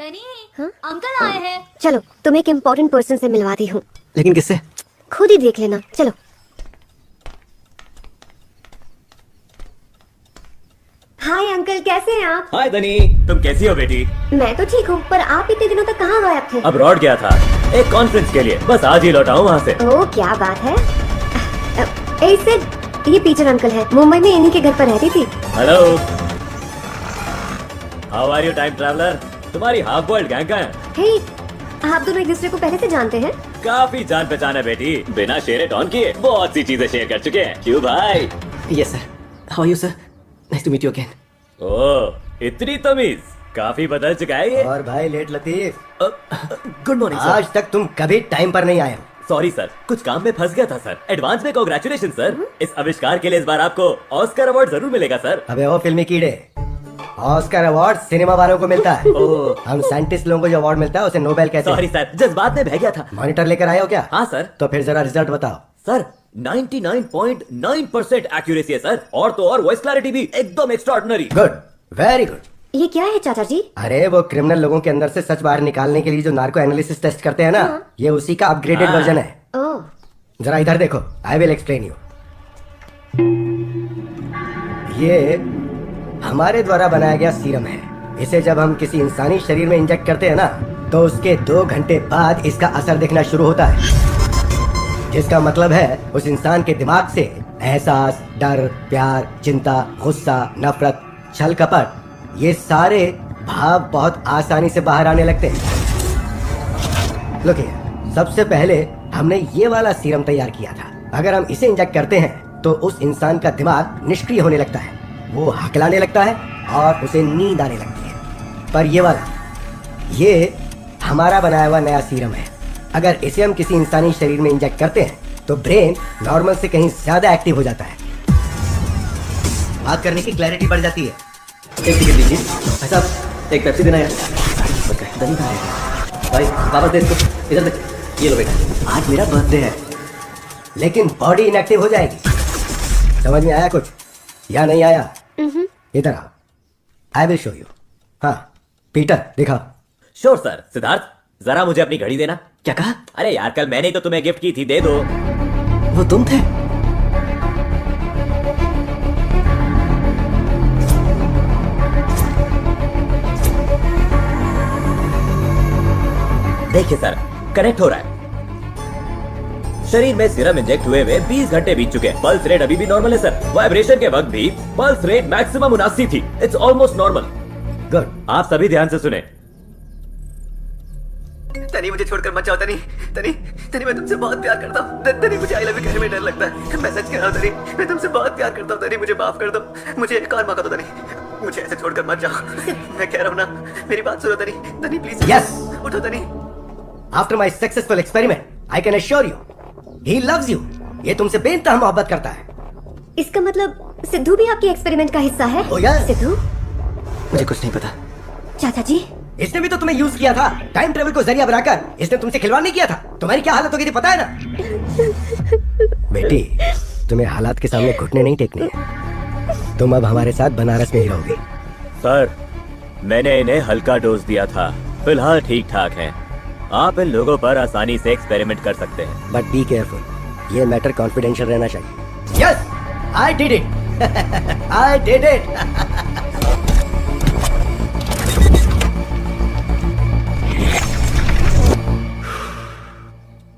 Danny uncle आए हैं। चलो तुम्हें एक इम्पोर्टेंट पर्सन से मिलवाती हूँ। लेकिन किससे? खुद ही देख लेना। चलो। हाय अंकल, कैसे हैं आप? हाय धनी, तुम कैसी हो बेटी? मैं तो ठीक हूँ, पर आप इतने दिनों तक कहाँ गायब थे? अब्रॉड गया था एक कॉन्फ्रेंस के लिए, बस आज ही लौटा हूँ वहाँ से। ओह क्या बात है। ऐसे ये पीटर अंकल है, मुंबई में इन्हीं के घर पर रहती थी। Hello, how are you time traveller? तुम्हारी हाफ बॉइल्ड गैंग कहाँ है? हे, आप दोनों एक दूसरे को पहले से जानते हैं? काफी जान पहचान है बेटी, बिना शेयर टॉन किए बहुत सी चीजें शेयर कर चुके हैं। क्यों भाई? Yes sir. How are you sir? Nice to meet you again. Oh इतनी तमीज, काफी बदल चुका है ये। और भाई लेट लतीफ, गुड मॉर्निंग सर। आज तक तुम कभी टाइम पर नहीं आए हो। सॉरी सर, कुछ काम में फंस गया था सर। एडवांस में कांग्रेचुलेशन सर, इस आविष्कार के लिए इस बार आपको ऑस्कर अवार्ड जरूर मिलेगा सर। अबे ओ फिल्मी कीड़े, ऑस्कर अवार्ड सिनेमा वालों को मिलता है। हम साइंटिस्ट लोगों को जो अवार्ड मिलता है उसे नोबेल कहते हैं। सॉरी सर, जज्बात में बह गया था। मॉनिटर लेकर आए हो क्या? हाँ सर। तो फिर जरा रिजल्ट बताओ। सर 99.9% एक्यूरेसी है सर, और तो और वॉइस क्लैरिटी भी एकदम एक्स्ट्राऑर्डिनरी। Good, very good. ये क्या है चाचा जी? अरे वो क्रिमिनल लोगों के अंदर से सच बाहर निकालने के लिए जो नार्को एनालिसिस टेस्ट करते हैं ना, ये उसी का अपग्रेडेड वर्जन है। ओह, जरा इधर देखो, आई विल एक्सप्लेन यू। ये हमारे द्वारा बनाया गया सीरम है। इसे जब हम किसी इंसानी शरीर में इंजेक्ट करते हैं ना, तो उसके 2 घंटे बाद इसका असर दिखना शुरू होता है, जिसका मतलब है उस इंसान के दिमाग से एहसास, डर, प्यार, चिंता, गुस्सा, नफरत, छल कपट, ये सारे भाव बहुत आसानी से बाहर आने लगते हैं। Look here, सबसे पहले हमने ये वाला सीरम तैयार किया था। अगर हम इसे इंजेक्ट करते हैं तो उस इंसान का दिमाग निष्क्रिय होने लगता है, वो हकलाने लगता है और उसे नींद आने लगती है। पर ये वाला, ये हमारा बनाया हुआ नया सीरम है। अगर इसे हम किसी इंसानी शरीर में इंजेक्ट करते हैं तो ब्रेन नॉर्मल से कहीं ज्यादा एक्टिव हो जाता है, बात करने की क्लैरिटी बढ़ जाती है। एक टिकट दीजिए भाई साहब, एक पेप्सी देना यार। दही कहाँ है भाई? वापस दे इसको, इधर देख। ये लो बेटा, आज मेरा बर्थडे है। लेकिन बॉडी इनएक्टिव हो जाएगी। समझ में आया कुछ या नहीं आया? इधर आओ, आई विल शो यू। हाँ पीटर दिखाओ। Sure sir. सिद्धार्थ, जरा मुझे अपनी घड़ी देना। क्या कहा? अरे यार, कल मैंने ही तो तुम्हें गिफ्ट की थी, दे दो। वो तुम थे? देखिए सर, कनेक्ट हो रहा है। शरीर में सीरम इंजेक्ट हुए 20 घंटे बीत चुके हैं। पल्स रेट अभी भी नॉर्मल है सर। वाइब्रेशन के वक्त भी पल्स रेट मैक्सिमम 79 थी। It's almost normal. गुड, आप सभी ध्यान से सुने। तनी मुझे छोड़कर मत जाओ। तनी तनी तनी, मैं तुमसे बहुत प्यार करता हूँ। तनी मुझे आई लव यू कहने में डर लगता है। मैं सच कह रहा हूँ तनी, मैं तुमसे बहुत प्यार करता हूँ। तनी मुझे माफ कर दो, मुझे एक और मौका दो तनी, मुझे ऐसे छोड़कर मत जाओ। मैं कह रहा हूँ ना, मेरी बात सुनो तनी। तनी प्लीज यस, उठो तनी। After my successful experiment I can assure you he loves you. ये तुमसे बेइंतहा मोहब्बत करता है। इसका मतलब सिद्धू भी आपके एक्सपेरिमेंट का हिस्सा है? Oh, yes. सिद्धू? मुझे कुछ नहीं पता। चाचा जी, इसने भी तो तुम्हें यूज किया था, टाइम ट्रेवल को जरिया बनाकर। इसने तुमसे खिलवाड़ नहीं किया था? तुम्हारी क्या हालत हो गई थी पता है ना? बेटी, तुम्हें हालात के सामने घुटने नहीं टेकने हैं। तुम अब हमारे साथ बनारस में ही रहोगी। सर, मैंने इन्हें हल्का डोज दिया था, फिलहाल ठीक ठाक हैं। आप इन लोगों पर आसानी से एक्सपेरिमेंट कर सकते हैं। बट बी केयरफुल, ये मैटर कॉन्फिडेंशियल रहना चाहिए। Yes, I did it. I did it.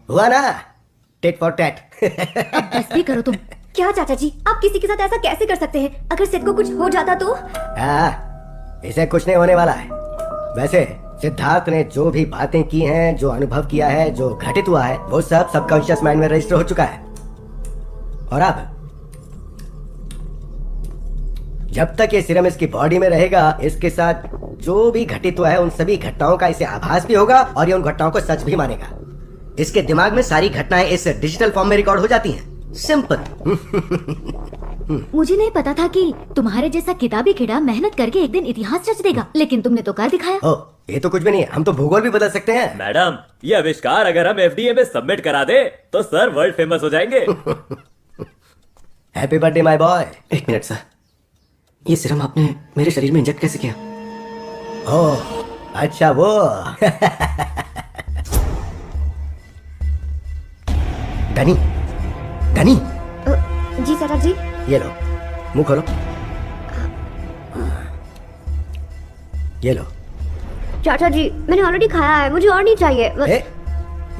हुआ ना, टेट फॉर टैट। बस भी करो तुम। क्या चाचा जी, आप किसी के साथ ऐसा कैसे कर सकते हैं? अगर सिद्ध को कुछ हो जाता तो? इसे कुछ नहीं होने वाला है। वैसे सिद्धार्थ ने जो भी बातें की हैं, जो अनुभव किया है, जो घटित हुआ है, वो सब सबकॉन्शियस माइंड में रजिस्टर हो चुका है। और अब जब तक ये सीरम इसकी बॉडी में रहेगा, इसके साथ जो भी घटित हुआ है उन सभी घटनाओं का इसे आभास भी होगा और ये उन घटनाओं को सच भी मानेगा। इसके दिमाग में सारी घटनाएं इस डिजिटल फॉर्म में रिकॉर्ड हो जाती हैं। सिंपल। मुझे नहीं पता था कि तुम्हारे जैसा किताबी कीड़ा मेहनत करके एक दिन इतिहास रच देगा, लेकिन तुमने तो कर दिखाया। ओह, ये तो कुछ भी नहीं है, हम तो भूगोल भी बदल सकते हैं। मैडम, ये आविष्कार अगर हम FDA में सबमिट करा दे तो सर वर्ल्ड फेमस हो जाएंगे। Happy birthday my boy. एक मिनट सर, ये सीरम आपने मेरे शरीर में इंजेक्ट कैसे किया? ओह, अच्छा वो धनी धनी जी चाचा जी। ये लो, मुंह खोलो। ये लो। चाचा जी मैंने ऑलरेडी खाया है, मुझे और नहीं चाहिए।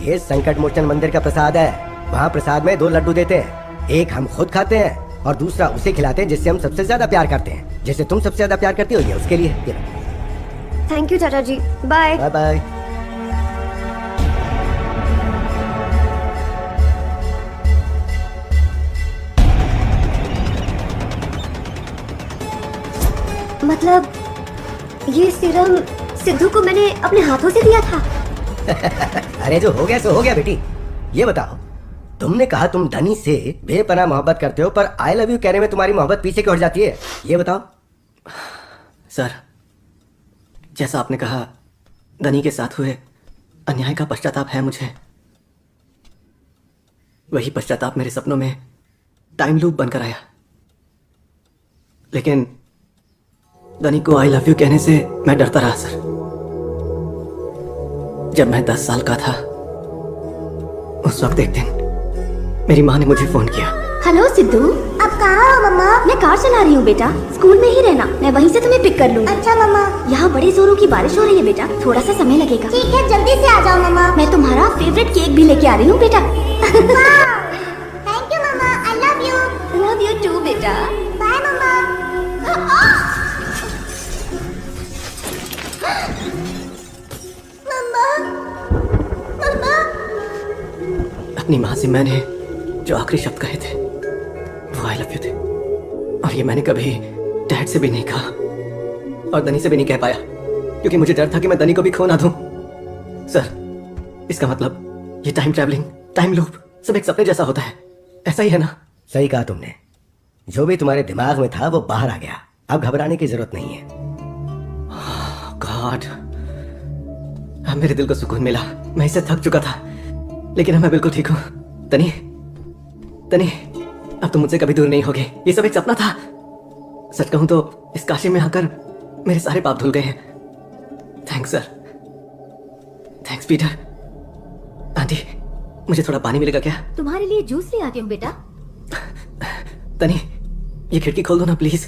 ये संकट मोचन मंदिर का प्रसाद है। वहाँ प्रसाद में 2 लड्डू देते हैं, एक हम खुद खाते हैं और दूसरा उसे खिलाते हैं जिससे हम सबसे ज्यादा प्यार करते हैं। जैसे तुम सबसे ज्यादा प्यार करती हो, ये उसके लिए। ये लो। थैंक यू चाचा जी। Bye bye bye. मतलब ये सीरम सिद्धू को मैंने अपने हाथों से दिया था। अरे जो हो गया सो हो गया बेटी। ये बताओ, तुमने कहा तुम धनी से बेपनाह मोहब्बत करते हो, पर आई लव यू कहने में तुम्हारी मोहब्बत पीछे क्यों हट जाती है? ये बताओ। सर, जैसा आपने कहा, धनी के साथ हुए अन्याय का पश्चाताप है मुझे। वही पश्चाताप मेरे सपनों में टाइम लूप बनकर आया। लेकिन धनी को आई लव यू कहने से मैं डरता रहा सर। जब मैं 10 साल का था, उस वक्त एक दिन मेरी माँ ने मुझे फोन किया। हेलो सिद्धू, अब कहाँ हो मम्मा? मैं कार चला रही हूँ बेटा, स्कूल में ही रहना, मैं वहीं से तुम्हें पिक कर लूँगी। अच्छा मम्मा। यहाँ बड़े जोरों की बारिश हो रही है बेटा, थोड़ा सा समय लगेगा। ठीक है, जल्दी से आ जाओ मम्मा। मैं तुम्हारा फेवरेट केक भी लेके आ रही हूँ बेटा। Thank you mama, I love you. Love you too बेटा। Bye mama. अपनी माँ से मैंने जो आखिरी शब्द कहे थे वो आई लव यू थे, और ये मैंने कभी डैड से भी नहीं कहा और धनी से भी नहीं कह पाया, क्योंकि मुझे डर था कि मैं धनी को भी खो ना दूं। सर, इसका मतलब ये टाइम ट्रैवलिंग, टाइम लूप सब एक सपने जैसा होता है, ऐसा ही है ना? सही कहा तुमने। जो भी तुम्हारे दिमाग में था वो बाहर आ गया, अब घबराने की जरूरत नहीं है। गॉड, अब मेरे दिल को सुकून मिला। मैं इससे थक चुका था, लेकिन अब मैं बिल्कुल ठीक हूँ। तनी, तनी, अब तुम मुझसे कभी दूर नहीं होगे। ये सब एक सपना था। सच कहूं तो इस काशी में आकर मेरे सारे पाप धुल गए हैं। Thanks sir, thanks Peter. Aunty, मुझे थोड़ा पानी मिलेगा क्या? तुम्हारे लिए जूस ले आती हूँ बेटा। तनी, ये खिड़की खोल दो ना प्लीज।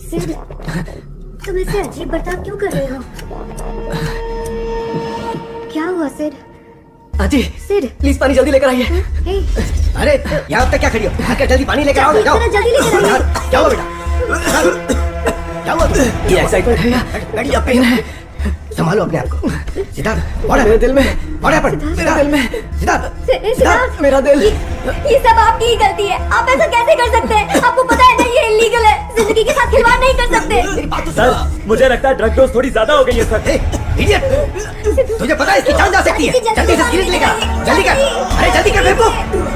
सिड, तुम ऐसे अजीब बर्ताव क्यों कर रहे हो? क्या हुआ सिड? आंटी, सिड, प्लीज पानी जल्दी लेकर आइए। हे, अरे यहाँ तक क्या खड़ी हो? आकर जल्दी पानी लेकर आओ। जाओ। जल्दी लेकर आइए। क्या हुआ बेटा? क्या हुआ? ये एक्साइटमेंट है या गाड़ी या पेन है? संभालो अपने आप को। सिद्धार्थ, मेरे दिल में, मेरे दिल में, सिद्धार्थ, मेरा दिल। ये सब आपकी ही गलती है, आप ऐसा कैसे कर सकते हैं? आपको पता है ना ये इलीगल है, जिंदगी के साथ खिलवाड़ नहीं कर सकते। सर, मुझे लगता है ड्रग डोज थोड़ी ज्यादा हो गई है सर। इडियट, तुझे पता है इसकी जान जा सकती है। जल्दी से सीरीज लेकर, जल्दी कर। अरे जल्दी कर मेरे को,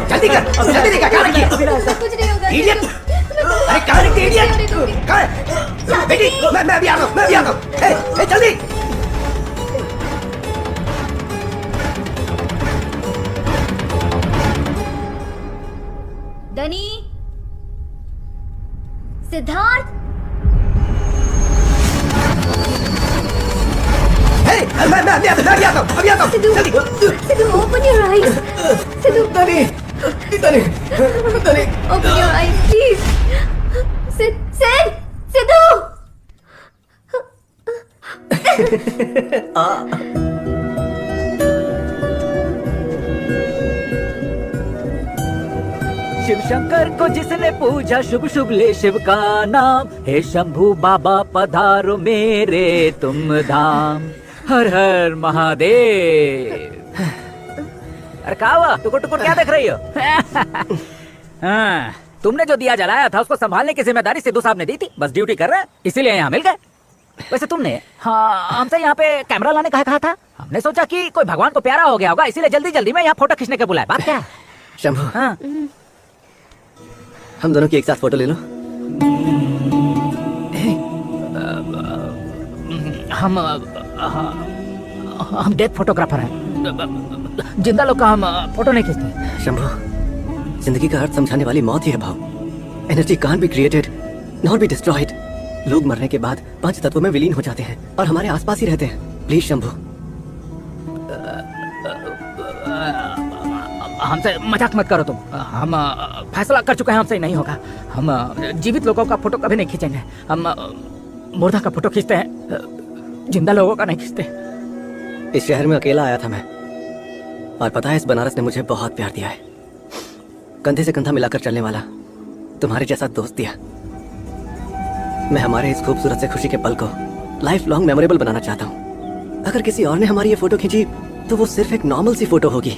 जल्दी कर, जल्दी लेकर। कहाँ रखी है? कुछ नहीं होगा। इडियट, अरे कहाँ रखी है इडियट? कहाँ है? बेटी, मैं अभी आ रहा हूँ, मैं अभी आता हूँ। जल्दी। धनी, सिद्धार्थ, मैं अभी आता हूँ, अभी आता हूँ। जल्दी। Sidhu, open your eyes. Sidhu, धनी, धनी, धनी, open your eyes, please. Sidhu. Shiv Shankar को जिसने पूजा, शुभ शुभ ले शिव का नाम। हे शंभू बाबा पधारो मेरे तुम धाम। हर हर महादेव। अरे क्या हुआ? टुकुर टुकुर क्या देख रही हो? हाँ, तुमने जो दिया जलाया था उसको संभालने की जिम्मेदारी सिद्धू साहब ने दी थी, बस ड्यूटी कर रहे हैं, इसीलिए यहाँ मिल गए। वैसे तुमने हमसे यहाँ पे कैमरा लाने का कहा था। हमने सोचा कि कोई भगवान को प्यारा हो गया होगा, इसीलिए जल्दी जल्दी में यहाँ फोटो खींचने के बुलाया। बात क्या है? शंभू, हाँ, हम दोनों की एक साथ फोटो ले लो। हम डेथ फोटोग्राफर हैं, जिंदा लोग का हम फोटो नहीं खींचते। शंभू, जिंदगी का अर्थ समझाने वाली मौत ही है भाव। Energy can't be created, not be destroyed. लोग मरने के बाद 5 तत्वों में विलीन हो जाते हैं और हमारे आसपास ही रहते हैं। प्लीज शंभू। हमसे मजाक मत करो तुम। हम फैसला कर चुके हैं, हमसे नहीं होगा। हम जीवित लोगों का फोटो कभी नहीं खींचेंगे। हम मुर्दा का फोटो खींचते हैं, जिंदा लोगों का नहीं खींचते। इस शहर में अकेला आया था मैं, और पता है इस बनारस ने मुझे बहुत प्यार दिया है। कंधे से कंधा मिलाकर चलने वाला तुम्हारे जैसा दोस्त दिया। मैं हमारे इस खूबसूरत से खुशी के पल को लाइफ लॉन्ग मेमोरेबल बनाना चाहता हूँ। अगर किसी और ने हमारी ये फोटो खींची तो वो सिर्फ एक नॉर्मल सी फोटो होगी,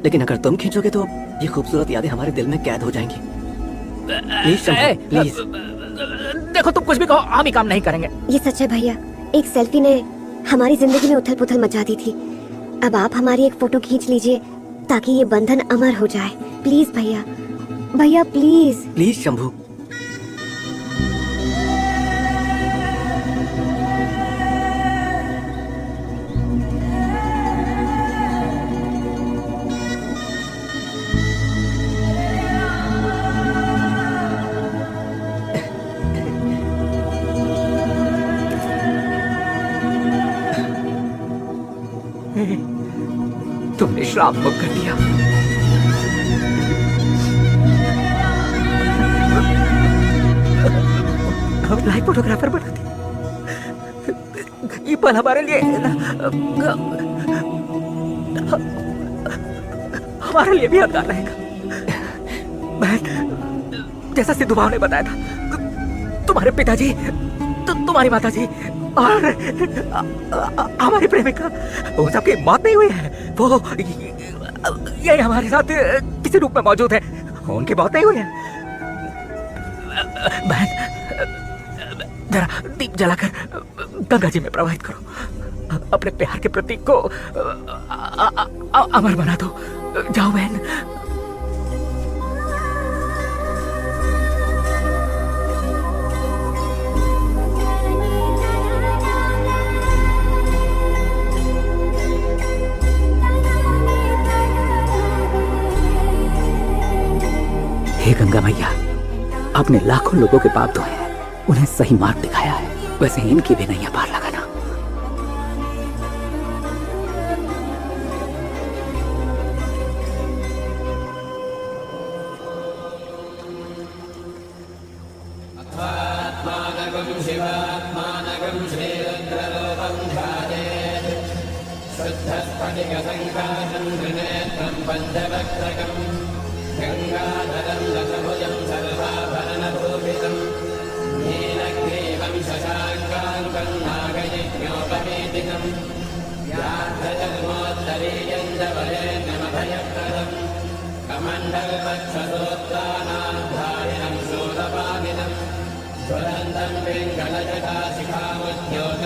लेकिन अगर तुम खींचोगे तो ये खूबसूरत यादें हमारे दिल में कैद हो जाएंगी। Please please. देखो तुम कुछ भी कहो, हम ही काम नहीं करेंगे। ये सच है भैया, एक सेल्फी ने हमारी जिंदगी में उथल पुथल मचा दी थी। अब आप हमारी एक फोटो खींच लीजिए ताकि ये बंधन अमर हो जाए। प्लीज भैया, भैया प्लीज। प्लीज शंभू। तुमने श्राप मुक्त कर दिया। हम लाइव फोटोग्राफर बना दी। ये पल हमारे लिए हमारे लिए भी यादगार रहेगा। बहन, जैसा सिद्धू भाव ने बताया था, तुम्हारे पिताजी, तुम्हारी माताजी और हमारी प्रेमिका, वो सबकी मौत नहीं हुई है। वो ये हमारे साथ किसी रूप में मौजूद है, उनकी मौत नहीं हुई है। बहन, जरा दीप जलाकर गंगा जी में प्रवाहित करो। अपने प्यार के प्रतीक को अमर बना दो। जाओ बहन। हे गंगा मैया, आपने लाखों लोगों के पाप धोए हैं, उन्हें सही मार्ग दिखाया है, वैसे इनकी भी नैया पार लगाना। गंगाधरं दशभुजं सर्वाभरणभूषितं नीलग्रीवं शशाङ्काङ्कं नागयज्ञोपवेदिनं व्याघ्रजन्मोत्तरीयं च वरेण्यमभयप्रदं कमण्डलवक्षसोत्तानाधारिणं शूलपाविनं ज्वलन्तं पिङ्गलजटाशिखामुद्योत